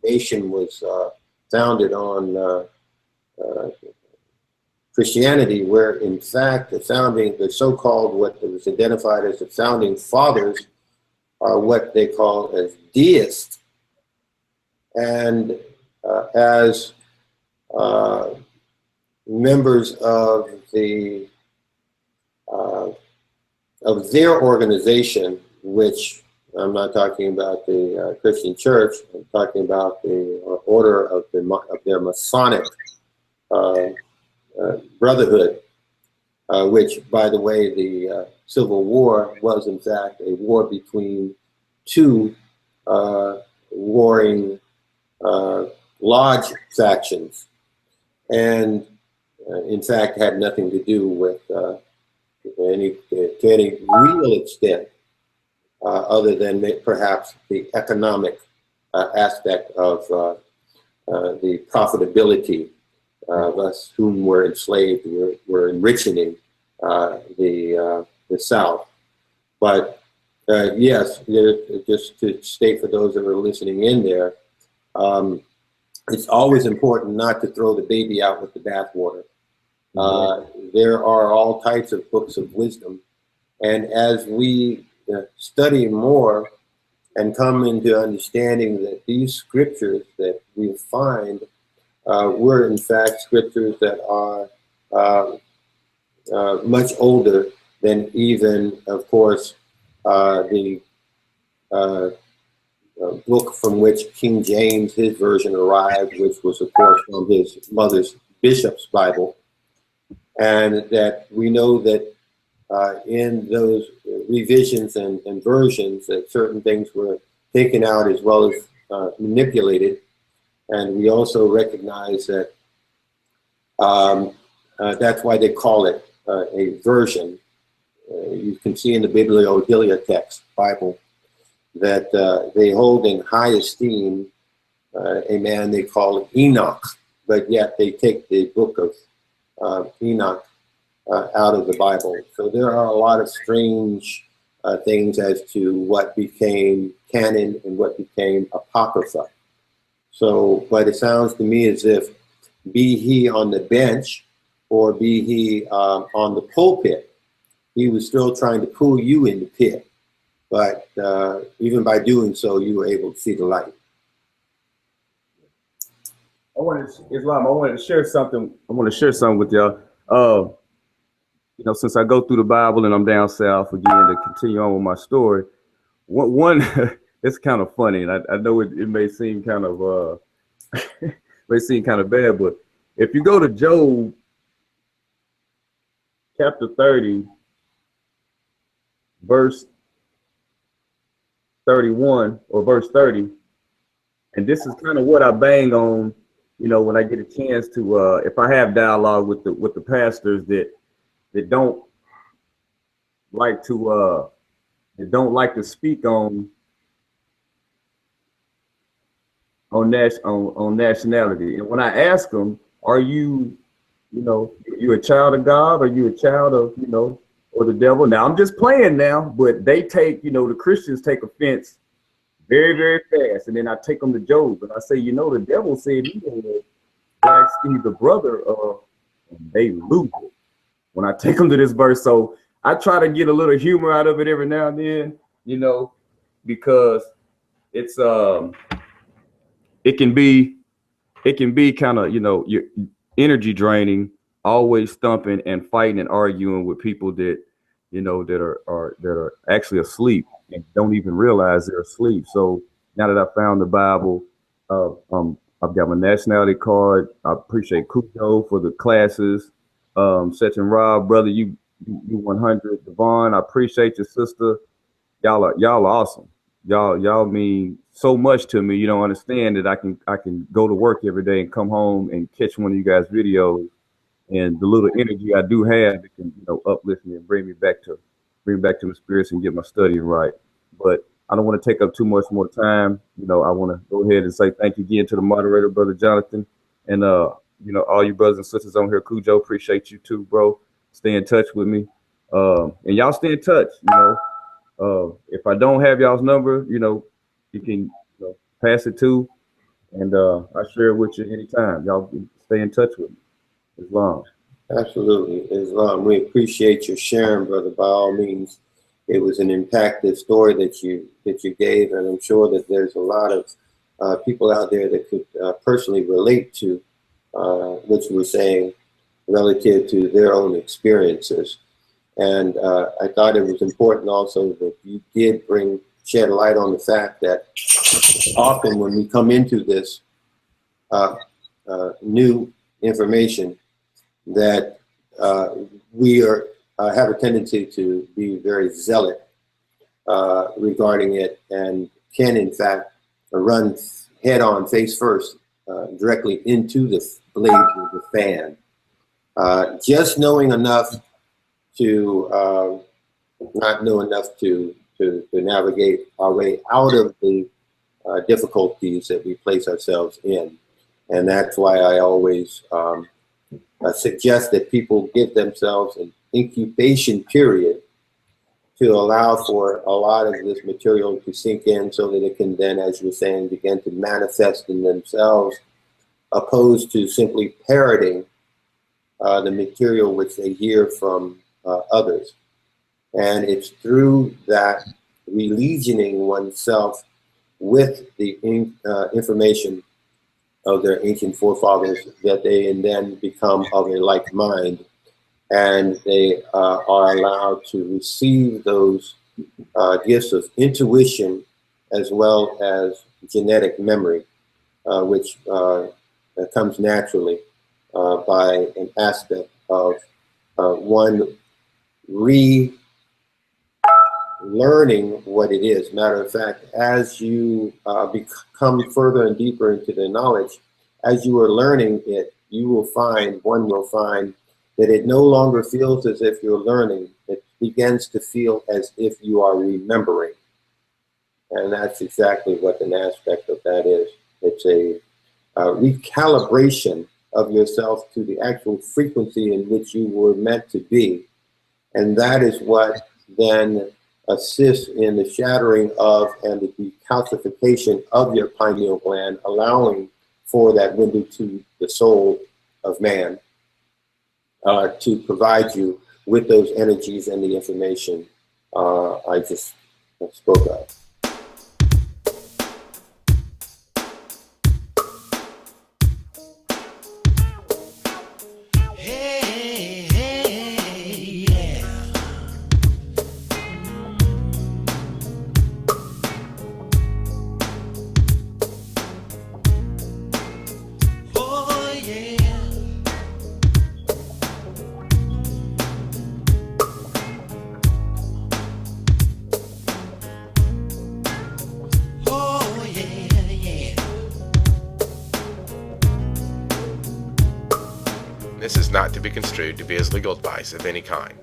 nation was founded on Christianity, where in fact the so-called, what was identified as the founding fathers, are what they call as deists, and as members of their organization, which I'm not talking about the Christian Church. I'm talking about the order of their Masonic brotherhood, which, by the way, the Civil War was in fact a war between two warring lodge factions, and in fact had nothing to do with to any real extent, other than perhaps the economic aspect of the profitability of us whom were enslaved, were enriching the South. But yes, just to state for those that are listening in there, it's always important not to throw the baby out with the bathwater. There are all types of books of wisdom, and as we study more and come into understanding that these scriptures that we find were in fact scriptures that are much older than even, of course, the book from which King James, his version, arrived, which was, of course, from his mother's bishop's Bible. And that we know that in those revisions and versions that certain things were taken out as well as manipulated. And we also recognize that that's why they call it a version. You can see in the Bibliotelia Bible that they hold in high esteem a man they call Enoch, but yet they take the book of Enoch out of the Bible. So there are a lot of strange things as to what became canon and what became apocrypha. So, but it sounds to me as if, be he on the bench or be he on the pulpit, he was still trying to pull you in the pit. But even by doing so, you were able to see the light. I wanted to share something. I want to share something with y'all. You know, since I go through the Bible and I'm down south again to continue on with my story, one it's kind of funny, and I know it may seem kind of bad, but if you go to Job chapter 30, verse 31 or verse 30, and this is kind of what I bang on, you know, when I get a chance to, if I have dialogue with the pastors that don't like to speak on nationality. And when I ask them, are you a child of God? Are you a child of, or the devil? Now I'm just playing now, but they take, the Christians take offense very, very fast. And then I take them to Job and I say, the devil said he was the brother of, and they lose it when I take them to this verse. So I try to get a little humor out of it every now and then, because it's it can be kind of, your energy draining, always thumping and fighting and arguing with people that, that are actually asleep and don't even realize they're asleep. So now that I found the Bible, I've got my nationality card. I appreciate Cujo for the classes. Such and Rob, brother, you 100. Devon, I appreciate your sister. Y'all are awesome. Y'all mean so much to me. You don't understand that I can go to work every day and come home and catch one of you guys' videos, and the little energy I do have, it can uplift me and bring back to my spirits and get my studying right. But I don't want to take up too much more time. I want to go ahead and say thank you again to the moderator, Brother Jonathan, and all you brothers and sisters on here. Cujo, appreciate you too, bro. Stay in touch with me, and y'all stay in touch. If I don't have y'all's number, you can pass it to, and I share it with you anytime. Y'all stay in touch with me. Islam. Absolutely, Islam. We appreciate your sharing, brother. By all means, it was an impactful story that you gave, and I'm sure that there's a lot of people out there that could personally relate to what you were saying relative to their own experiences. And I thought it was important also that you did bring shed light on the fact that often when we come into this new information, that we have a tendency to be very zealot regarding it, and can in fact run head on, face first, directly into the blades of the fan. Just knowing enough to not know enough to navigate our way out of the difficulties that we place ourselves in. And that's why I always suggest that people give themselves an incubation period to allow for a lot of this material to sink in, so that it can then, as you were saying, begin to manifest in themselves, opposed to simply parroting the material which they hear from others. And it's through that religioning oneself with the information of their ancient forefathers that they then become of a like mind, and they are allowed to receive those gifts of intuition as well as genetic memory, which comes naturally by an aspect of one learning what it is. Matter of fact, as you become further and deeper into the knowledge, as you are learning it, one will find that it no longer feels as if you're learning. It begins to feel as if you are remembering. And that's exactly what an aspect of that is. It's a recalibration of yourself to the actual frequency in which you were meant to be. And that is what then assists in the shattering of and the decalcification of your pineal gland, allowing for that window to the soul of man to provide you with those energies and the information I just spoke of. This is not to be construed to be as legal advice of any kind.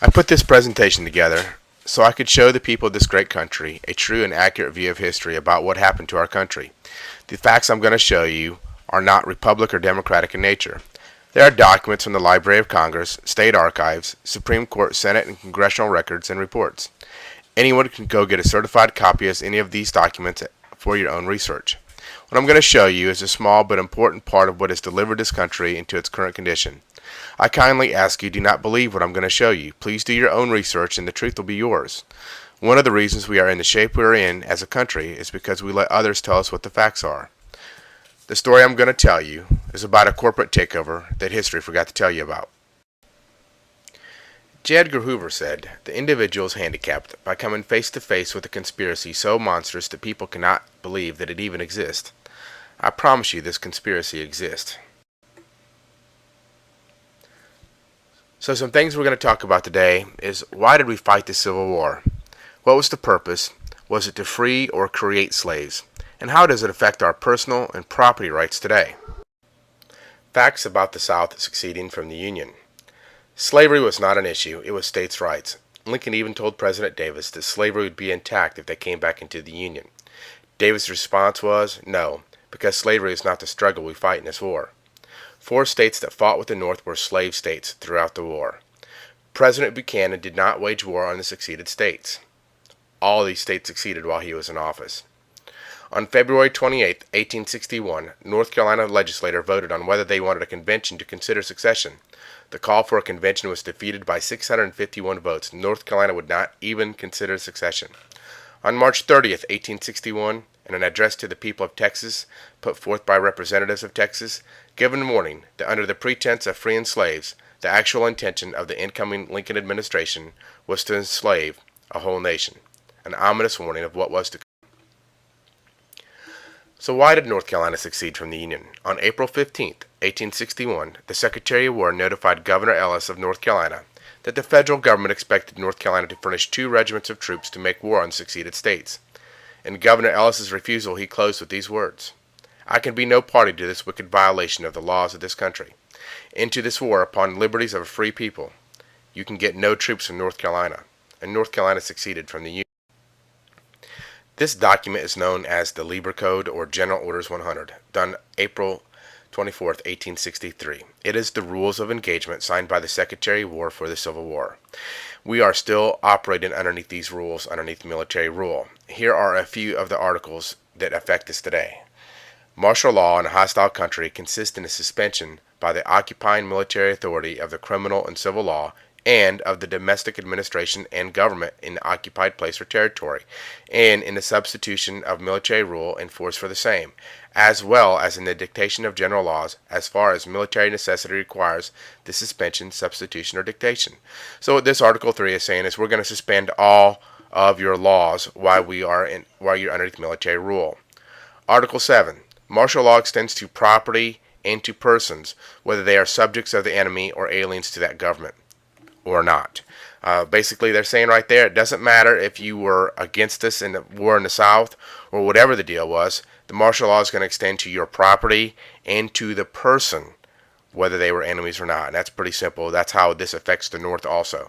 I put this presentation together so I could show the people of this great country a true and accurate view of history about what happened to our country. The facts I'm going to show you are not Republic or Democratic in nature. There are documents from the Library of Congress, state archives, Supreme Court, Senate, and congressional records and reports. Anyone can go get a certified copy of any of these documents for your own research. What I'm going to show you is a small but important part of what has delivered this country into its current condition. I kindly ask you, do not believe what I'm going to show you. Please do your own research and the truth will be yours. One of the reasons we are in the shape we are in as a country is because we let others tell us what the facts are. The story I'm going to tell you is about a corporate takeover that history forgot to tell you about. J. Edgar Hoover said, "The individual is handicapped by coming face to face with a conspiracy so monstrous that people cannot believe that it even exists. I promise you this conspiracy exists." So some things we're going to talk about today is, why did we fight the Civil War? What was the purpose? Was it to free or create slaves? And how does it affect our personal and property rights today? Facts about the South seceding from the Union. Slavery was not an issue, it was states' rights. Lincoln even told President Davis that slavery would be intact if they came back into the Union. Davis' response was, no, because slavery is not the struggle we fight in this war. 4 states that fought with the North were slave states throughout the war. President Buchanan did not wage war on the seceded states. All these states seceded while he was in office. On February 28, 1861, North Carolina legislature voted on whether they wanted a convention to consider secession. The call for a convention was defeated by 651 votes. North Carolina would not even consider secession. On March 30, 1861, in an address to the people of Texas, put forth by representatives of Texas, given warning that under the pretense of freeing slaves, The actual intention of the incoming Lincoln administration was to enslave a whole nation, an ominous warning of what was to come. So why did North Carolina secede from the Union? On April 15, 1861, the Secretary of War notified Governor Ellis of North Carolina that the federal government expected North Carolina to furnish 2 regiments of troops to make war on seceded states. In Governor Ellis's refusal, he closed with these words: "I can be no party to this wicked violation of the laws of this country, into this war upon liberties of a free people. You can get no troops from North Carolina." And North Carolina seceded from the Union. This document is known as the Lieber Code, or General Orders 100, done April 24, 1863. It is the rules of engagement signed by the Secretary of War for the Civil War. We are still operating underneath these rules, underneath military rule. Here are a few of the articles that affect us today. Martial law in a hostile country consists in a suspension by the occupying military authority of the criminal and civil law and of the domestic administration and government in the occupied place or territory, and in the substitution of military rule and force for the same, as well as in the dictation of general laws as far as military necessity requires the suspension, substitution, or dictation. So what this Article 3 is saying is we're going to suspend all of your laws while you're underneath military rule. Article 7. Martial law extends to property and to persons, whether they are subjects of the enemy or aliens to that government or not. Basically, they're saying right there, it doesn't matter if you were against us in the war in the South or whatever the deal was, the martial law is going to extend to your property and to the person, whether they were enemies or not. And that's pretty simple. That's how this affects the North also.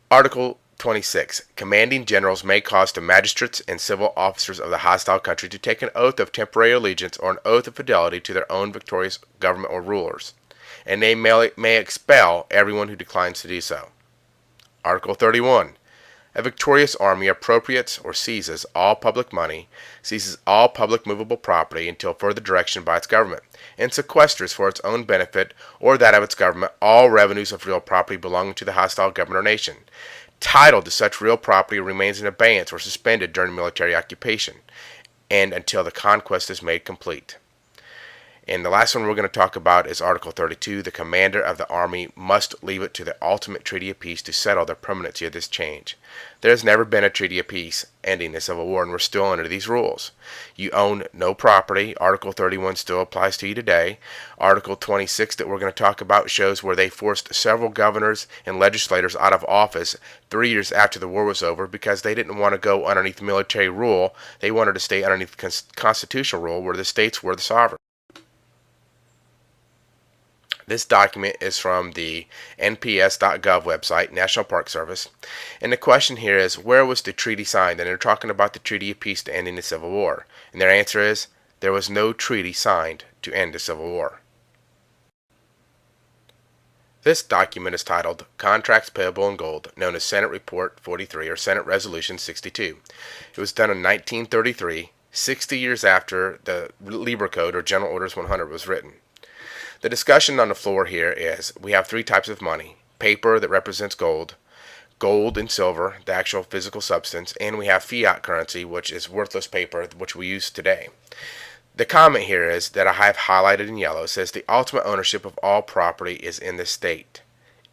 Article 26. Commanding generals may cause the magistrates and civil officers of the hostile country to take an oath of temporary allegiance or an oath of fidelity to their own victorious government or rulers, and they may expel everyone who declines to do so. Article 31. A victorious army appropriates or seizes all public money, seizes all public movable property until further direction by its government, and sequesters for its own benefit or that of its government all revenues of real property belonging to the hostile government or nation. Title to such real property remains in abeyance or suspended during military occupation, and until the conquest is made complete. And the last one we're going to talk about is Article 32. The commander of the army must leave it to the ultimate treaty of peace to settle the permanency of this change. There has never been a treaty of peace ending the Civil War, and we're still under these rules. You own no property. Article 31 still applies to you today. Article 26 that we're going to talk about shows where they forced several governors and legislators out of office 3 years after the war was over because they didn't want to go underneath military rule. They wanted to stay underneath constitutional rule where the states were the sovereign. This document is from the nps.gov website, National Park Service. And the question here is, where was the treaty signed? And they're talking about the Treaty of Peace to ending the Civil War. And their answer is, there was no treaty signed to end the Civil War. This document is titled Contracts Payable in Gold, known as Senate Report 43 or Senate Resolution 62. It was done in 1933, 60 years after the Lieber Code or General Orders 100 was written. The discussion on the floor here is we have 3 types of money: paper that represents gold, gold and silver, the actual physical substance, and we have fiat currency, which is worthless paper, which we use today. The comment here is that I have highlighted in yellow says the ultimate ownership of all property is in the state.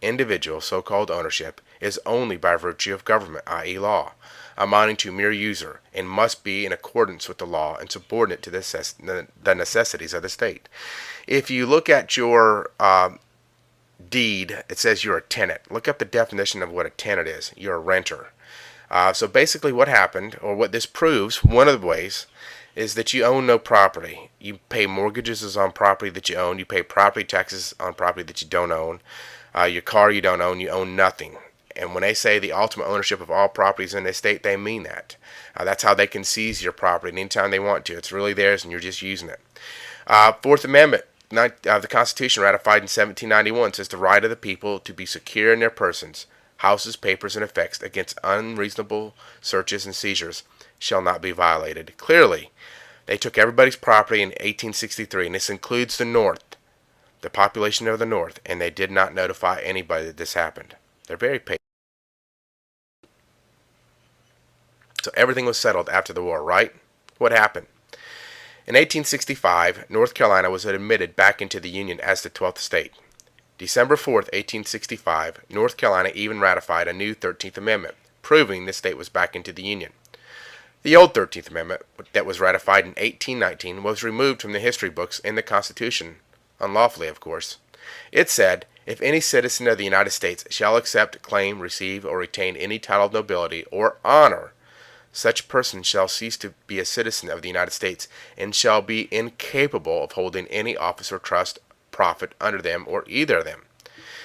Individual so-called ownership is only by virtue of government, i.e. law, amounting to mere user, and must be in accordance with the law and subordinate to the necessities of the state. If you look at your deed, it says you're a tenant. Look up the definition of what a tenant is. You're a renter. So basically what happened, or what this proves, one of the ways, is that you own no property. You pay mortgages on property that you own. You pay property taxes on property that you don't own. Your car you don't own. You own nothing. And when they say the ultimate ownership of all properties in the state, they mean that. That's how they can seize your property anytime they want to. It's really theirs and you're just using it. Fourth Amendment of the Constitution, ratified in 1791, says the right of the people to be secure in their persons, houses, papers, and effects against unreasonable searches and seizures shall not be violated. Clearly, they took everybody's property in 1863, and this includes the North, the population of the North, and they did not notify anybody that this happened. They're very patient. So everything was settled after the war, right? What happened? In 1865, North Carolina was admitted back into the Union as the 12th state. December 4th, 1865, North Carolina even ratified a new 13th Amendment, proving the state was back into the Union. The old 13th Amendment, that was ratified in 1819, was removed from the history books in the Constitution, unlawfully, of course. It said, if any citizen of the United States shall accept, claim, receive, or retain any title of nobility or honor, such person shall cease to be a citizen of the United States and shall be incapable of holding any office or trust, profit under them or either of them.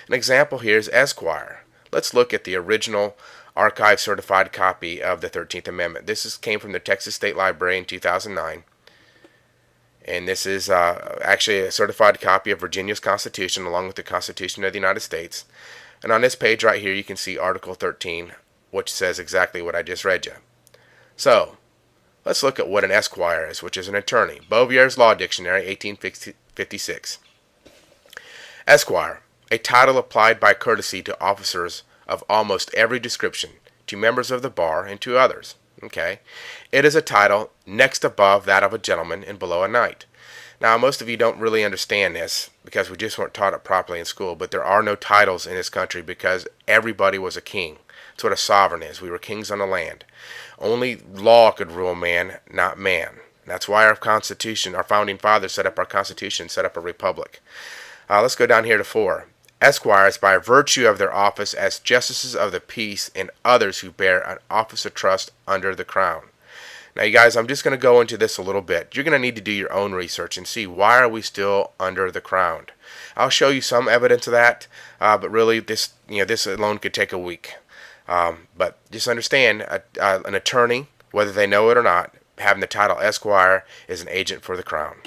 An example here is Esquire. Let's look at the original archive certified copy of the 13th Amendment. Came from the Texas State Library in 2009. And this is actually a certified copy of Virginia's Constitution along with the Constitution of the United States. And on this page right here you can see Article 13, which says exactly what I just read you. So, let's look at what an esquire is, which is an attorney. Bouvier's Law Dictionary, 1856. Esquire, a title applied by courtesy to officers of almost every description, to members of the bar, and to others. Okay? It is a title next above that of a gentleman and below a knight. Now, most of you don't really understand this because we just weren't taught it properly in school, but there are no titles in this country because everybody was a king. That's what a sovereign is. We were kings on the land. Only law could rule man, not man. That's why our Constitution, our founding fathers set up our Constitution, set up a republic. Let's go down here to 4. Esquires, by virtue of their office as justices of the peace and others who bear an office of trust under the crown. Now, you guys, I'm just going to go into this a little bit. You're going to need to do your own research and see why are we still under the crown. I'll show you some evidence of that, but really, this alone could take a week. But just understand, an attorney, whether they know it or not, having the title Esquire is an agent for the crown.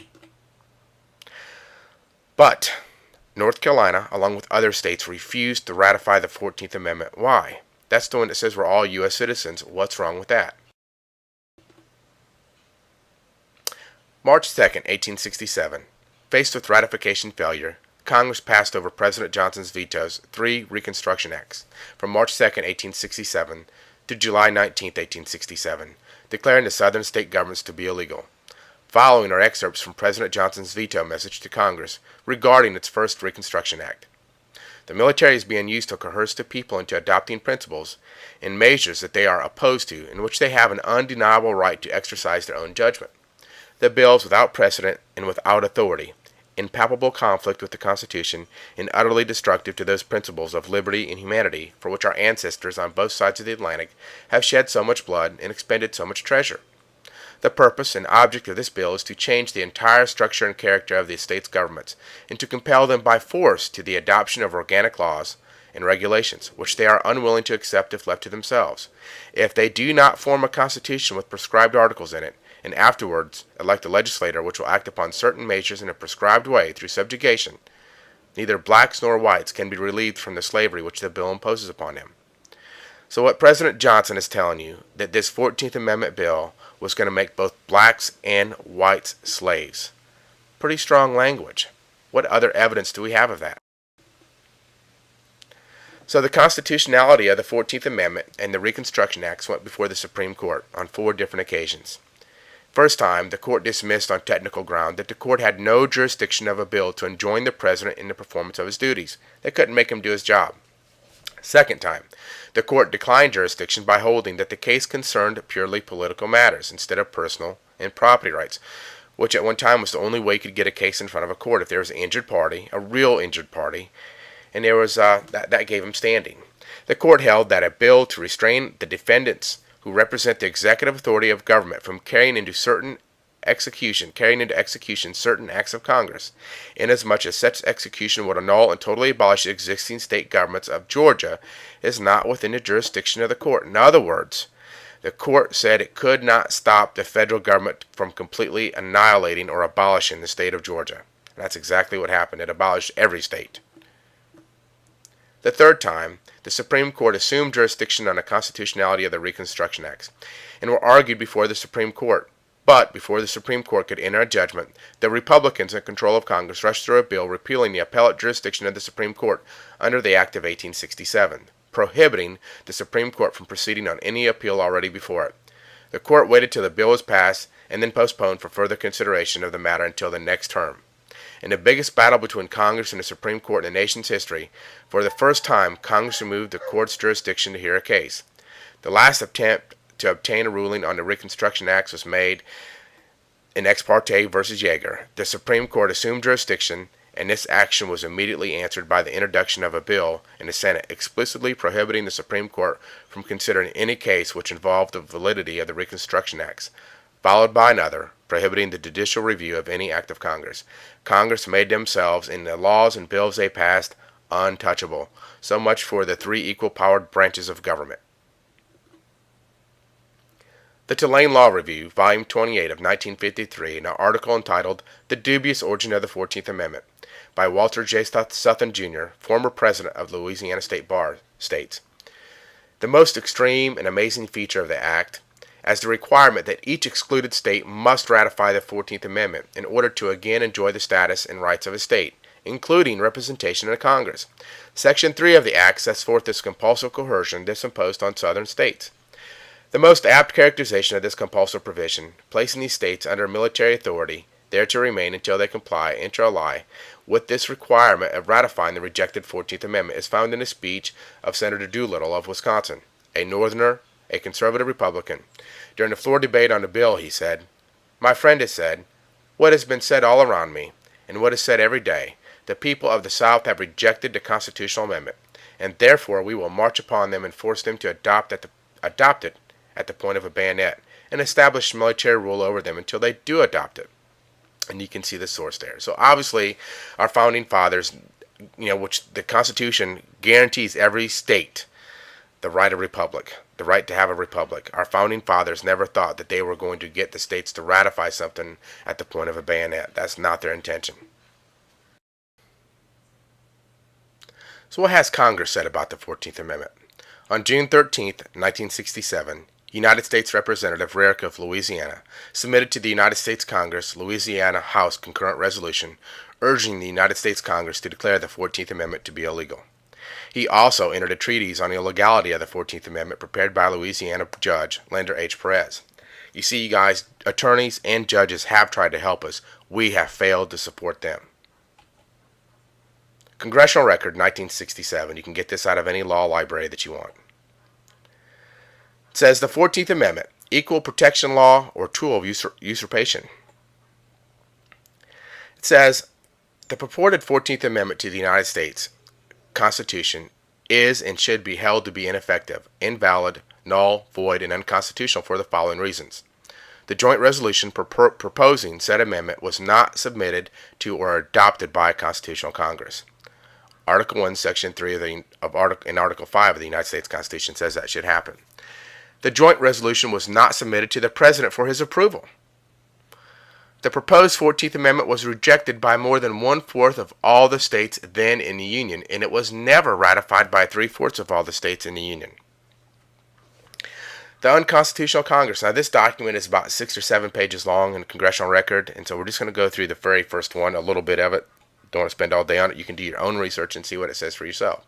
But North Carolina, along with other states, refused to ratify the 14th Amendment. Why? That's the one that says we're all U.S. citizens. What's wrong with that? March 2nd, 1867. Faced with ratification failure, Congress passed over President Johnson's vetoes 3 Reconstruction Acts from March 2nd, 1867 to July 19th, 1867, declaring the Southern state governments to be illegal. Following are excerpts from President Johnson's veto message to Congress regarding its first Reconstruction Act. The military is being used to coerce the people into adopting principles and measures that they are opposed to, in which they have an undeniable right to exercise their own judgment. The bill is without precedent and without authority, in palpable conflict with the Constitution, and utterly destructive to those principles of liberty and humanity for which our ancestors on both sides of the Atlantic have shed so much blood and expended so much treasure. The purpose and object of this bill is to change the entire structure and character of the states' governments, and to compel them by force to the adoption of organic laws and regulations, which they are unwilling to accept if left to themselves. If they do not form a constitution with prescribed articles in it, and afterwards elect a legislator which will act upon certain measures in a prescribed way through subjugation, neither blacks nor whites can be relieved from the slavery which the bill imposes upon them. So what President Johnson is telling you, that this 14th Amendment bill was going to make both blacks and whites slaves. Pretty strong language. What other evidence do we have of that? So the constitutionality of the 14th Amendment and the Reconstruction Acts went before the Supreme Court on 4 different occasions. First time, the court dismissed on technical ground that the court had no jurisdiction of a bill to enjoin the president in the performance of his duties. They couldn't make him do his job. Second time, the court declined jurisdiction by holding that the case concerned purely political matters instead of personal and property rights, which at one time was the only way you could get a case in front of a court if there was an injured party, a real injured party, and there was that gave him standing. The court held that a bill to restrain the defendants who represent the executive authority of government from carrying into execution certain acts of Congress, inasmuch as such execution would annul and totally abolish the existing state governments of Georgia, is not within the jurisdiction of the court. In other words, the court said it could not stop the federal government from completely annihilating or abolishing the state of Georgia. And that's exactly what happened. It abolished every state. The third time, the Supreme Court assumed jurisdiction on the constitutionality of the Reconstruction Acts and were argued before the Supreme Court. But before the Supreme Court could enter a judgment, the Republicans in control of Congress rushed through a bill repealing the appellate jurisdiction of the Supreme Court under the Act of 1867, prohibiting the Supreme Court from proceeding on any appeal already before it. The court waited till the bill was passed and then postponed for further consideration of the matter until the next term. In the biggest battle between Congress and the Supreme Court in the nation's history, for the first time, Congress removed the court's jurisdiction to hear a case. The last attempt to obtain a ruling on the Reconstruction Act was made in Ex parte versus Yeager. The Supreme Court assumed jurisdiction, and this action was immediately answered by the introduction of a bill in the Senate explicitly prohibiting the Supreme Court from considering any case which involved the validity of the Reconstruction Acts, followed by another prohibiting the judicial review of any act of Congress. Congress made themselves, in the laws and bills they passed, untouchable. So much for the three equal-powered branches of government. The Tulane Law Review, Volume 28 of 1953, an article entitled The Dubious Origin of the 14th Amendment, by Walter J. Sutton, Jr., former president of Louisiana State Bar, states, "The most extreme and amazing feature of the Act, as the requirement that each excluded state must ratify the 14th Amendment in order to again enjoy the status and rights of a state, including representation in Congress. Section 3 of the Act sets forth this compulsive coercion that's imposed on southern states. The most apt characterization of this compulsive provision, placing these states under military authority, there to remain until they comply, inter alia, with this requirement of ratifying the rejected 14th Amendment, is found in a speech of Senator Doolittle of Wisconsin, a Northerner, a conservative Republican. During the floor debate on the bill, he said, 'My friend has said, what has been said all around me, and what is said every day, the people of the South have rejected the constitutional amendment, and therefore we will march upon them and force them to adopt it at the point of a bayonet, and establish military rule over them until they do adopt it.'" And you can see the source there. So obviously, our founding fathers, which the Constitution guarantees every state the right of republic, the right to have a republic. Our founding fathers never thought that they were going to get the states to ratify something at the point of a bayonet. That's not their intention. So what has Congress said about the 14th Amendment? On June 13th, 1967, United States Representative Rarick of Louisiana submitted to the United States Congress Louisiana House concurrent resolution urging the United States Congress to declare the 14th Amendment to be illegal. He also entered a treatise on the illegality of the 14th Amendment prepared by Louisiana Judge Lander H. Perez. You see, you guys, attorneys and judges have tried to help us. We have failed to support them. Congressional Record 1967. You can get this out of any law library that you want. It says the 14th Amendment, equal protection law or tool of usurpation. It says the purported 14th Amendment to the United States Constitution is and should be held to be ineffective, invalid, null, void, and unconstitutional for the following reasons. The joint resolution proposing said amendment was not submitted to or adopted by a constitutional Congress. Article 1, Section 3 in Article 5 of the United States Constitution says that should happen. The joint resolution was not submitted to the President for his approval. The proposed 14th Amendment was rejected by more than 1/4 of all the states then in the Union, and it was never ratified by 3/4 of all the states in the Union. The Unconstitutional Congress. Now, this document is about 6 or 7 pages long in the Congressional Record, and so we're just going to go through the very first one, a little bit of it. Don't want to spend all day on it. You can do your own research and see what it says for yourself.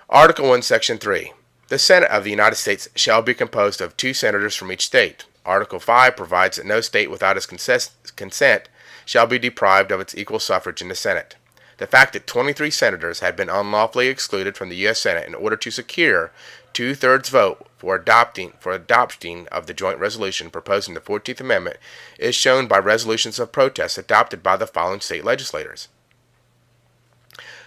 Article 1, Section 3. The Senate of the United States shall be composed of 2 senators from each state. Article 5 provides that no state without its consent shall be deprived of its equal suffrage in the Senate. The fact that 23 senators had been unlawfully excluded from the U.S. Senate in order to secure 2/3 vote for adopting of the joint resolution proposing the 14th Amendment is shown by resolutions of protest adopted by the following state legislators.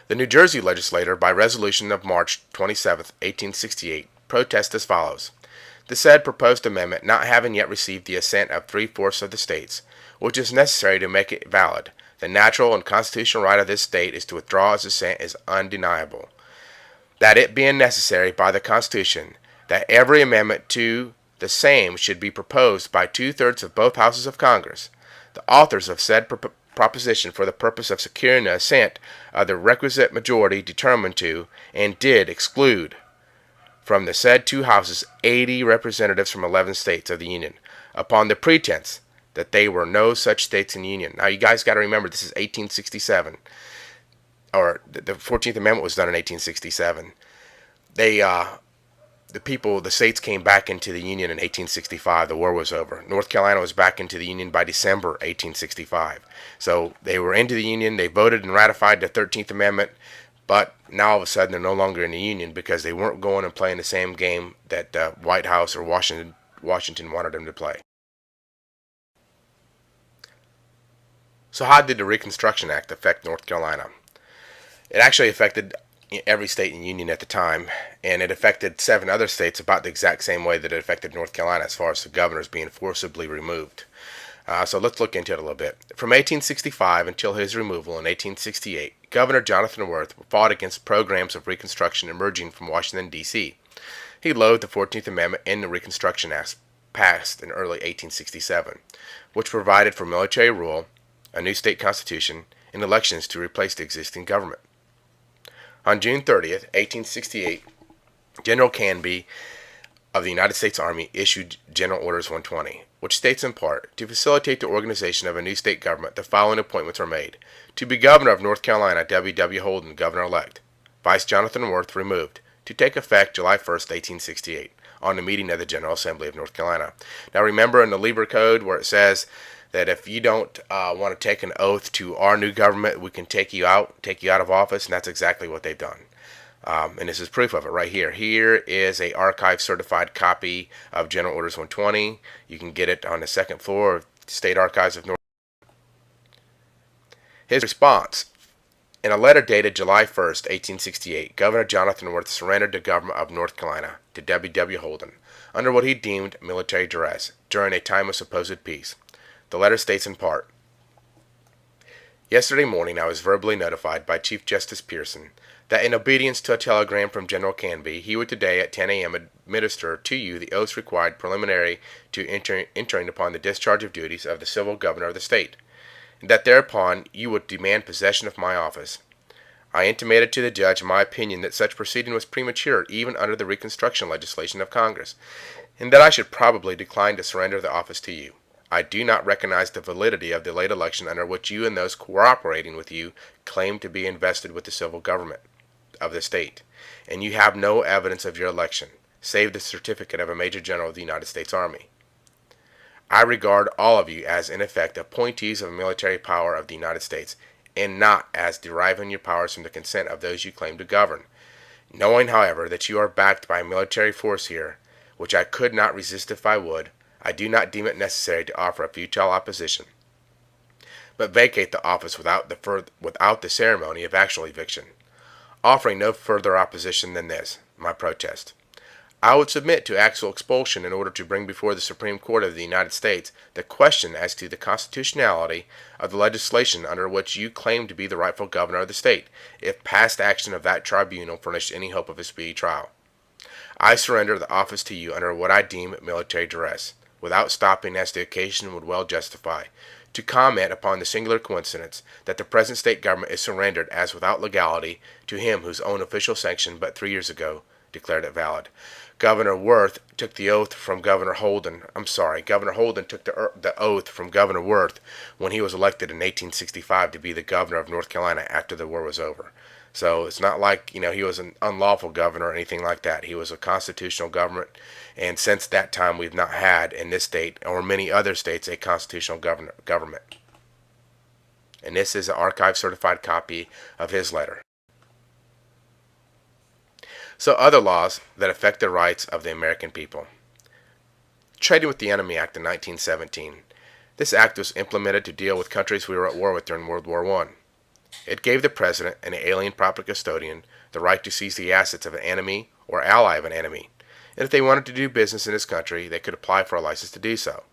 The New Jersey legislature, by resolution of March 27, 1868, protest as follows. The said proposed amendment not having yet received the assent of 3/4 of the states, which is necessary to make it valid, the natural and constitutional right of this state is to withdraw its assent is undeniable. That it being necessary by the Constitution that every amendment to the same should be proposed by 2/3 of both houses of Congress, the authors of said proposition for the purpose of securing the assent of the requisite majority determined to, and did exclude from the said 2 houses 80 representatives from 11 states of the Union, upon the pretense that they were no such states in the Union. Now, you guys got to remember, this is 1867, or the 14th Amendment was done in 1867. the states came back into the Union in 1865. The war was over. North Carolina was back into the Union by December 1865. So they were into the Union. They voted and ratified the 13th Amendment. But now all of a sudden they're no longer in the Union because they weren't going and playing the same game that the White House or Washington wanted them to play. So how did the Reconstruction Act affect North Carolina? It actually affected every state in the Union at the time, and it affected 7 other states about the exact same way that it affected North Carolina as far as the governors being forcibly removed. So let's look into it a little bit. From 1865 until his removal in 1868, Governor Jonathan Worth fought against programs of Reconstruction emerging from Washington, D.C. He loathed the 14th Amendment and the Reconstruction Act passed in early 1867, which provided for military rule, a new state constitution, and elections to replace the existing government. On June 30th, 1868, General Canby of the United States Army issued General Orders 120, which states in part, to facilitate the organization of a new state government, the following appointments are made. To be Governor of North Carolina, W.W. Holden, Governor-elect. Vice Jonathan Worth, removed. To take effect July 1st, 1868, on the meeting of the General Assembly of North Carolina. Now remember in the Lieber Code where it says that if you don't want to take an oath to our new government, we can take you out of office, and that's exactly what they've done. And this is proof of it right here. Here is a archive certified copy of General Orders 120. You can get it on the second floor of State Archives of North Carolina. His response. In a letter dated July 1st, 1868, Governor Jonathan Worth surrendered the government of North Carolina to W.W. Holden under what he deemed military duress during a time of supposed peace. The letter states in part, yesterday morning I was verbally notified by Chief Justice Pearson that in obedience to a telegram from General Canby, he would today at 10 a.m. administer to you the oaths required preliminary to entering upon the discharge of duties of the civil governor of the state, and that thereupon you would demand possession of my office. I intimated to the judge my opinion that such proceeding was premature even under the Reconstruction legislation of Congress, and that I should probably decline to surrender the office to you. I do not recognize the validity of the late election under which you and those cooperating with you claim to be invested with the civil government of the state, and you have no evidence of your election, save the certificate of a Major General of the United States Army. I regard all of you as, in effect, appointees of military power of the United States, and not as deriving your powers from the consent of those you claim to govern. Knowing, however, that you are backed by a military force here, which I could not resist if I would, I do not deem it necessary to offer a futile opposition, but vacate the office without the ceremony of actual eviction, offering no further opposition than this, my protest. I would submit to actual expulsion in order to bring before the Supreme Court of the United States the question as to the constitutionality of the legislation under which you claim to be the rightful governor of the state, if past action of that tribunal furnished any hope of a speedy trial. I surrender the office to you under what I deem military duress, without stopping as the occasion would well justify, to comment upon the singular coincidence that the present state government is surrendered as without legality to him whose own official sanction but 3 years ago declared it valid. Governor Worth took the oath from Governor Holden. Governor Holden took the oath from Governor Worth when he was elected in 1865 to be the governor of North Carolina after the war was over. So it's not like, he was an unlawful governor or anything like that. He was a constitutional government, and since that time we've not had in this state or many other states a constitutional government. And this is an archive certified copy of his letter. So other laws that affect the rights of the American people. Trading with the Enemy Act in 1917. This act was implemented to deal with countries we were at war with during World War I. It gave the president and the alien property custodian the right to seize the assets of an enemy or ally of an enemy, and if they wanted to do business in this country, they could apply for a license to do so.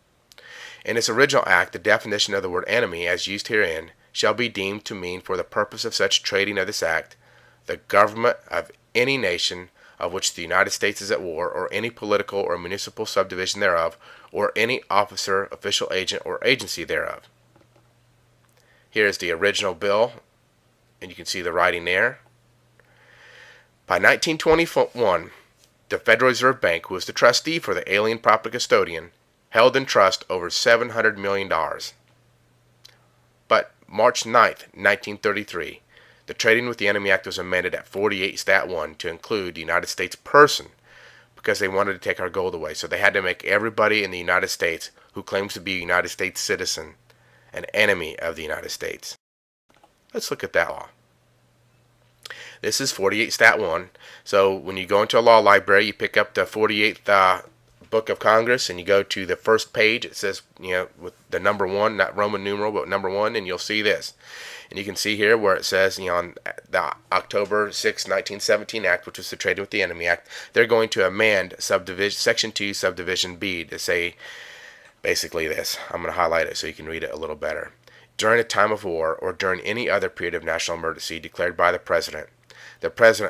In its original act, the definition of the word enemy as used herein shall be deemed to mean for the purpose of such trading of this act, the government of any nation of which the United States is at war, or any political or municipal subdivision thereof, or any officer, official agent, or agency thereof. Here is the original bill, and you can see the writing there. By 1921, the Federal Reserve Bank, who was the trustee for the alien property custodian, held in trust over $700 million. But March 9th, 1933, the Trading with the Enemy Act was amended at 48 Stat 1 to include the United States person, because they wanted to take our gold away. So they had to make everybody in the United States who claims to be a United States citizen an enemy of the United States. Let's look at that law. This is 48 Stat 1. So when you go into a law library, you pick up the 48th Book of Congress and you go to the first page. It says, with the number 1, not Roman numeral, but number 1, and you'll see this. And you can see here where it says, on the October 6, 1917 Act, which was the Trading with the Enemy Act, they're going to amend Section 2, Subdivision B to say basically this. I'm going to highlight it so you can read it a little better. During a time of war or during any other period of national emergency declared by the President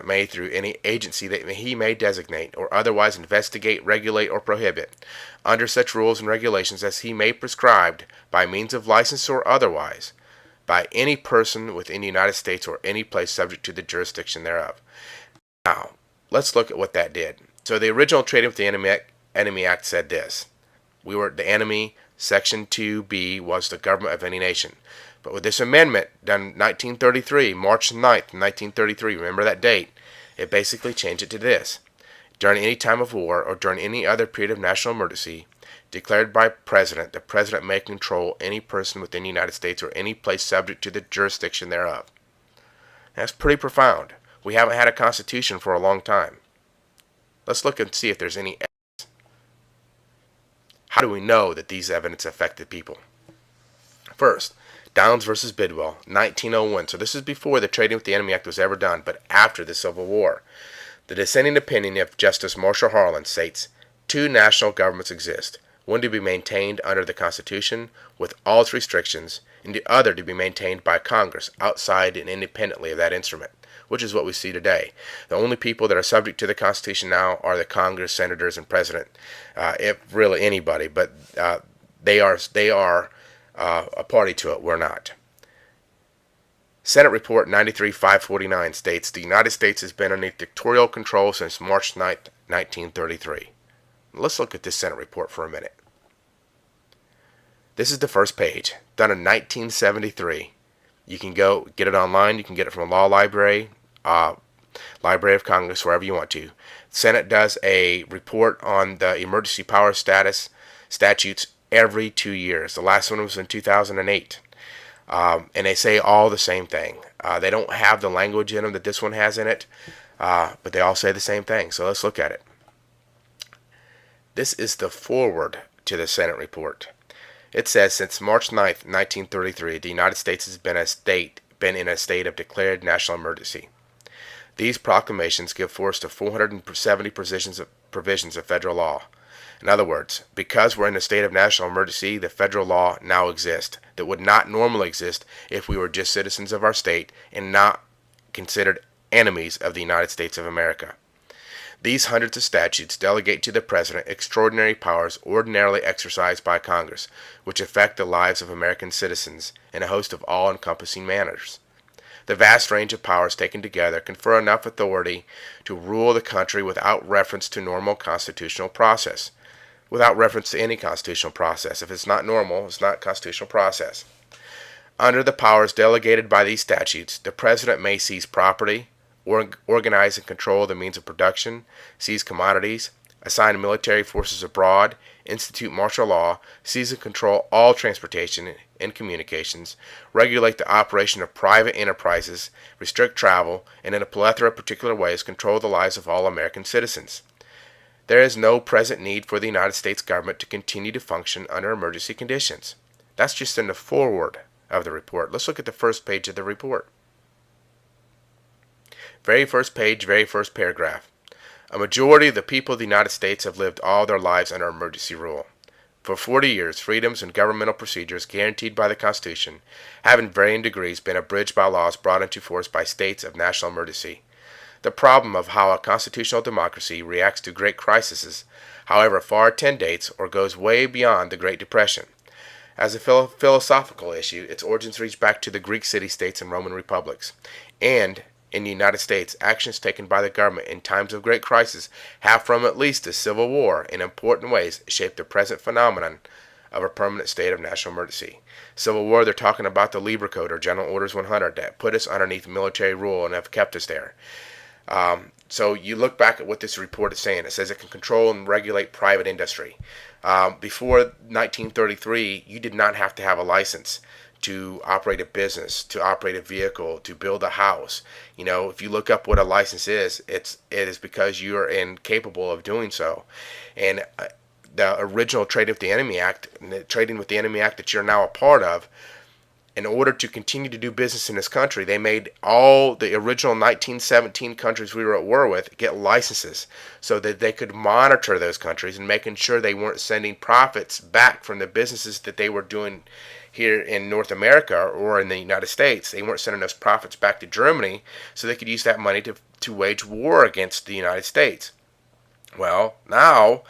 may, through any agency that he may designate or otherwise investigate, regulate, or prohibit, under such rules and regulations as he may prescribe by means of license or otherwise, by any person within the United States or any place subject to the jurisdiction thereof. Now, let's look at what that did. So the original Trading with the Enemy Act said this. We were the enemy. Section 2B was the government of any nation. But with this amendment done in 1933, March 9th, 1933, remember that date, it basically changed it to this. During any time of war or during any other period of national emergency declared by President, the President may control any person within the United States or any place subject to the jurisdiction thereof. That's pretty profound. We haven't had a constitution for a long time. Let's look and see if there's any evidence. How do we know that these evidence affected people? First, Downs versus Bidwell, 1901. So this is before the Trading with the Enemy Act was ever done, but after the Civil War. The dissenting opinion of Justice Marshall Harlan states, 2 national governments exist, one to be maintained under the Constitution with all its restrictions, and the other to be maintained by Congress outside and independently of that instrument, which is what we see today. The only people that are subject to the Constitution now are the Congress, senators, and president, if really anybody, but they are a party to it. We're not. Senate Report 93-549 states the United States has been underneath dictatorial control since March 9th, 1933. Let's look at this Senate report for a minute. This is the first page, done in 1973. You can go get it online. You can get it from a law library, Library of Congress, wherever you want to. Senate does a report on the emergency power statutes every 2 years. The last one was in 2008. And they say all the same thing. They don't have the language in them that this one has in it, but they all say the same thing. So let's look at it. This is the foreword to the Senate report. It says, since March 9th, 1933, the United States has been in a state of declared national emergency. These proclamations give force to 470 provisions of federal law. In other words, because we're in a state of national emergency, the federal law now exists that would not normally exist if we were just citizens of our state and not considered enemies of the United States of America. These hundreds of statutes delegate to the President extraordinary powers ordinarily exercised by Congress, which affect the lives of American citizens in a host of all-encompassing manners. The vast range of powers taken together confer enough authority to rule the country without reference to normal constitutional process. Without reference to any constitutional process. If it's not normal, it's not constitutional process. Under the powers delegated by these statutes, the President may seize property, organize and control the means of production, seize commodities, assign military forces abroad, institute martial law, seize and control all transportation and communications, regulate the operation of private enterprises, restrict travel, and in a plethora of particular ways control the lives of all American citizens. There is no present need for the United States government to continue to function under emergency conditions. That's just in the foreword of the report. Let's look at the first page of the report. Very first page, very first paragraph. A majority of the people of the United States have lived all their lives under emergency rule. For 40 years, freedoms and governmental procedures guaranteed by the Constitution have in varying degrees been abridged by laws brought into force by states of national emergency. The problem of how a constitutional democracy reacts to great crises, however far dates or goes way beyond the Great Depression. As a philosophical issue, its origins reach back to the Greek city-states and Roman republics. And, in the United States, actions taken by the government in times of great crisis have, from at least the Civil War, in important ways shaped the present phenomenon of a permanent state of national emergency. Civil War, they're talking about the Lieber Code or General Orders 100 that put us underneath military rule and have kept us there. So you look back at what this report is saying. It says it can control and regulate private industry. Before 1933, you did not have to have a license to operate a business, to operate a vehicle, to build a house. You know, if you look up what a license is, it is because you are incapable of doing so. And the original Trading with the Enemy Act, and the Trading with the Enemy Act that you're now a part of, in order to continue to do business in this country, they made all the original 1917 countries we were at war with get licenses so that they could monitor those countries and making sure they weren't sending profits back from the businesses that they were doing here in North America or in the United States. They weren't sending those profits back to Germany so they could use that money to wage war against the United States. Well, now,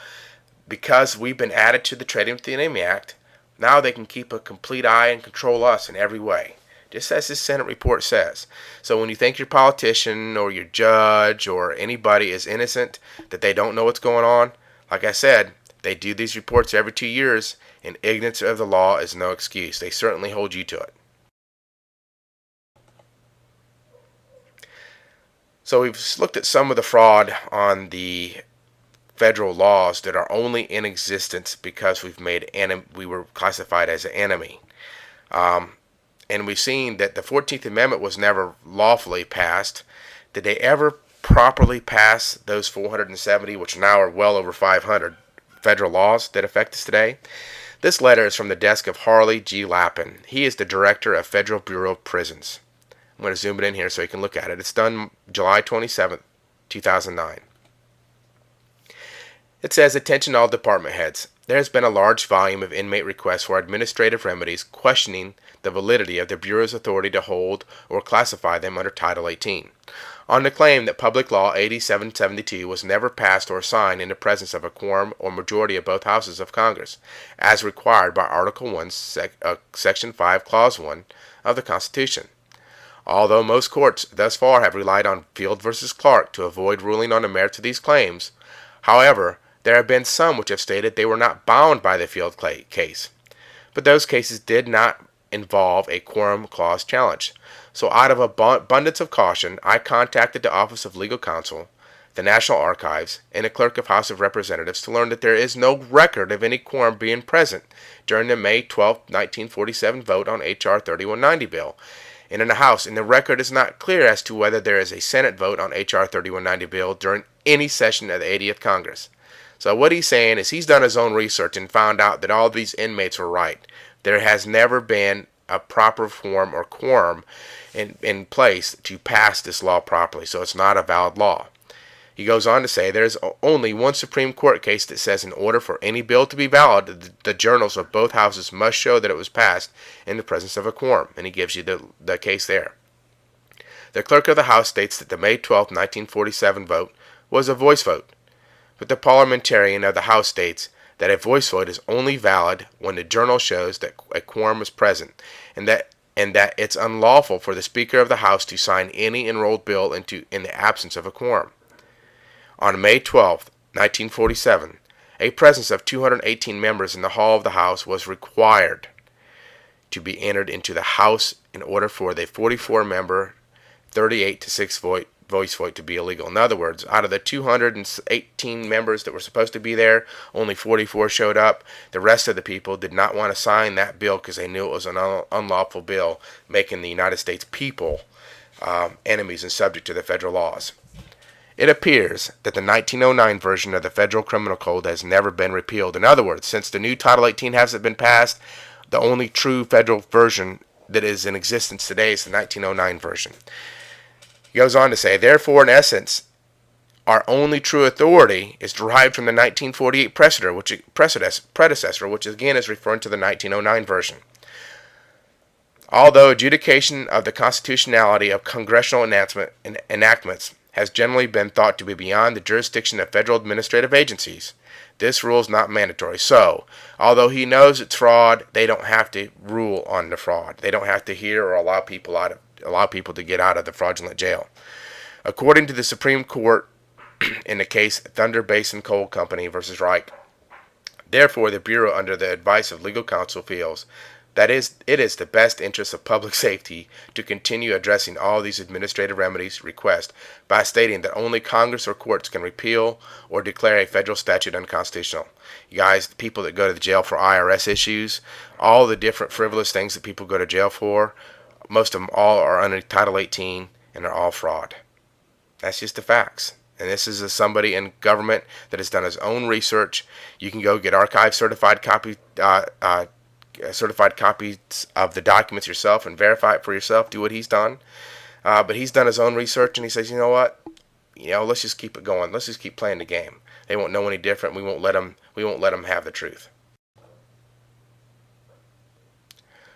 because we've been added to the Trading with the Enemy Act, now they can keep a complete eye and control us in every way, just as this Senate report says. So when you think your politician or your judge or anybody is innocent, that they don't know what's going on, like I said, they do these reports every 2 years, and ignorance of the law is no excuse. They certainly hold you to it. So we've looked at some of the fraud on the federal laws that are only in existence because we were classified as an enemy. And we've seen that the 14th Amendment was never lawfully passed. Did they ever properly pass those 470, which now are well over 500 federal laws that affect us today? This letter is from the desk of Harley G. Lappin. He is the director of Federal Bureau of Prisons. I'm going to zoom it in here so you can look at it. It's done July 27th, 2009. It says, attention all department heads. There has been a large volume of inmate requests for administrative remedies questioning the validity of the Bureau's authority to hold or classify them under Title 18. On the claim that Public Law 8772 was never passed or signed in the presence of a quorum or majority of both houses of Congress, as required by Article 1, Section 5, Clause 1 of the Constitution. Although most courts thus far have relied on Field v. Clark to avoid ruling on the merits of these claims, however, there have been some which have stated they were not bound by the Field case. But those cases did not involve a quorum clause challenge. So out of abundance of caution, I contacted the Office of Legal Counsel, the National Archives, and the Clerk of House of Representatives to learn that there is no record of any quorum being present during the May 12, 1947 vote on H.R. 3190 bill. And in the House, and the record is not clear as to whether there is a Senate vote on H.R. 3190 bill during any session of the 80th Congress. So what he's saying is he's done his own research and found out that all these inmates were right. There has never been a proper form or quorum in place to pass this law properly, so it's not a valid law. He goes on to say there's only one Supreme Court case that says in order for any bill to be valid, the journals of both houses must show that it was passed in the presence of a quorum, and he gives you the case there. The Clerk of the House states that the May 12, 1947 vote was a voice vote. But the parliamentarian of the House states that a voice vote is only valid when the journal shows that a quorum is present, and that it's unlawful for the Speaker of the House to sign any enrolled bill in the absence of a quorum. On May 12, 1947, a presence of 218 members in the hall of the House was required to be entered into the House in order for the 44-member 38-6 voice vote to be illegal. In other words, out of the 218 members that were supposed to be there, only 44 showed up. The rest of the people did not want to sign that bill because they knew it was an unlawful bill, making the United States people enemies and subject to the federal laws. It appears that the 1909 version of the Federal Criminal Code has never been repealed. In other words, since the new Title 18 hasn't been passed, the only true federal version that is in existence today is the 1909 version. He goes on to say, therefore, in essence, our only true authority is derived from the 1948 predecessor, which again is referring to the 1909 version. Although adjudication of the constitutionality of congressional enactments has generally been thought to be beyond the jurisdiction of federal administrative agencies, this rule is not mandatory. So, although he knows it's fraud, they don't have to rule on the fraud. They don't have to hear or allow people to get out of the fraudulent jail. According to the Supreme Court in the case Thunder Basin Coal Company versus Reich, therefore the Bureau, under the advice of legal counsel, feels That is, it is the best interest of public safety to continue addressing all these administrative remedies requests by stating that only Congress or courts can repeal or declare a federal statute unconstitutional. You guys, the people that go to the jail for IRS issues, all the different frivolous things that people go to jail for, most of them all are under Title 18 and are all fraud. That's just the facts. And this is somebody in government that has done his own research. You can go get archive certified copies of the documents yourself and verify it for yourself. Do what he's done. But he's done his own research, and he says, you know what? Let's just keep it going. Let's just keep playing the game. They won't know any different. We won't let them have the truth.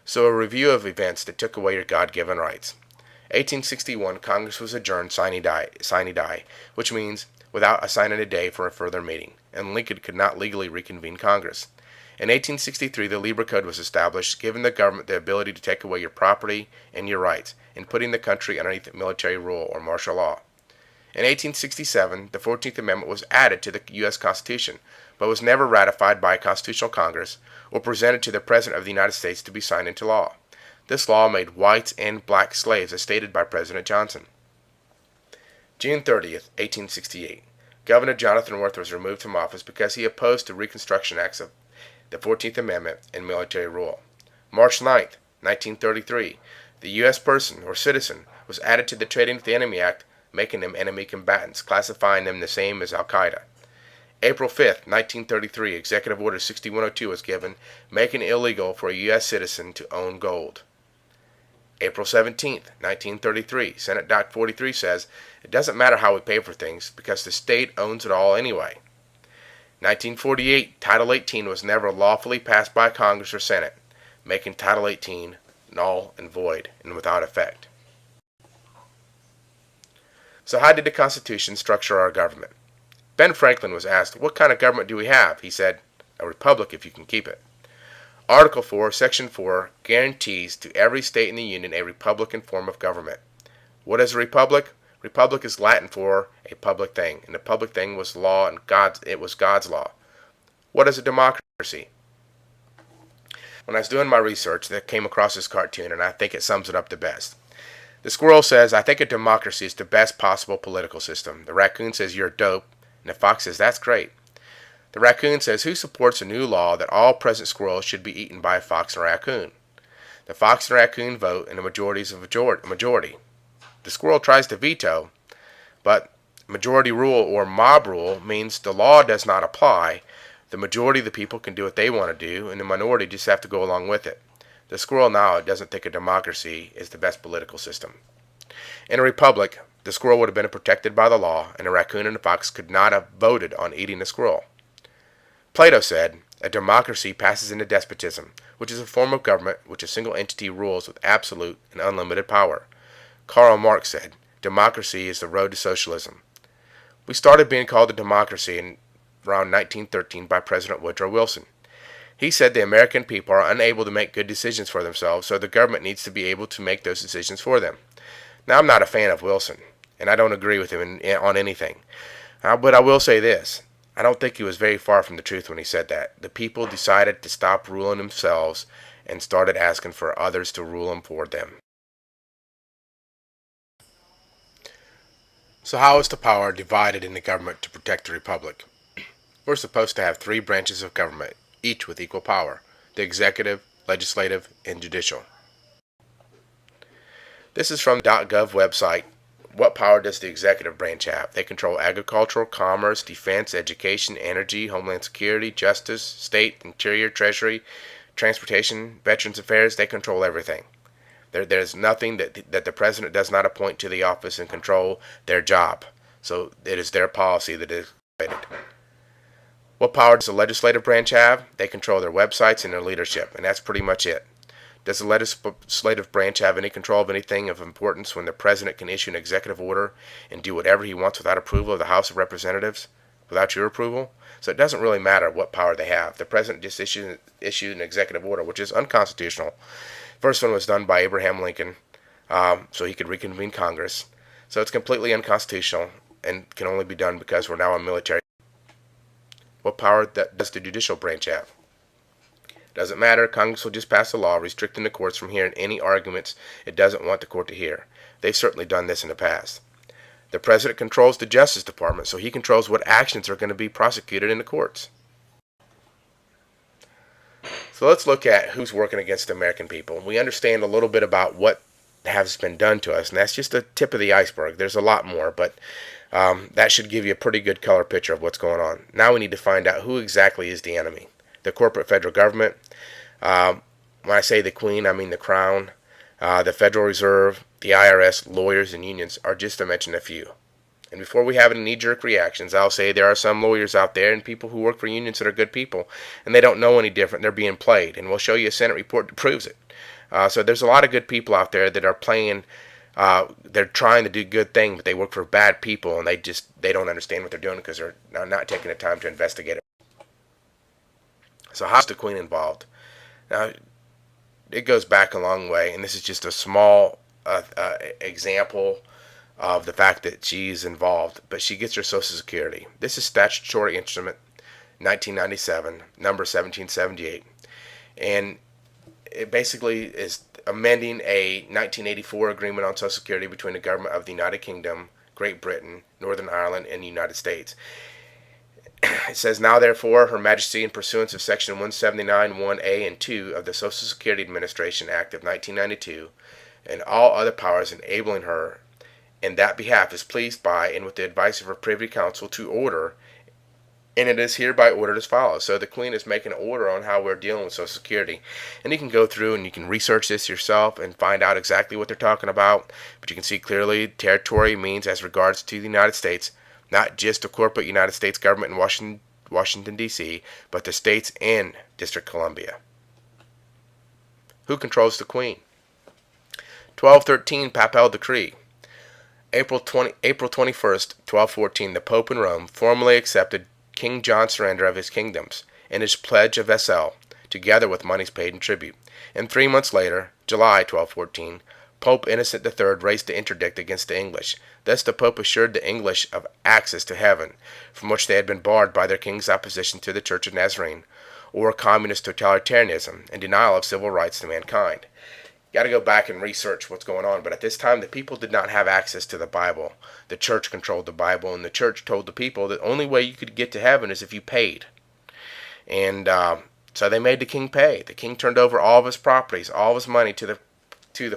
So a review of events that took away your God-given rights. 1861, Congress was adjourned sine die, which means without assigning a day for a further meeting, and Lincoln could not legally reconvene Congress. In 1863, the Libra Code was established, giving the government the ability to take away your property and your rights, and putting the country underneath military rule or martial law. In 1867, the 14th Amendment was added to the U.S. Constitution, but was never ratified by a constitutional Congress or presented to the President of the United States to be signed into law. This law made whites and black slaves, as stated by President Johnson. June 30th, 1868. Governor Jonathan Worth was removed from office because he opposed the Reconstruction Acts of the 14th Amendment and military rule. March 9th, 1933. The U.S. person or citizen was added to the Trading with the Enemy Act, making them enemy combatants, classifying them the same as Al-Qaeda. April 5th, 1933, Executive Order 6102 was given, making it illegal for a U.S. citizen to own gold. April 17th, 1933, Senate Doc 43 says, it doesn't matter how we pay for things because the state owns it all anyway. 1948, Title 18 was never lawfully passed by Congress or Senate, making Title 18 null and void and without effect. So how did the Constitution structure our government? Ben Franklin was asked, what kind of government do we have? He said, a republic if you can keep it. Article 4, Section 4 guarantees to every state in the Union a republican form of government. What is a republic? Republic is Latin for a public thing, and the public thing was law, and it was God's law. What is a democracy? When I was doing my research, I came across this cartoon, and I think it sums it up the best. The squirrel says, I think a democracy is the best possible political system. The raccoon says, you're dope, and the fox says, that's great. The raccoon says, who supports a new law that all present squirrels should be eaten by a fox and a raccoon? The fox and raccoon vote, and the majority is a majority. The squirrel tries to veto, but majority rule or mob rule means the law does not apply. The majority of the people can do what they want to do, and the minority just have to go along with it. The squirrel now doesn't think a democracy is the best political system. In a republic, the squirrel would have been protected by the law, and the raccoon and the fox could not have voted on eating the squirrel. Plato said, a democracy passes into despotism, which is a form of government which a single entity rules with absolute and unlimited power. Karl Marx said, democracy is the road to socialism. We started being called a democracy in around 1913 by President Woodrow Wilson. He said the American people are unable to make good decisions for themselves, so the government needs to be able to make those decisions for them. Now, I'm not a fan of Wilson, and I don't agree with him on anything. But I will say this. I don't think he was very far from the truth when he said that. The people decided to stop ruling themselves and started asking for others to rule them for them. So how is the power divided in the government to protect the republic? We're supposed to have 3 branches of government, each with equal power: the executive, legislative, and judicial. This is from the .gov website. What power does the executive branch have? They control agriculture, commerce, defense, education, energy, homeland security, justice, state, interior, treasury, transportation, veterans affairs. They control everything. There's nothing that the president does not appoint to the office and control their job. So it is their policy that is created. What power does the legislative branch have? They control their websites and their leadership, and that's pretty much it. Does the legislative branch have any control of anything of importance when the president can issue an executive order and do whatever he wants without approval of the House of Representatives? Without your approval? So it doesn't really matter what power they have. The president just issued an executive order, which is unconstitutional. First one was done by Abraham Lincoln, so he could reconvene Congress. So it's completely unconstitutional and can only be done because we're now a military. What power does the judicial branch have? Doesn't matter. Congress will just pass a law restricting the courts from hearing any arguments it doesn't want the court to hear. They've certainly done this in the past. The president controls the Justice Department, so he controls what actions are going to be prosecuted in the courts. So let's look at who's working against the American people. We understand a little bit about what has been done to us, and that's just the tip of the iceberg. There's a lot more, but that should give you a pretty good color picture of what's going on. Now we need to find out who exactly is the enemy. The corporate federal government. When I say the Queen, I mean the Crown, the Federal Reserve, the IRS, lawyers, and unions are just to mention a few. And before we have any knee-jerk reactions, I'll say there are some lawyers out there and people who work for unions that are good people, and they don't know any different. They're being played, and we'll show you a Senate report that proves it. So there's a lot of good people out there that are playing. They're trying to do good things, but they work for bad people, and they don't understand what they're doing because they're not taking the time to investigate it. So how's the Queen involved? Now, it goes back a long way, and this is just a small example of the fact that she's involved, but she gets her Social Security. This is statutory instrument 1997, number 1778, and it basically is amending a 1984 agreement on Social Security between the government of the United Kingdom, Great Britain, Northern Ireland, and the United States. It says, now therefore, Her Majesty, in pursuance of Section 179, 1A and 2 of the Social Security Administration Act of 1992, and all other powers enabling her in that behalf, is pleased by, and with the advice of her Privy Council, to order, and it is hereby ordered as follows. So the Queen is making an order on how we're dealing with Social Security. And you can go through and you can research this yourself and find out exactly what they're talking about. But you can see clearly territory means as regards to the United States, not just the corporate United States government in Washington, D.C., but the states and District of Columbia. Who controls the Queen? 1213 Papal Decree. April 21st, 1214, the Pope in Rome formally accepted King John's surrender of his kingdoms and his pledge of vassal, together with monies paid in tribute. And 3 months later, July 1214, Pope Innocent III raised the interdict against the English. Thus the Pope assured the English of access to heaven, from which they had been barred by their king's opposition to the Church of Nazarene, or communist totalitarianism and denial of civil rights to mankind. You got to go back and research what's going on. But at this time, the people did not have access to the Bible. The church controlled the Bible, and the church told the people that the only way you could get to heaven is if you paid. And so they made the king pay. The king turned over all of his properties, all of his money to the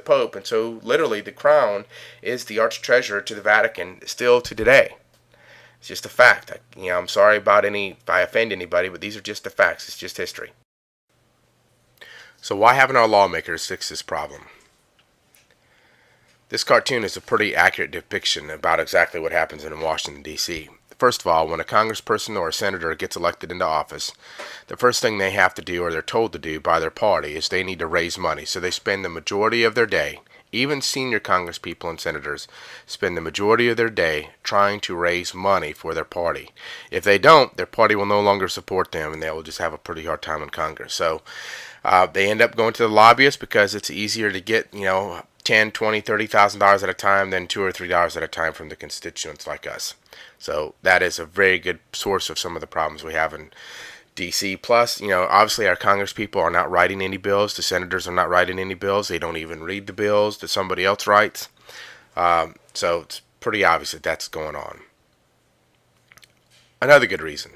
Pope, and so literally the crown is the arch treasurer to the Vatican still to today. It's just a fact. I'm sorry about if I offend anybody, but these are just the facts. It's just history. So why haven't our lawmakers fixed this problem? This cartoon is a pretty accurate depiction about exactly what happens in Washington, D.C. First of all, when a congressperson or a senator gets elected into office, the first thing they have to do, or they're told to do by their party, is they need to raise money. So they spend the majority of their day, even senior congresspeople and senators, spend the majority of their day trying to raise money for their party. If they don't, their party will no longer support them, and they will just have a pretty hard time in Congress. So they end up going to the lobbyists because it's easier to get, $10, $20, $30,000 at a time than $2 or $3 at a time from the constituents like us. So that is a very good source of some of the problems we have in D.C. Plus, obviously our Congress people are not writing any bills. The senators are not writing any bills. They don't even read the bills that somebody else writes. So it's pretty obvious that that's going on. Another good reason.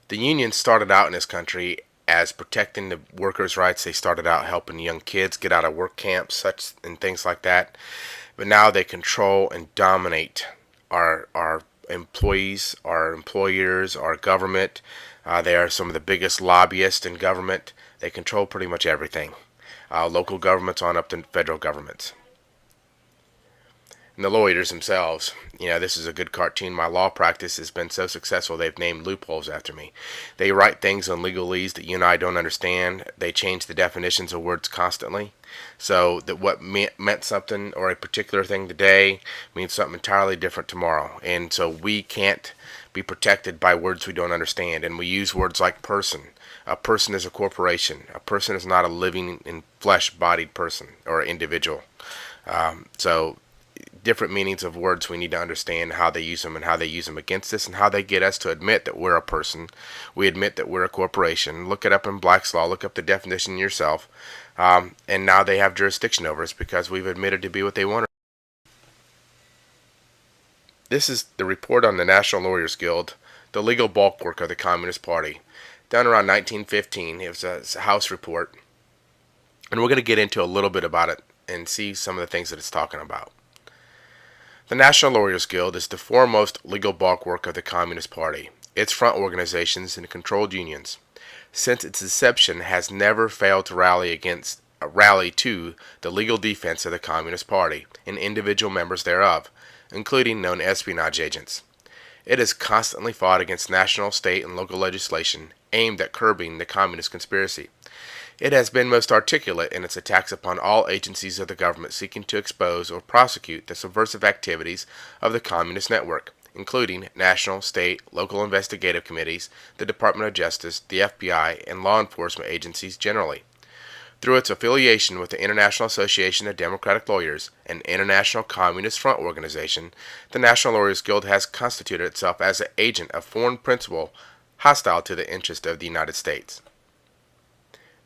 The unions started out in this country as protecting the workers' rights. They started out helping young kids get out of work camps and things like that. But now they control and dominate our employees, our employers, our government. They are some of the biggest lobbyists in government. They control pretty much everything. Local governments on up to federal governments. And the lawyers themselves, this is a good cartoon. My law practice has been so successful, they've named loopholes after me. They write things on legalese that you and I don't understand. They change the definitions of words constantly. So that what meant something or a particular thing today means something entirely different tomorrow. And so we can't be protected by words we don't understand. And we use words like person. A person is a corporation. A person is not a living in flesh-bodied person or individual. So different meanings of words. We need to understand how they use them and how they use them against us and how they get us to admit that we're a person. We admit that we're a corporation. Look it up in Black's Law. Look up the definition yourself. And now they have jurisdiction over us because we've admitted to be what they want. This is the report on the National Lawyers Guild, the legal bulwark of the Communist Party. Done around 1915. It was a House report. And we're going to get into a little bit about it and see some of the things that it's talking about. The National Lawyers Guild is the foremost legal bulwark of the Communist Party. Its front organizations and controlled unions, since its inception, has never failed to rally to the legal defense of the Communist Party and individual members thereof, including known espionage agents. It has constantly fought against national, state, and local legislation aimed at curbing the communist conspiracy. It has been most articulate in its attacks upon all agencies of the government seeking to expose or prosecute the subversive activities of the communist network, including national, state, local investigative committees, the Department of Justice, the FBI, and law enforcement agencies generally. Through its affiliation with the International Association of Democratic Lawyers, an international communist front organization, the National Lawyers Guild has constituted itself as an agent of foreign principle hostile to the interest of the United States.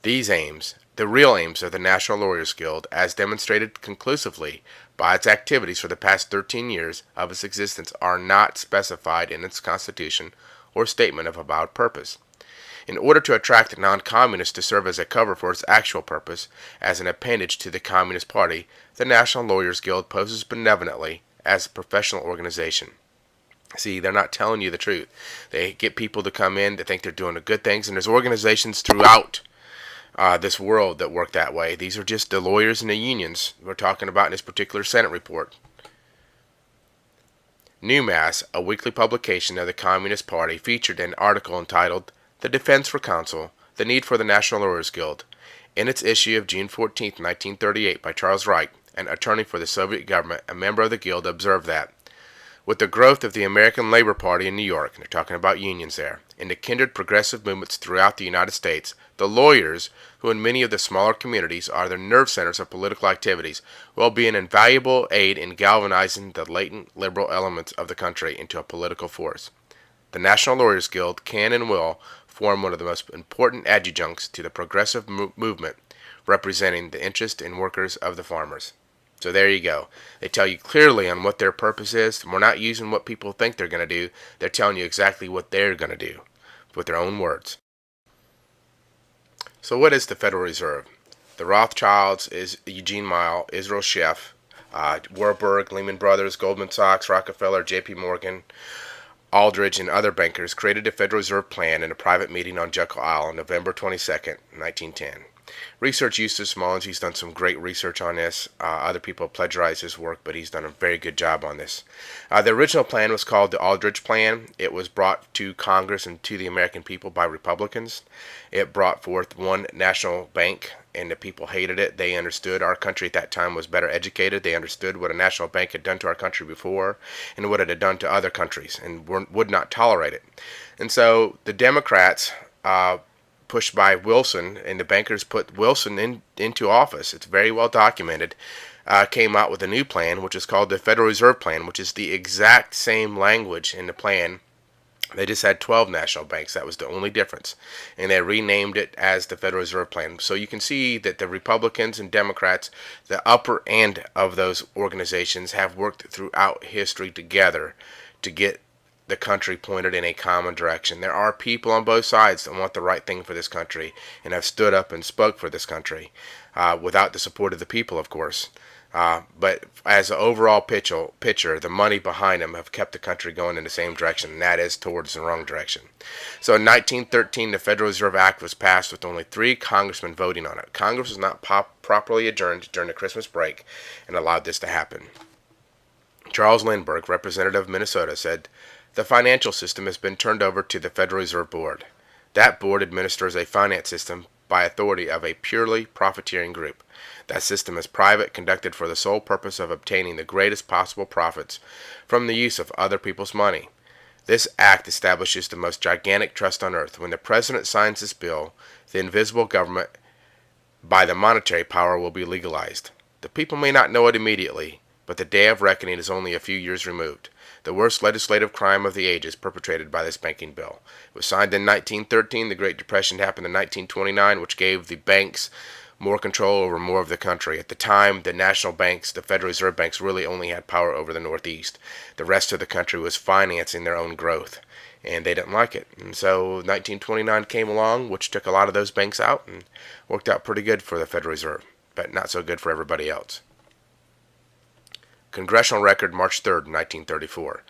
These aims, the real aims of the National Lawyers Guild, as demonstrated conclusively by its activities for the past 13 years of its existence, are not specified in its constitution or statement of avowed purpose. In order to attract non-communists to serve as a cover for its actual purpose, as an appendage to the Communist Party, the National Lawyers Guild poses benevolently as a professional organization. See, they're not telling you the truth. They get people to come in that think they're doing the good things, and there's organizations throughout this world that work that way. These are just the lawyers and the unions we're talking about in this particular Senate report. New Mass, a weekly publication of the Communist Party, featured an article entitled "The Defense for Counsel, the Need for the National Lawyers Guild," in its issue of June 14, 1938, by Charles Wright, an attorney for the Soviet government, a member of the Guild, observed that with the growth of the American Labor Party in New York, and they're talking about unions there, and the kindred progressive movements throughout the United States, the lawyers, who in many of the smaller communities are the nerve centers of political activities, will be an invaluable aid in galvanizing the latent liberal elements of the country into a political force. The National Lawyers Guild can and will form one of the most important adjuncts to the progressive movement, representing the interest in workers of the farmers. So there you go. They tell you clearly on what their purpose is. We're not using what people think they're going to do. They're telling you exactly what they're going to do with their own words. So what is the Federal Reserve? The Rothschilds, is Eugene Mile, Israel Sheff, Warburg, Lehman Brothers, Goldman Sachs, Rockefeller, J.P. Morgan, Aldrich, and other bankers created a Federal Reserve Plan in a private meeting on Jekyll Isle on November 22nd, 1910. Research Eustace Mullins, he's done some great research on this. Other people have plagiarized his work, but he's done a very good job on this. The original plan was called the Aldrich Plan. It was brought to Congress and to the American people by Republicans. It brought forth one national bank, and the people hated it. They understood our country at that time was better educated. They understood what a national bank had done to our country before and what it had done to other countries, and would not tolerate it. And so the Democrats, pushed by Wilson, and the bankers put Wilson into office, it's very well documented, came out with a new plan, which is called the Federal Reserve Plan, which is the exact same language in the plan. They just had 12 national banks. That was the only difference. And they renamed it as the Federal Reserve Plan. So you can see that the Republicans and Democrats, the upper end of those organizations, have worked throughout history together to get the country pointed in a common direction. There are people on both sides that want the right thing for this country and have stood up and spoke for this country, without the support of the people, of course. But as an overall picture, the money behind them have kept the country going in the same direction, and that is towards the wrong direction. So in 1913, the Federal Reserve Act was passed with only 3 congressmen voting on it. Congress was not properly adjourned during the Christmas break and allowed this to happen. Charles Lindbergh, representative of Minnesota, said, "The financial system has been turned over to the Federal Reserve Board. That board administers a finance system by authority of a purely profiteering group. That system is private, conducted for the sole purpose of obtaining the greatest possible profits from the use of other people's money. This act establishes the most gigantic trust on earth. When the President signs this bill, the invisible government by the monetary power will be legalized. The people may not know it immediately, but the day of reckoning is only a few years removed. The worst legislative crime of the age is perpetrated by this banking bill. It was signed in 1913. The Great Depression happened in 1929, which gave the banks more control over more of the country. At the time, the national banks, the Federal Reserve banks, really only had power over the Northeast. The rest of the country was financing their own growth, and they didn't like it. And so 1929 came along, which took a lot of those banks out and worked out pretty good for the Federal Reserve, but not so good for everybody else. Congressional Record, March 3, 1934.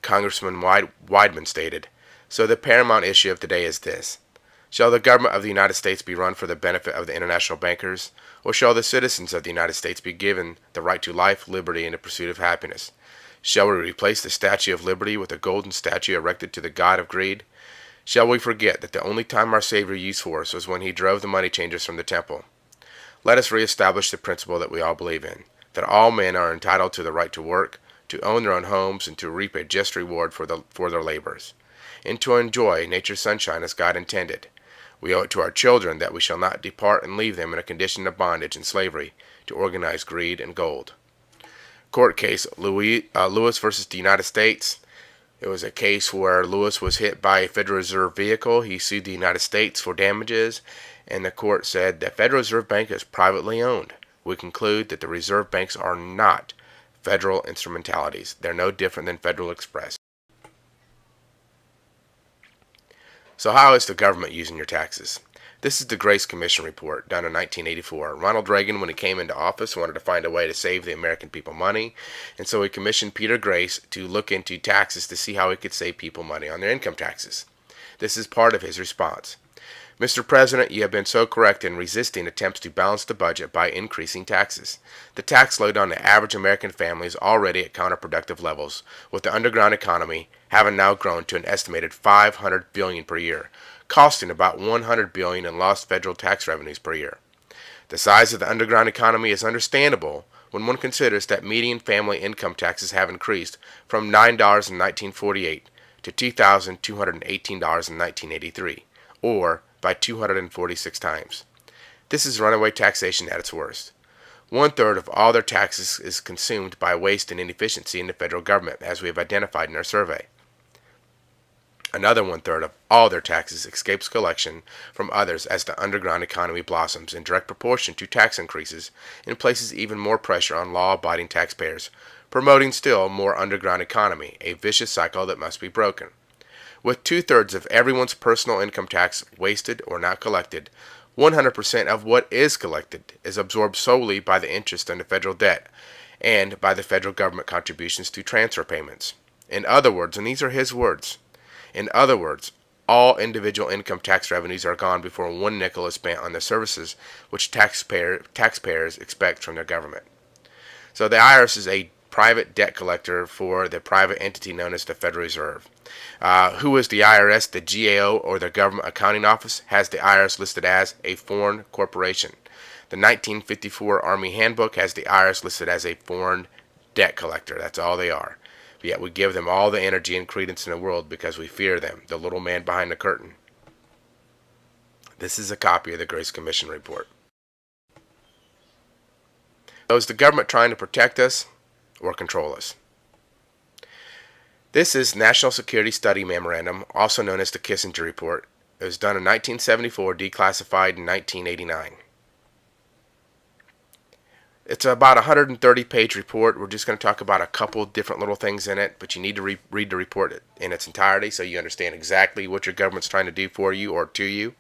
Congressman Weidman stated, "So the paramount issue of today is this. Shall the government of the United States be run for the benefit of the international bankers, or shall the citizens of the United States be given the right to life, liberty, and the pursuit of happiness? Shall we replace the Statue of Liberty with a golden statue erected to the god of greed? Shall we forget that the only time our Savior used force was when he drove the money changers from the temple? Let us reestablish the principle that we all believe in, that all men are entitled to the right to work, to own their own homes, and to reap a just reward for their labors, and to enjoy nature's sunshine as God intended. We owe it to our children that we shall not depart and leave them in a condition of bondage and slavery to organized greed and gold." Court case, Lewis versus the United States. It was a case where Lewis was hit by a Federal Reserve vehicle. He sued the United States for damages, and the court said the Federal Reserve Bank is privately owned. We conclude that the reserve banks are not federal instrumentalities. They're no different than Federal Express. So how is the government using your taxes? This is the Grace Commission report done in 1984. Ronald Reagan, when he came into office, wanted to find a way to save the American people money, and so he commissioned Peter Grace to look into taxes to see how he could save people money on their income taxes. This is part of his response. Mr. President, you have been so correct in resisting attempts to balance the budget by increasing taxes. The tax load on the average American family is already at counterproductive levels, with the underground economy having now grown to an estimated $500 billion per year, costing about $100 billion in lost federal tax revenues per year. The size of the underground economy is understandable when one considers that median family income taxes have increased from $9 in 1948 to $2,218 in 1983, or by 246 times. This is runaway taxation at its worst. 1/3 of all their taxes is consumed by waste and inefficiency in the federal government, as we have identified in our survey. Another 1/3 of all their taxes escapes collection from others as the underground economy blossoms in direct proportion to tax increases and places even more pressure on law-abiding taxpayers, promoting still more underground economy, a vicious cycle that must be broken. With 2/3 of everyone's personal income tax wasted or not collected, 100% of what is collected is absorbed solely by the interest on the federal debt and by the federal government contributions to transfer payments. In other words, and these are his words, in other words, all individual income tax revenues are gone before one nickel is spent on the services which taxpayers expect from their government. So the IRS is a private debt collector for the private entity known as the Federal Reserve. Who is the IRS? The GAO, or the Government Accounting Office, has the IRS listed as a foreign corporation. The 1954 Army Handbook has the IRS listed as a foreign debt collector. That's all they are. But yet we give them all the energy and credence in the world because we fear them, the little man behind the curtain. This is a copy of the Grace Commission report. So is the government trying to protect us or control us? This is National Security Study Memorandum, also known as the Kissinger Report. It was done in 1974, declassified in 1989. It's about a 130-page report. We're just going to talk about a couple different little things in it, but you need to read the report in its entirety so you understand exactly what your government's trying to do for you or to you.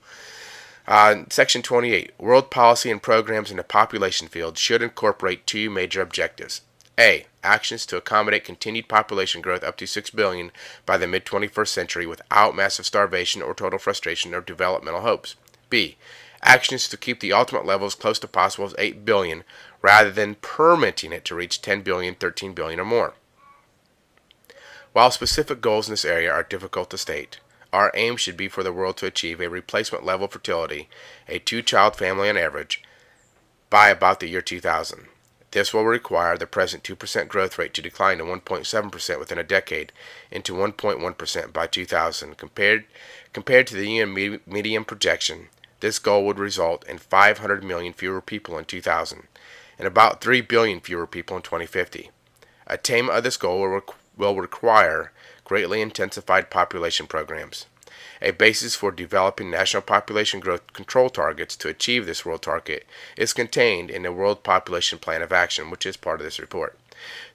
Section 28, World Policy and Programs in the Population Field should incorporate two major objectives. A. Actions to accommodate continued population growth up to 6 billion by the mid-21st century without massive starvation or total frustration of developmental hopes. B. Actions to keep the ultimate level as close to possible as 8 billion rather than permitting it to reach 10 billion, 13 billion or more. While specific goals in this area are difficult to state, our aim should be for the world to achieve a replacement level fertility, a 2-child family on average, by about the year 2000. This will require the present 2% growth rate to decline to 1.7% within a decade and to 1.1% by 2000. Compared to the UN median projection, this goal would result in 500 million fewer people in 2000 and about 3 billion fewer people in 2050. Attainment of this goal will require greatly intensified population programs. A basis for developing national population growth control targets to achieve this world target is contained in the World Population Plan of Action, which is part of this report.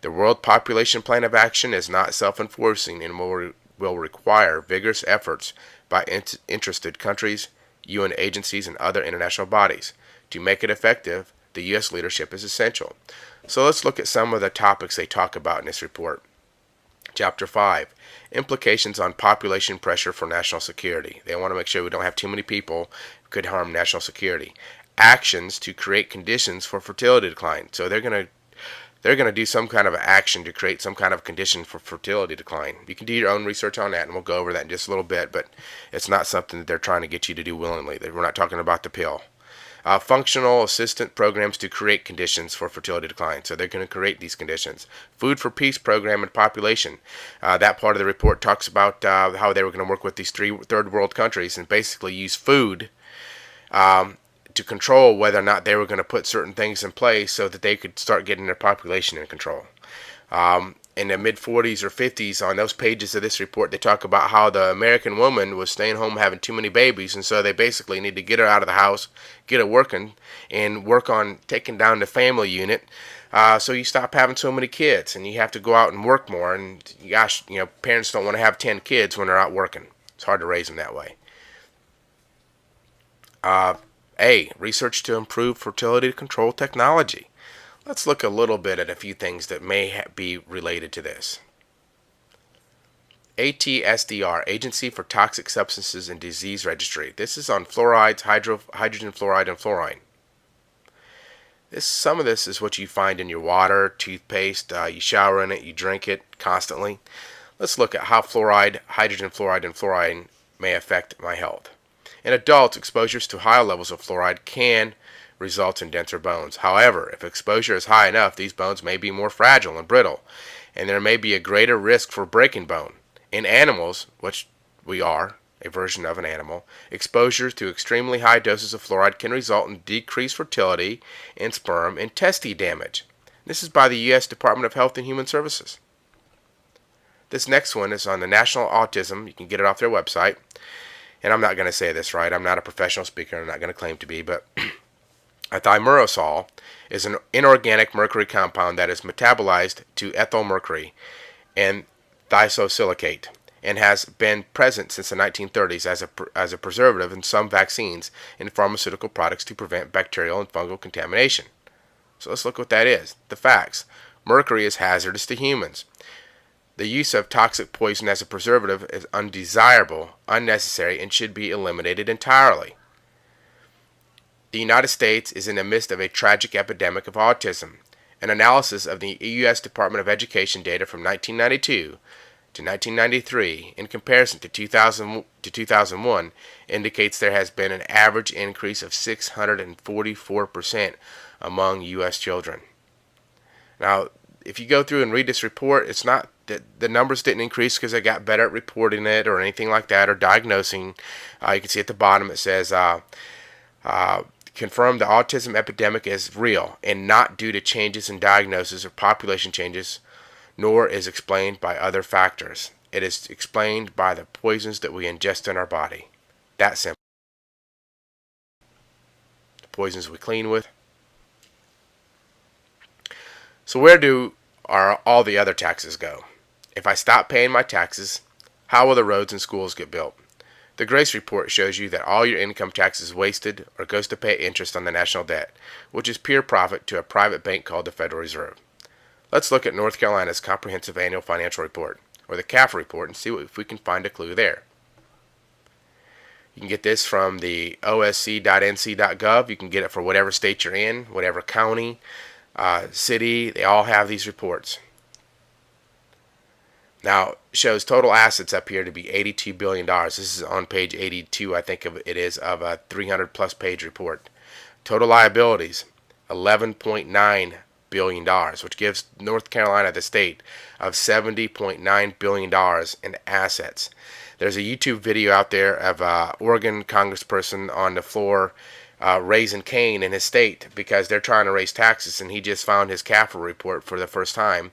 The World Population Plan of Action is not self-enforcing and will require vigorous efforts by interested countries, UN agencies, and other international bodies. To make it effective, the U.S. leadership is essential. So let's look at some of the topics they talk about in this report. Chapter 5, Implications on Population Pressure for National Security. They want to make sure we don't have too many people who could harm national security. Actions to create conditions for fertility decline. So they're going to do some kind of action to create some kind of condition for fertility decline. You can do your own research on that, and we'll go over that in just a little bit, but it's not something that they're trying to get you to do willingly. We're not talking about the pill. Functional assistant programs to create conditions for fertility decline. So they're going to create these conditions. Food for Peace program and population. That part of the report talks about how they were going to work with these third world countries and basically use food to control whether or not they were going to put certain things in place so that they could start getting their population in control. In the mid-40s or 50s, on those pages of this report, they talk about how the American woman was staying home having too many babies, and so they basically need to get her out of the house, get her working, and work on taking down the family unit. So you stop having so many kids, and you have to go out and work more. And gosh, parents don't want to have 10 kids when they're out working. It's hard to raise them that way. Research to improve fertility control technology. Let's look a little bit at a few things that may be related to this. ATSDR, Agency for Toxic Substances and Disease Registry. This is on fluorides, hydrogen fluoride, and fluorine. Some of this is what you find in your water, toothpaste. You shower in it, you drink it constantly. Let's look at how fluoride, hydrogen fluoride, and fluorine may affect my health. In adults, exposures to high levels of fluoride can result in denser bones. However, if exposure is high enough, these bones may be more fragile and brittle, and there may be a greater risk for breaking bone. In animals, which we are, a version of an animal, exposure to extremely high doses of fluoride can result in decreased fertility in sperm and testes damage. This is by the U.S. Department of Health and Human Services. This next one is on the National Autism. You can get it off their website. And I'm not going to say this right. I'm not a professional speaker. I'm not going to claim to be, but thimerosal is an inorganic mercury compound that is metabolized to ethyl mercury and thiosilicates and has been present since the 1930s as a preservative in some vaccines and pharmaceutical products to prevent bacterial and fungal contamination. So let's look what that is. The facts. Mercury is hazardous to humans. The use of toxic poison as a preservative is undesirable, unnecessary, and should be eliminated entirely. The United States is in the midst of a tragic epidemic of autism. An analysis of the U.S. Department of Education data from 1992 to 1993 in comparison to 2000 to 2001 indicates there has been an average increase of 644% among U.S. children. Now, if you go through and read this report, it's not that the numbers didn't increase because they got better at reporting it or anything like that or diagnosing. You can see at the bottom it says, confirmed the autism epidemic is real and not due to changes in diagnosis or population changes, nor is explained by other factors. It is explained by the poisons that we ingest in our body. That simple. The poisons we clean with. So where do all the other taxes go? If I stop paying my taxes, how will the roads and schools get built? The Grace Report shows you that all your income tax is wasted or goes to pay interest on the national debt, which is pure profit to a private bank called the Federal Reserve. Let's look at North Carolina's Comprehensive Annual Financial Report, or the CAF report, and see if we can find a clue there. You can get this from the osc.nc.gov. You can get it for whatever state you're in, whatever county, city. They all have these reports. Now, it shows total assets up here to be $82 billion. This is on page 82, I think it is, of a 300-plus page report. Total liabilities, $11.9 billion, which gives North Carolina the state of $70.9 billion in assets. There's a YouTube video out there of an Oregon congressperson on the floor raising Cain in his state because they're trying to raise taxes, and he just found his CAFR report for the first time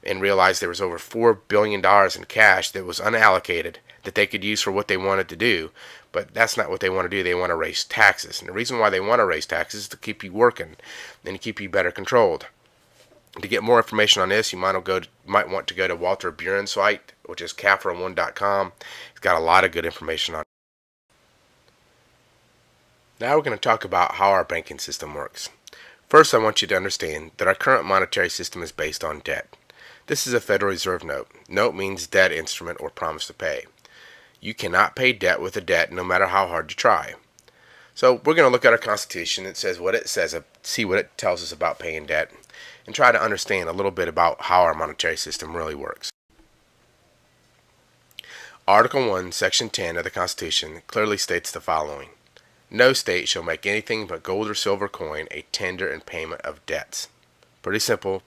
and realized there was over $4 billion in cash that was unallocated that they could use for what they wanted to do. But that's not what they want to do. They want to raise taxes. And the reason why they want to raise taxes is to keep you working and to keep you better controlled. To get more information on this, you might want to go to Walter Buren's site, which is CAFR1.com. He's got a lot of good information on it. Now we're going to talk about how our banking system works. First, I want you to understand that our current monetary system is based on debt. This is a Federal Reserve note. Note means debt instrument or promise to pay. You cannot pay debt with a debt no matter how hard you try. So we're going to look at our Constitution. It says what it says, see what it tells us about paying debt, and try to understand a little bit about how our monetary system really works. Article 1, Section 10 of the Constitution clearly states the following. No state shall make anything but gold or silver coin a tender in payment of debts. Pretty simple.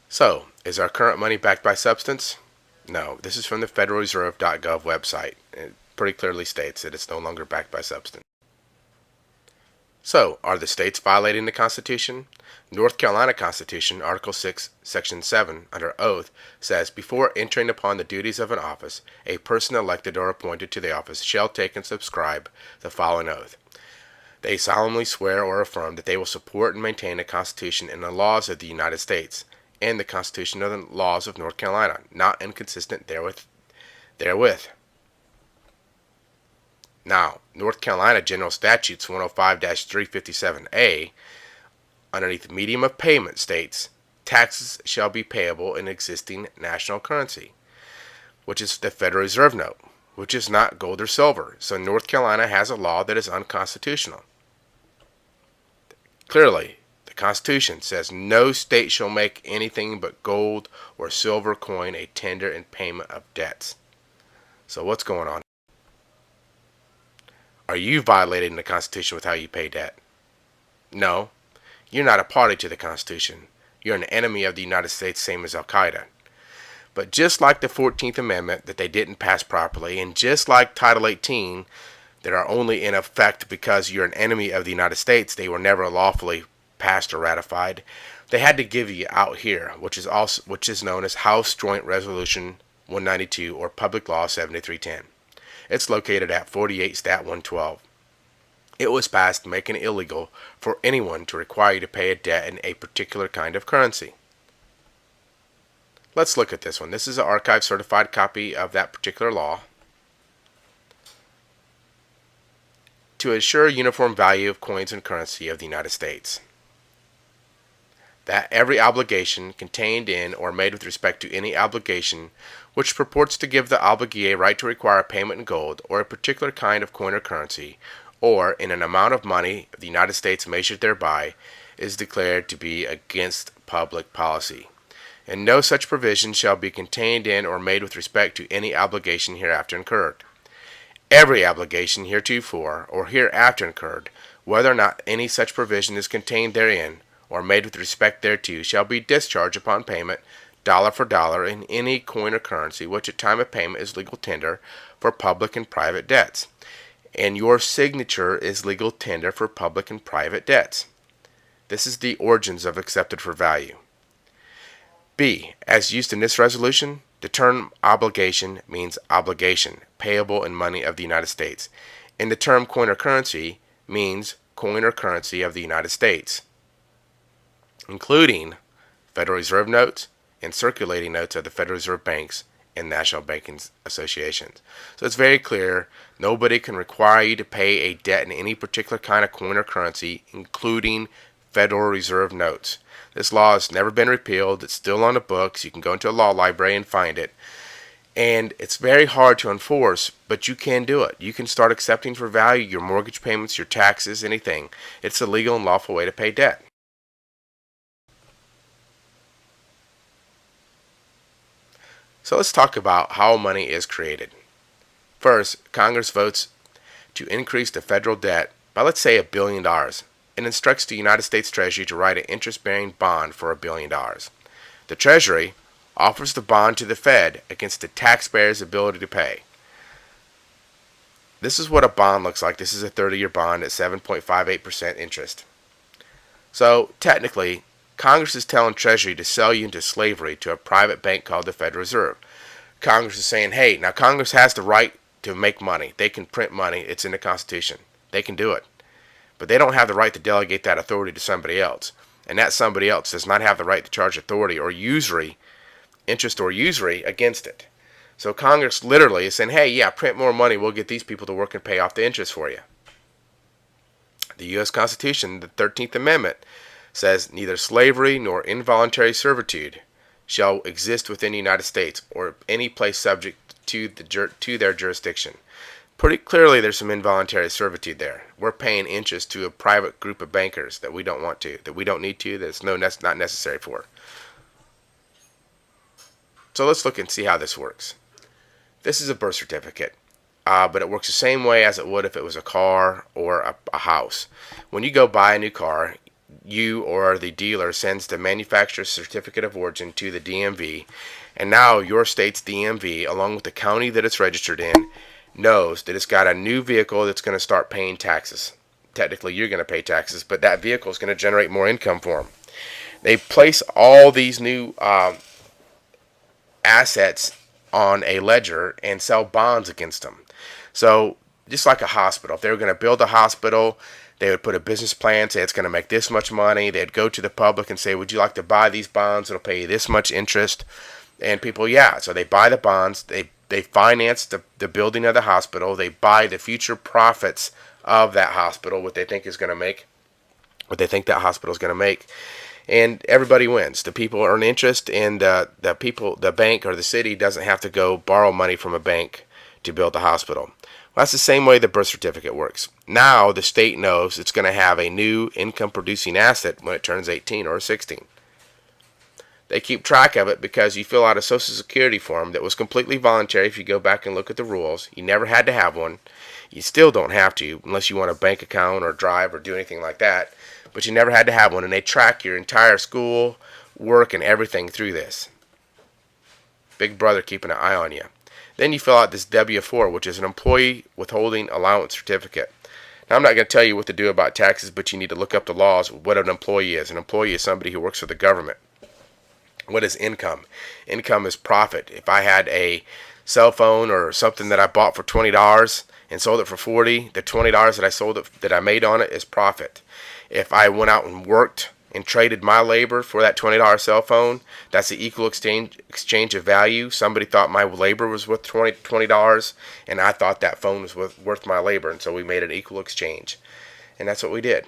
So, is our current money backed by substance? No. This is from the federalreserve.gov website. It pretty clearly states that it's no longer backed by substance. So, are the states violating the Constitution? North Carolina Constitution, Article 6, Section 7, under oath, says, before entering upon the duties of an office, a person elected or appointed to the office shall take and subscribe the following oath. They solemnly swear or affirm that they will support and maintain the Constitution and the laws of the United States, and the Constitution and the laws of North Carolina, not inconsistent therewith. Now, North Carolina General Statutes 105-357A, underneath medium of payment, states, taxes shall be payable in existing national currency, which is the Federal Reserve note, which is not gold or silver. So North Carolina has a law that is unconstitutional. Clearly, the Constitution says no state shall make anything but gold or silver coin a tender in payment of debts. So what's going on? Are you violating the Constitution with how you pay debt? No. You're not a party to the Constitution. You're an enemy of the United States, same as Al-Qaeda. But just like the 14th Amendment that they didn't pass properly, and just like Title 18 that are only in effect because you're an enemy of the United States, they were never lawfully passed or ratified, they had to give you out here, which is known as House Joint Resolution 192 or Public Law 7310. It's located at 48 Stat 112. It was passed making it illegal for anyone to require you to pay a debt in a particular kind of currency. Let's look at this one. This is an archive certified copy of that particular law. To assure uniform value of coins and currency of the United States. That every obligation contained in or made with respect to any obligation which purports to give the obligee a right to require payment in gold or a particular kind of coin or currency, or in an amount of money of the United States measured thereby, is declared to be against public policy. And no such provision shall be contained in or made with respect to any obligation hereafter incurred. Every obligation heretofore or hereafter incurred, whether or not any such provision is contained therein, or made with respect thereto, shall be discharged upon payment, dollar for dollar, in any coin or currency which at time of payment is legal tender for public and private debts, and your signature is legal tender for public and private debts. This is the origins of accepted for value. B. As used in this resolution, the term obligation means obligation, payable in money of the United States, and the term coin or currency means coin or currency of the United States, including Federal Reserve notes and circulating notes of the Federal Reserve banks and national banking associations. So it's very clear, nobody can require you to pay a debt in any particular kind of coin or currency, including Federal Reserve notes. This law has never been repealed. It's still on the books. You can go into a law library and find it. And it's very hard to enforce, but you can do it. You can start accepting for value your mortgage payments, your taxes, anything. It's a legal and lawful way to pay debt. So let's talk about how money is created. First, Congress votes to increase the federal debt by, let's say, $1 billion, and instructs the United States Treasury to write an interest-bearing bond for $1 billion. The Treasury offers the bond to the Fed against the taxpayer's ability to pay. This is what a bond looks like. This is a 30-year bond at 7.58% interest. So technically, Congress is telling Treasury to sell you into slavery to a private bank called the Federal Reserve. Congress is saying, hey, now Congress has the right to make money. They can print money. It's in the Constitution. They can do it. But they don't have the right to delegate that authority to somebody else. And that somebody else does not have the right to charge authority or usury, interest or usury against it. So Congress literally is saying, hey, yeah, print more money. We'll get these people to work and pay off the interest for you. The U.S. Constitution, the 13th Amendment, says neither slavery nor involuntary servitude shall exist within the United States or any place subject to their jurisdiction. Pretty clearly there's some involuntary servitude there. We're paying interest to a private group of bankers that we don't want to, that we don't need to, that's not necessary for. So let's look and see how this works. This is a birth certificate, but it works the same way as it would if it was a car or a house. When you go buy a new car, you or the dealer sends the manufacturer's certificate of origin to the DMV, and now your state's DMV, along with the county that it's registered in, knows that it's got a new vehicle that's going to start paying taxes. Technically, you're going to pay taxes, but that vehicle is going to generate more income for them. They place all these new assets on a ledger and sell bonds against them. So just like a hospital, if they were going to build a hospital, they would put a business plan, say it's going to make this much money. They'd go to the public and say, would you like to buy these bonds? It'll pay you this much interest. And people, yeah. So they buy the bonds. They finance the building of the hospital. They buy the future profits of that hospital, what they think is going to make, what they think that hospital is going to make. And everybody wins. The people earn interest, and the bank or the city doesn't have to go borrow money from a bank to build the hospital. Well, that's the same way the birth certificate works. Now the state knows it's going to have a new income-producing asset when it turns 18 or 16. They keep track of it because you fill out a Social Security form that was completely voluntary. If you go back and look at the rules, you never had to have one. You still don't have to unless you want a bank account or drive or do anything like that. But you never had to have one, and they track your entire school, work, and everything through this. Big brother keeping an eye on you. Then you fill out this W-4, which is an employee withholding allowance certificate. Now, I'm not going to tell you what to do about taxes, but you need to look up the laws, what an employee is. An employee is somebody who works for the government. What is income? Income is profit. If I had a cell phone or something that I bought for $20 and sold it for $40, the $20 that I made on it is profit. If I went out and worked and traded my labor for that $20 cell phone, that's the equal exchange of value. Somebody thought my labor was worth $20, and I thought that phone was worth my labor, and so we made an equal exchange. And that's what we did.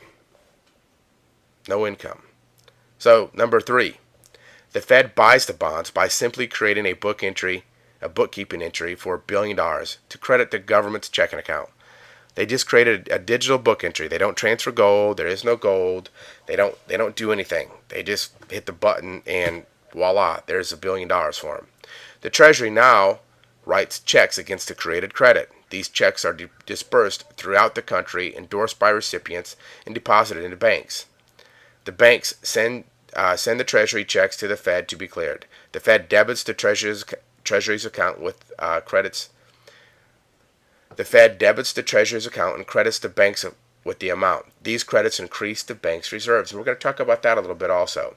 No income. So, number 3. The Fed buys the bonds by simply creating a bookkeeping entry for $1 billion to credit the government's checking account. They just created a digital book entry. They don't transfer gold. There is no gold. They don't do anything. They just hit the button and voila, there's $1 billion for them. The Treasury now writes checks against the created credit. These checks are dispersed throughout the country, endorsed by recipients, and deposited into banks. The banks send the Treasury checks to the Fed to be cleared. The Fed debits the Treasury's account with credits. The Fed debits the Treasury's account and credits the banks with the amount. These credits increase the bank's reserves. And we're going to talk about that a little bit also.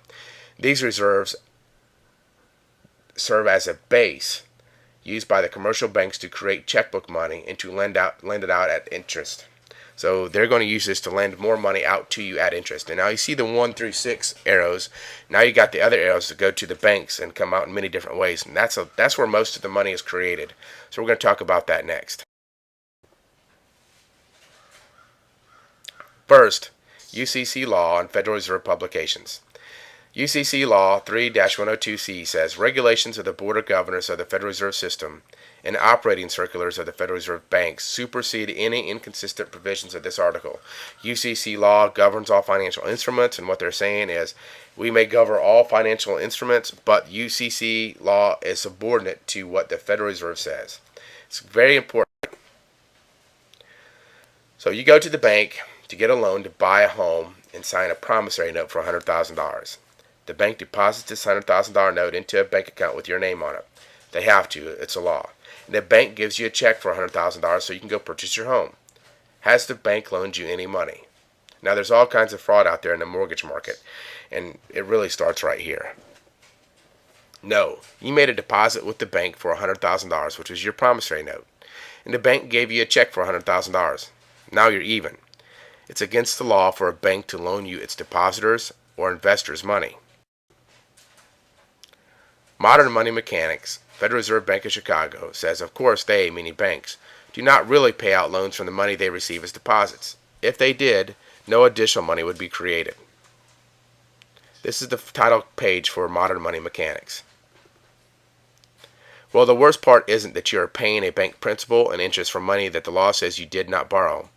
These reserves serve as a base used by the commercial banks to create checkbook money and to lend it out at interest. So they're going to use this to lend more money out to you at interest. And now you see the 1 through 6 arrows. Now you got the other arrows that go to the banks and come out in many different ways. And that's where most of the money is created. So we're going to talk about that next. First, UCC Law and Federal Reserve Publications. UCC Law 3-102C says regulations of the Board of Governors of the Federal Reserve System and operating circulars of the Federal Reserve Banks supersede any inconsistent provisions of this article. UCC Law governs all financial instruments, and what they're saying is we may govern all financial instruments, but UCC Law is subordinate to what the Federal Reserve says. It's very important. So you go to the bank to get a loan to buy a home and sign a promissory note for $100,000. The bank deposits this $100,000 note into a bank account with your name on it. They have to. It's a law. and the bank gives you a check for $100,000 so you can go purchase your home. Has the bank loaned you any money? Now, there's all kinds of fraud out there in the mortgage market, and it really starts right here. No, you made a deposit with the bank for $100,000, which was your promissory note, and the bank gave you a check for $100,000. Now you're even. It's against the law for a bank to loan you its depositors or investors' money. Modern money mechanics, Federal Reserve Bank of Chicago, says of course they, meaning banks, do not really pay out loans from the money they receive as deposits. If they did, no additional money would be created. This is the title page for Modern Money Mechanics. Well, the worst part isn't that you are paying a bank principal and interest for money that the law says you did not borrow.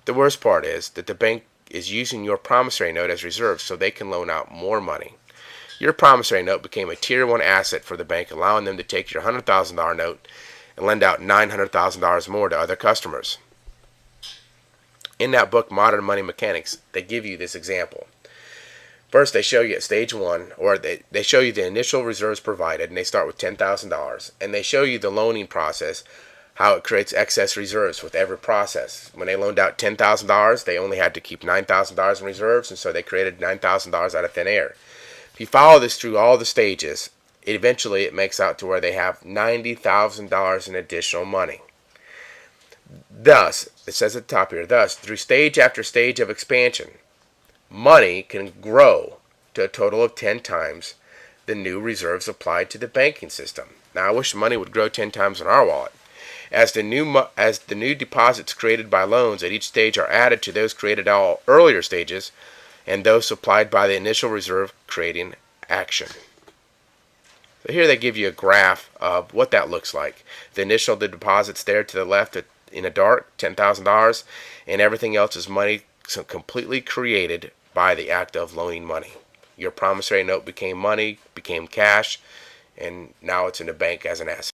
The worst part is that the bank is using your promissory note as reserves so they can loan out more money. Your promissory note became a Tier 1 asset for the bank, allowing them to take your $100,000 note and lend out $900,000 more to other customers. In that book, Modern Money Mechanics, they give you this example. First, they show you at stage 1, or they show you the initial reserves provided, and they start with $10,000. And they show you the loaning process, how it creates excess reserves with every process. When they loaned out $10,000, they only had to keep $9,000 in reserves, and so they created $9,000 out of thin air. If you follow this through all the stages, eventually it makes out to where they have $90,000 in additional money. Thus, it says at the top here, thus, through stage after stage of expansion, money can grow to a total of 10 times the new reserves applied to the banking system. Now, I wish money would grow 10 times in our wallet. As the new deposits created by loans at each stage are added to those created at all earlier stages, and those supplied by the initial reserve creating action. So here they give you a graph of what that looks like. The deposits there to the left in the dark, $10,000, and everything else is money completely created by the act of loaning money. Your promissory note became money, became cash, and now it's in the bank as an asset.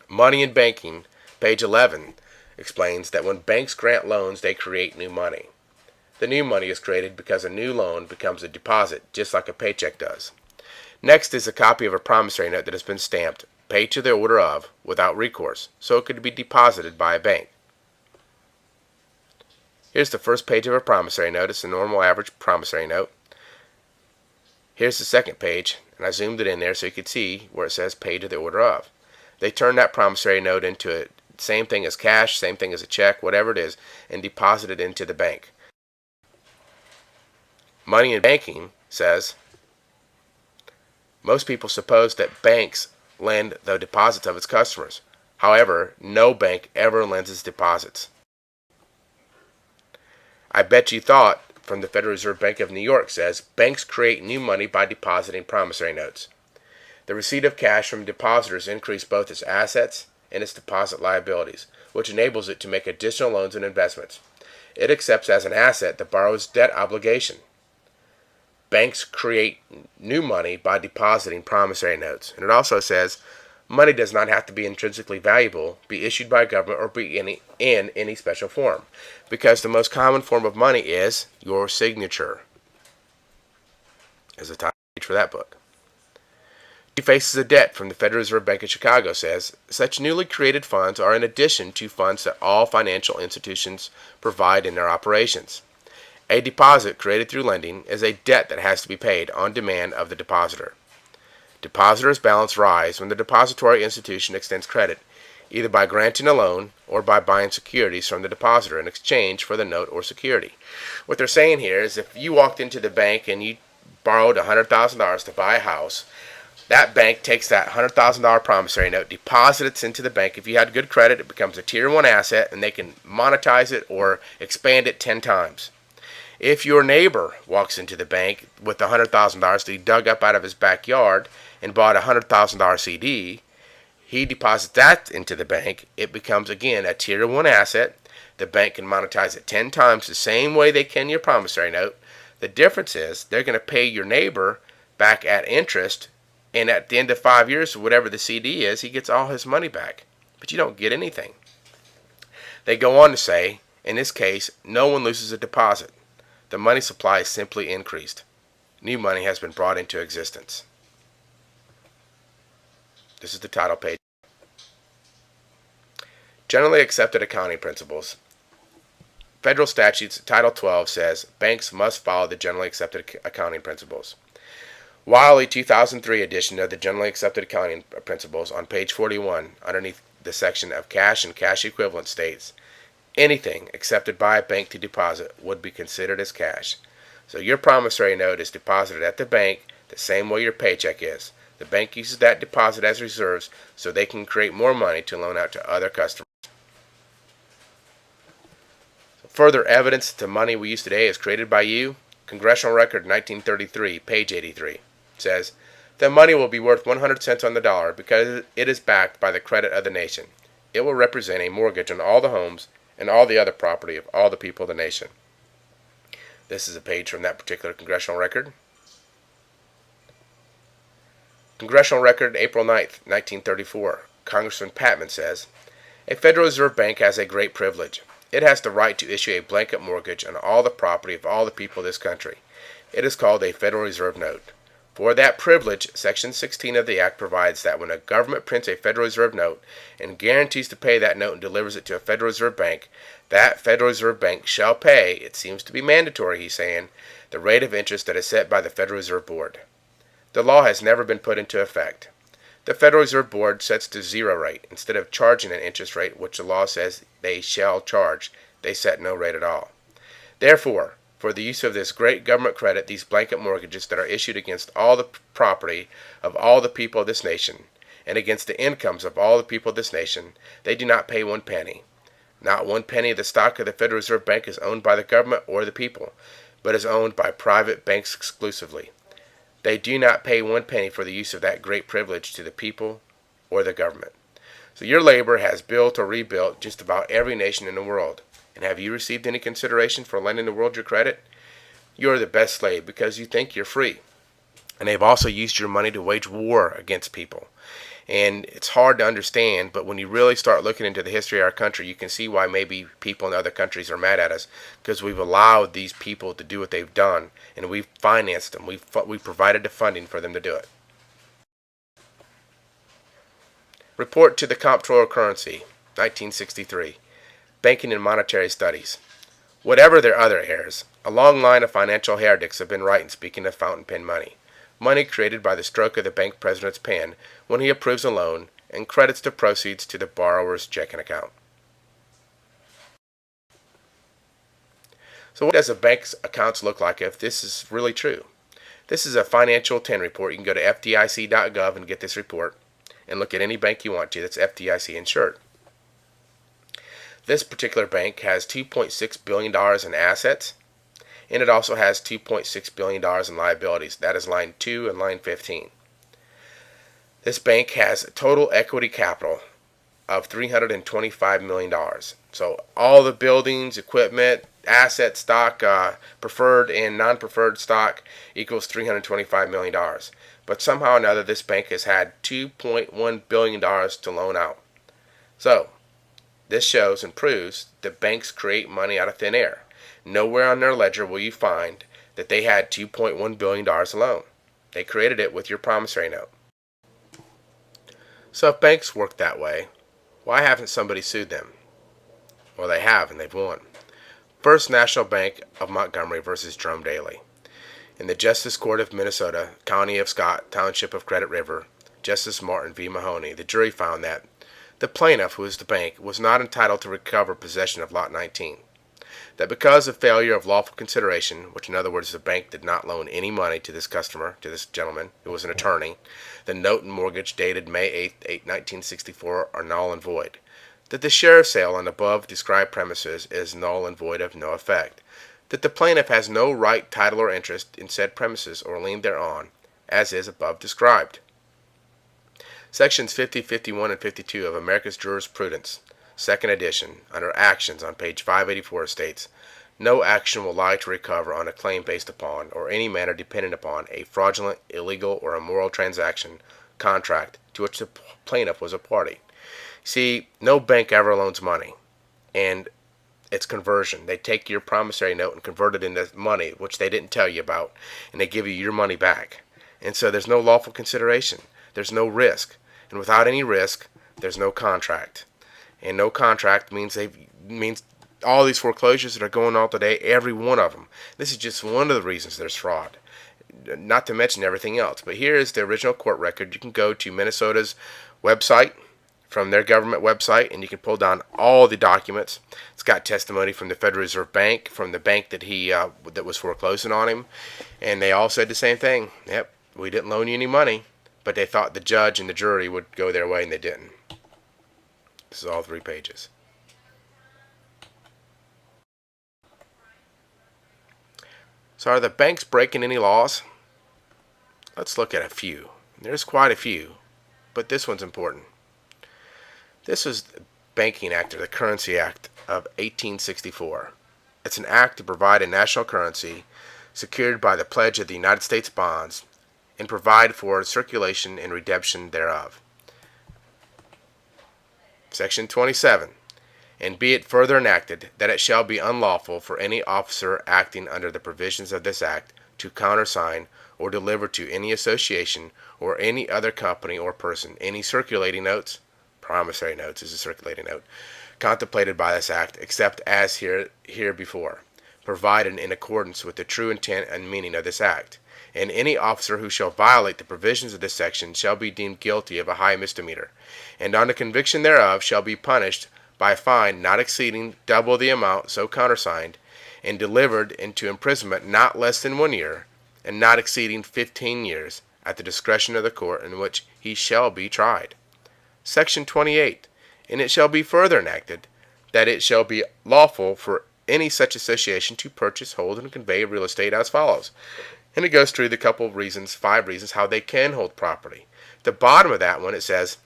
Money in banking, page 11, explains that when banks grant loans, they create new money. The new money is created because a new loan becomes a deposit, just like a paycheck does. Next is a copy of a promissory note that has been stamped, paid to the order of, without recourse, so it could be deposited by a bank. Here's the first page of a promissory note. It's a normal average promissory note. Here's the second page, and I zoomed it in there so you could see where it says paid to the order of. They turn that promissory note into a same thing as cash, same thing as a check, whatever it is, and deposit it into the bank. Money in banking says, most people suppose that banks lend the deposits of its customers. However, no bank ever lends its deposits. I bet you thought, from the Federal Reserve Bank of New York says, banks create new money by depositing promissory notes. The receipt of cash from depositors increase both its assets and its deposit liabilities, which enables it to make additional loans and investments. It accepts as an asset the borrower's debt obligation. Banks create new money by depositing promissory notes. And it also says, money does not have to be intrinsically valuable, be issued by a government, or be in any special form, because the most common form of money is your signature. There's a title page for that book. Two Faces of Debt from the Federal Reserve Bank of Chicago says, such newly created funds are in addition to funds that all financial institutions provide in their operations. A deposit created through lending is a debt that has to be paid on demand of the depositor. Depositors' balance rise when the depository institution extends credit, either by granting a loan or by buying securities from the depositor in exchange for the note or security. What they're saying here is if you walked into the bank and you borrowed $100,000 to buy a house, that bank takes that $100,000 promissory note, deposits it into the bank. If you had good credit, it becomes a Tier 1 asset, and they can monetize it or expand it 10 times. If your neighbor walks into the bank with the $100,000 that he dug up out of his backyard and bought a $100,000 CD, he deposits that into the bank. It becomes, again, a Tier 1 asset. The bank can monetize it 10 times the same way they can your promissory note. The difference is they're going to pay your neighbor back at interest, and at the end of 5 years, whatever the CD is, he gets all his money back. But you don't get anything. They go on to say, in this case, no one loses a deposit. The money supply is simply increased. New money has been brought into existence. This is the title page. Generally accepted accounting principles. Federal statutes, Title 12 says banks must follow the generally accepted accounting principles. While a 2003 edition of the Generally Accepted Accounting Principles on page 41, underneath the section of cash and cash equivalent, states, anything accepted by a bank to deposit would be considered as cash. So your promissory note is deposited at the bank the same way your paycheck is. The bank uses that deposit as reserves so they can create more money to loan out to other customers. Further evidence that the money we use today is created by you. Congressional Record 1933, page 83, says, the money will be worth 100 cents on the dollar because it is backed by the credit of the nation. It will represent a mortgage on all the homes and all the other property of all the people of the nation. This is a page from that particular Congressional Record. Congressional Record, April 9th, 1934. Congressman Patman says, a Federal Reserve Bank has a great privilege. It has the right to issue a blanket mortgage on all the property of all the people of this country. It is called a Federal Reserve Note. For that privilege, Section 16 of the Act provides that when a government prints a Federal Reserve Note and guarantees to pay that note and delivers it to a Federal Reserve Bank, that Federal Reserve Bank shall pay, it seems to be mandatory, he's saying, the rate of interest that is set by the Federal Reserve Board. The law has never been put into effect. The Federal Reserve Board sets the zero rate. Instead of charging an interest rate, which the law says they shall charge, they set no rate at all. Therefore, for the use of this great government credit, these blanket mortgages that are issued against all the property of all the people of this nation, and against the incomes of all the people of this nation, they do not pay 1 penny. Not 1 penny of the stock of the Federal Reserve Bank is owned by the government or the people, but is owned by private banks exclusively. They do not pay 1 penny for the use of that great privilege to the people or the government. So your labor has built or rebuilt just about every nation in the world. And have you received any consideration for lending the world your credit? You are the best slave because you think you're free. And they've also used your money to wage war against people. And it's hard to understand, but when you really start looking into the history of our country, you can see why maybe people in other countries are mad at us, because we've allowed these people to do what they've done, and we've financed them. We've provided the funding for them to do it. Report to the Comptroller of Currency, 1963. Banking and Monetary Studies. Whatever their other errors, a long line of financial heretics have been right in speaking of fountain pen money. Money created by the stroke of the bank president's pen when he approves a loan and credits the proceeds to the borrower's checking account. So what does a bank's accounts look like if this is really true? This is a financial 10 report. You can go to fdic.gov and get this report and look at any bank you want to that's FDIC insured. This particular bank has $2.6 billion in assets, and it also has $2.6 billion in liabilities. That is line 2 and line 15. This bank has a total equity capital of $325 million. So all the buildings, equipment, asset, stock, preferred and non-preferred stock equals $325 million. But somehow or another, this bank has had $2.1 billion to loan out. So this shows and proves that banks create money out of thin air. Nowhere on their ledger will you find that they had $2.1 billion alone. They created it with your promissory note. So if banks work that way, why haven't somebody sued them? Well, they have, and they've won. First National Bank of Montgomery versus Jerome Daly. In the Justice Court of Minnesota, County of Scott, Township of Credit River, Justice Martin v. Mahoney, the jury found that the plaintiff, who is the bank, was not entitled to recover possession of Lot 19. That because of failure of lawful consideration, which in other words the bank did not loan any money to this customer, to this gentleman who was an attorney, the note and mortgage dated May 8, 1964 are null and void. That the sheriff's sale on above described premises is null and void of no effect. That the plaintiff has no right, title, or interest in said premises or lien thereon, as is above described. Sections 50, 51, and 52 of America's Jurisprudence, second edition, under Actions on page 584 states, no action will lie to recover on a claim based upon, or any manner dependent upon, a fraudulent, illegal, or immoral transaction, contract, to which the plaintiff was a party. See, no bank ever loans money, and it's conversion. They take your promissory note and convert it into money, which they didn't tell you about, and they give you your money back. And so there's no lawful consideration. There's no risk. And without any risk, there's no contract. And no contract means all these foreclosures that are going on today, every one of them. This is just one of the reasons there's fraud, not to mention everything else. But here is the original court record. You can go to Minnesota's website, from their government website, and you can pull down all the documents. It's got testimony from the Federal Reserve Bank, from the bank that that was foreclosing on him, and they all said the same thing. Yep, we didn't loan you any money, but they thought the judge and the jury would go their way, and they didn't. This is all 3 pages. So are the banks breaking any laws? Let's look at a few. There's quite a few, but this one's important. This was the Banking Act, or the Currency Act of 1864. It's an act to provide a national currency secured by the pledge of the United States bonds and provide for circulation and redemption thereof. Section 27. And be it further enacted that it shall be unlawful for any officer acting under the provisions of this act to countersign or deliver to any association or any other company or person any circulating notes, promissory notes is a circulating note, contemplated by this act, except as herebefore, provided in accordance with the true intent and meaning of this act. And any officer who shall violate the provisions of this section shall be deemed guilty of a high misdemeanor, and on the conviction thereof shall be punished by a fine not exceeding double the amount so countersigned, and delivered into imprisonment not less than 1 year, and not exceeding 15 years, at the discretion of the court in which he shall be tried. Section 28. And it shall be further enacted that it shall be lawful for any such association to purchase, hold, and convey real estate as follows. And it goes through the couple of reasons, 5 reasons how they can hold property. At the bottom of that one it says,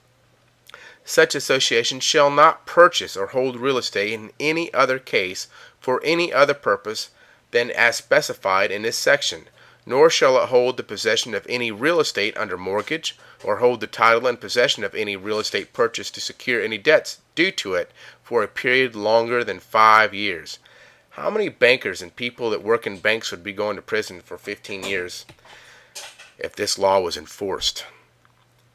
such association shall not purchase or hold real estate in any other case for any other purpose than as specified in this section, nor shall it hold the possession of any real estate under mortgage, or hold the title and possession of any real estate purchased to secure any debts due to it for a period longer than 5 years. How many bankers and people that work in banks would be going to prison for 15 years if this law was enforced?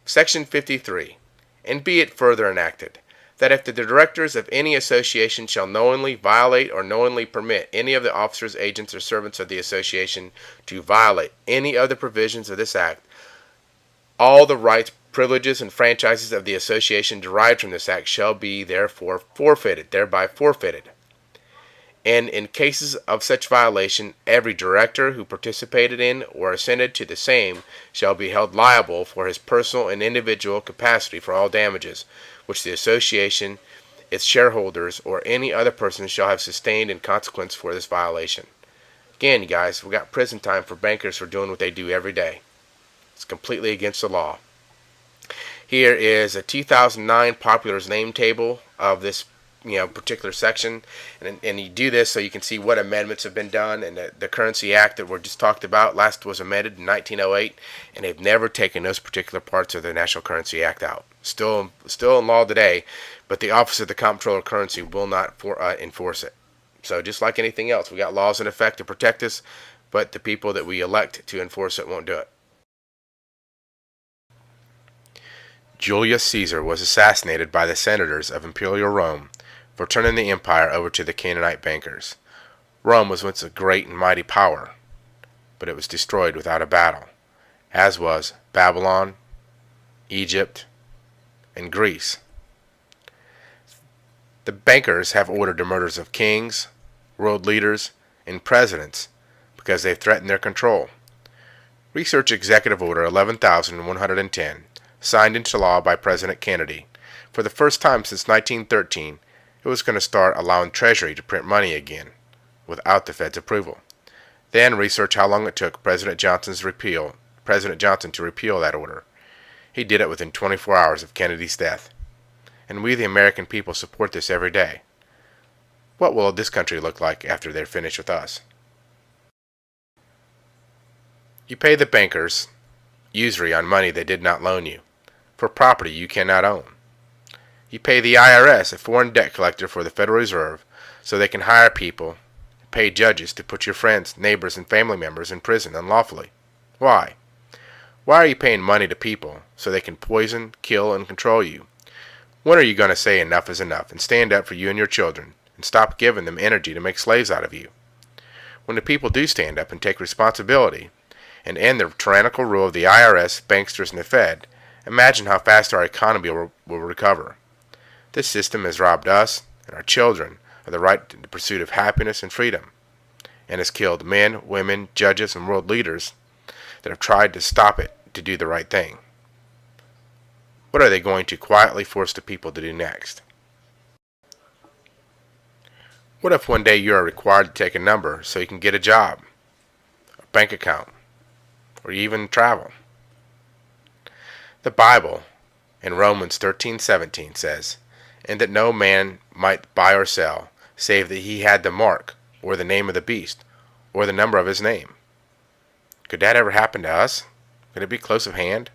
Section 53. And be it further enacted that if the directors of any association shall knowingly violate or knowingly permit any of the officers, agents, or servants of the association to violate any of the provisions of this act, all the rights, privileges, and franchises of the association derived from this act shall be thereby forfeited. And in cases of such violation, every director who participated in or assented to the same shall be held liable for his personal and individual capacity for all damages which the association, its shareholders, or any other person shall have sustained in consequence for this violation. Again, you guys, we got prison time for bankers for doing what they do every day. It's completely against the law. Here is a 2009 Popular's name table of this particular section, and you do this so you can see what amendments have been done. And the Currency Act that we just talked about last was amended in 1908, and they've never taken those particular parts of the National Currency Act out. Still in law today, but the Office of the Comptroller of Currency will not enforce it. So just like anything else, we got laws in effect to protect us, but the people that we elect to enforce it won't do it. Julius Caesar was assassinated by the senators of Imperial Rome for turning the empire over to the Canaanite bankers. Rome was once a great and mighty power, but it was destroyed without a battle, as was Babylon, Egypt, and Greece. The bankers have ordered the murders of kings, world leaders, and presidents because they threaten their control. Research Executive Order 11,110, signed into law by President Kennedy. For the first time since 1913, it was going to start allowing Treasury to print money again, without the Fed's approval. Then research how long it took President Johnson to repeal that order. He did it within 24 hours of Kennedy's death. And we, the American people, support this every day. What will this country look like after they're finished with us? You pay the bankers usury on money they did not loan you, for property you cannot own. You pay the IRS, a foreign debt collector for the Federal Reserve, so they can hire people, pay judges to put your friends, neighbors, and family members in prison unlawfully. Why? Why are you paying money to people so they can poison, kill, and control you? When are you going to say enough is enough and stand up for you and your children and stop giving them energy to make slaves out of you? When the people do stand up and take responsibility and end the tyrannical rule of the IRS, banksters, and the Fed, imagine how fast our economy will recover. This system has robbed us and our children of the right to the pursuit of happiness and freedom, and has killed men, women, judges, and world leaders that have tried to stop it to do the right thing. What are they going to quietly force the people to do next? What if one day you are required to take a number so you can get a job, a bank account, or even travel? The Bible in Romans 13:17 says, "And that no man might buy or sell, save that he had the mark, or the name of the beast, or the number of his name." Could that ever happen to us? Could it be close at hand?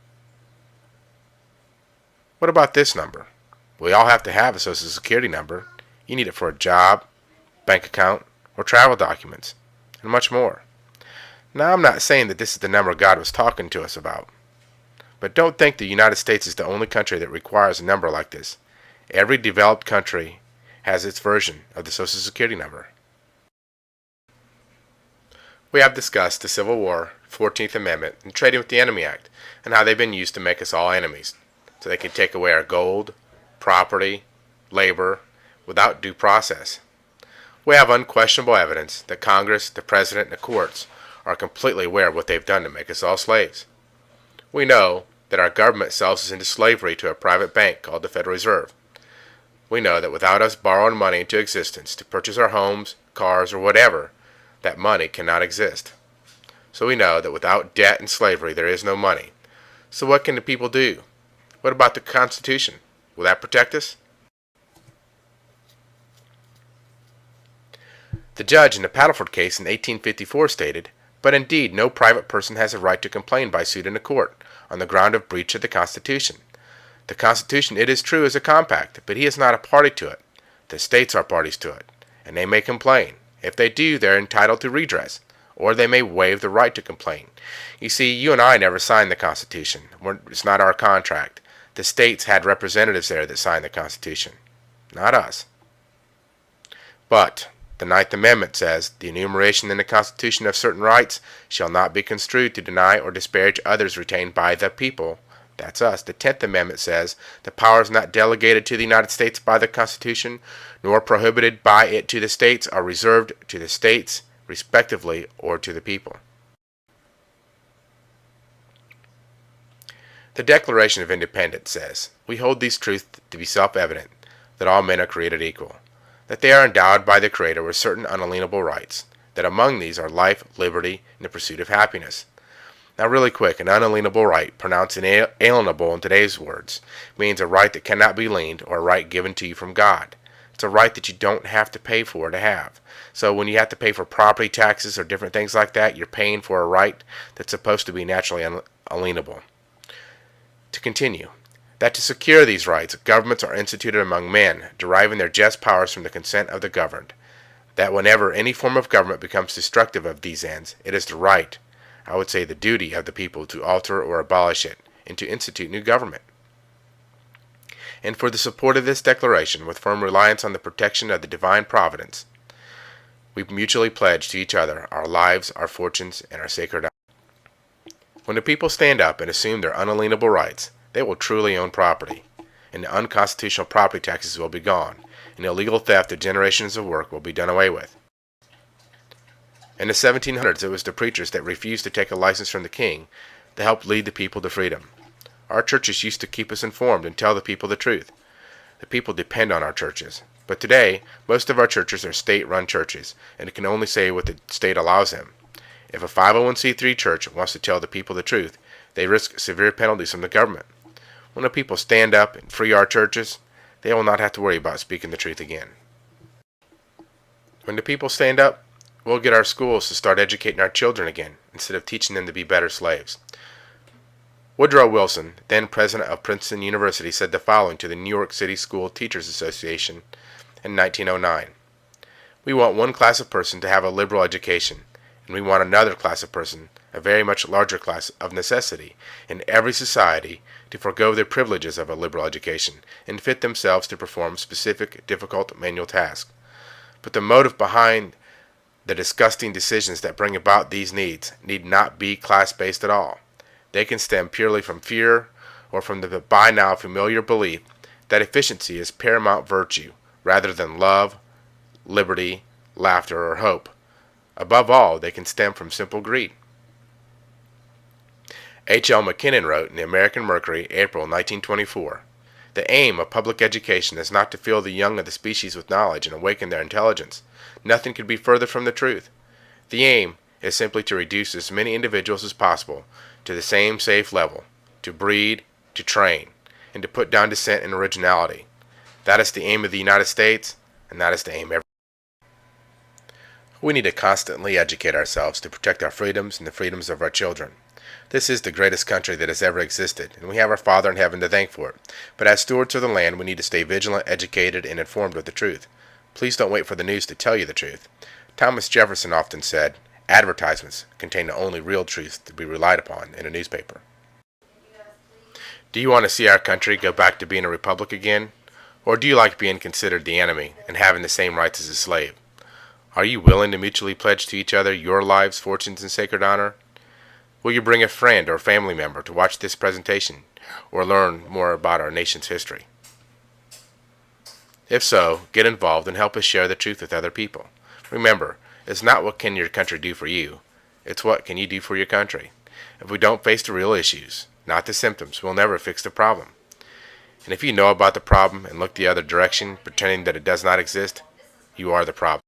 What about this number? We all have to have a Social Security number. You need it for a job, bank account, or travel documents, and much more. Now, I'm not saying that this is the number God was talking to us about. But don't think the United States is the only country that requires a number like this. Every developed country has its version of the Social Security number. We have discussed the Civil War, 14th Amendment, and Trading with the Enemy Act, and how they've been used to make us all enemies, so they can take away our gold, property, labor, without due process. We have unquestionable evidence that Congress, the President, and the courts are completely aware of what they've done to make us all slaves. We know that our government sells us into slavery to a private bank called the Federal Reserve. We know that without us borrowing money into existence to purchase our homes, cars, or whatever, that money cannot exist. So we know that without debt and slavery there is no money. So what can the people do? What about the Constitution? Will that protect us? The judge in the Paddleford case in 1854 stated, "But indeed no private person has a right to complain by suit in a court on the ground of breach of the Constitution. The Constitution, it is true, is a compact, but he is not a party to it. The states are parties to it, and they may complain. If they do, they are entitled to redress, or they may waive the right to complain. You see, you and I never signed the Constitution. It's not our contract. The states had representatives there that signed the Constitution, not us." But the Ninth Amendment says, "The enumeration in the Constitution of certain rights shall not be construed to deny or disparage others retained by the people." That's us. The 10th Amendment says, "The powers not delegated to the United States by the Constitution, nor prohibited by it to the states, are reserved to the states, respectively, or to the people." The Declaration of Independence says, "We hold these truths to be self-evident, that all men are created equal, that they are endowed by the Creator with certain unalienable rights, that among these are life, liberty, and the pursuit of happiness." Now really quick, an unalienable right, pronounced inalienable in today's words, means a right that cannot be liened or a right given to you from God. It's a right that you don't have to pay for to have. So when you have to pay for property taxes or different things like that, you're paying for a right that's supposed to be naturally unalienable. To continue, that to secure these rights, governments are instituted among men, deriving their just powers from the consent of the governed. That whenever any form of government becomes destructive of these ends, it is the right, I would say the duty, of the people to alter or abolish it, and to institute new government. And for the support of this declaration, with firm reliance on the protection of the divine providence, we mutually pledge to each other our lives, our fortunes, and our sacred honor. When the people stand up and assume their unalienable rights, they will truly own property, and the unconstitutional property taxes will be gone, and illegal theft of generations of work will be done away with. In the 1700s, it was the preachers that refused to take a license from the king that helped lead the people to freedom. Our churches used to keep us informed and tell the people the truth. The people depend on our churches. But today, most of our churches are state-run churches, and it can only say what the state allows them. If a 501c3 church wants to tell the people the truth, they risk severe penalties from the government. When the people stand up and free our churches, they will not have to worry about speaking the truth again. When the people stand up, we'll get our schools to start educating our children again, instead of teaching them to be better slaves. Woodrow Wilson, then president of Princeton University, said the following to the New York City School Teachers Association in 1909. "We want one class of person to have a liberal education, and we want another class of person, a very much larger class of necessity, in every society to forego their privileges of a liberal education and fit themselves to perform specific, difficult manual tasks. But the motive behind the disgusting decisions that bring about these needs need not be class-based at all. They can stem purely from fear or from the by now familiar belief that efficiency is paramount virtue rather than love, liberty, laughter, or hope. Above all, they can stem from simple greed. H.L. McKinnon wrote in the American Mercury, April 1924, "The aim of public education is not to fill the young of the species with knowledge and awaken their intelligence. Nothing could be further from the truth. The aim is simply to reduce as many individuals as possible to the same safe level, to breed, to train, and to put down dissent and originality. That is the aim of the United States, and that is the aim of every." We need to constantly educate ourselves to protect our freedoms and the freedoms of our children. This is the greatest country that has ever existed, and we have our Father in heaven to thank for it. But as stewards of the land, we need to stay vigilant, educated, and informed of the truth. Please don't wait for the news to tell you the truth. Thomas Jefferson often said, "Advertisements contain the only real truth to be relied upon in a newspaper." Do you want to see our country go back to being a republic again? Or do you like being considered the enemy and having the same rights as a slave? Are you willing to mutually pledge to each other your lives, fortunes, and sacred honor? Will you bring a friend or family member to watch this presentation or learn more about our nation's history? If so, get involved and help us share the truth with other people. Remember, it's not what can your country do for you, it's what can you do for your country. If we don't face the real issues, not the symptoms, we'll never fix the problem. And if you know about the problem and look the other direction, pretending that it does not exist, you are the problem.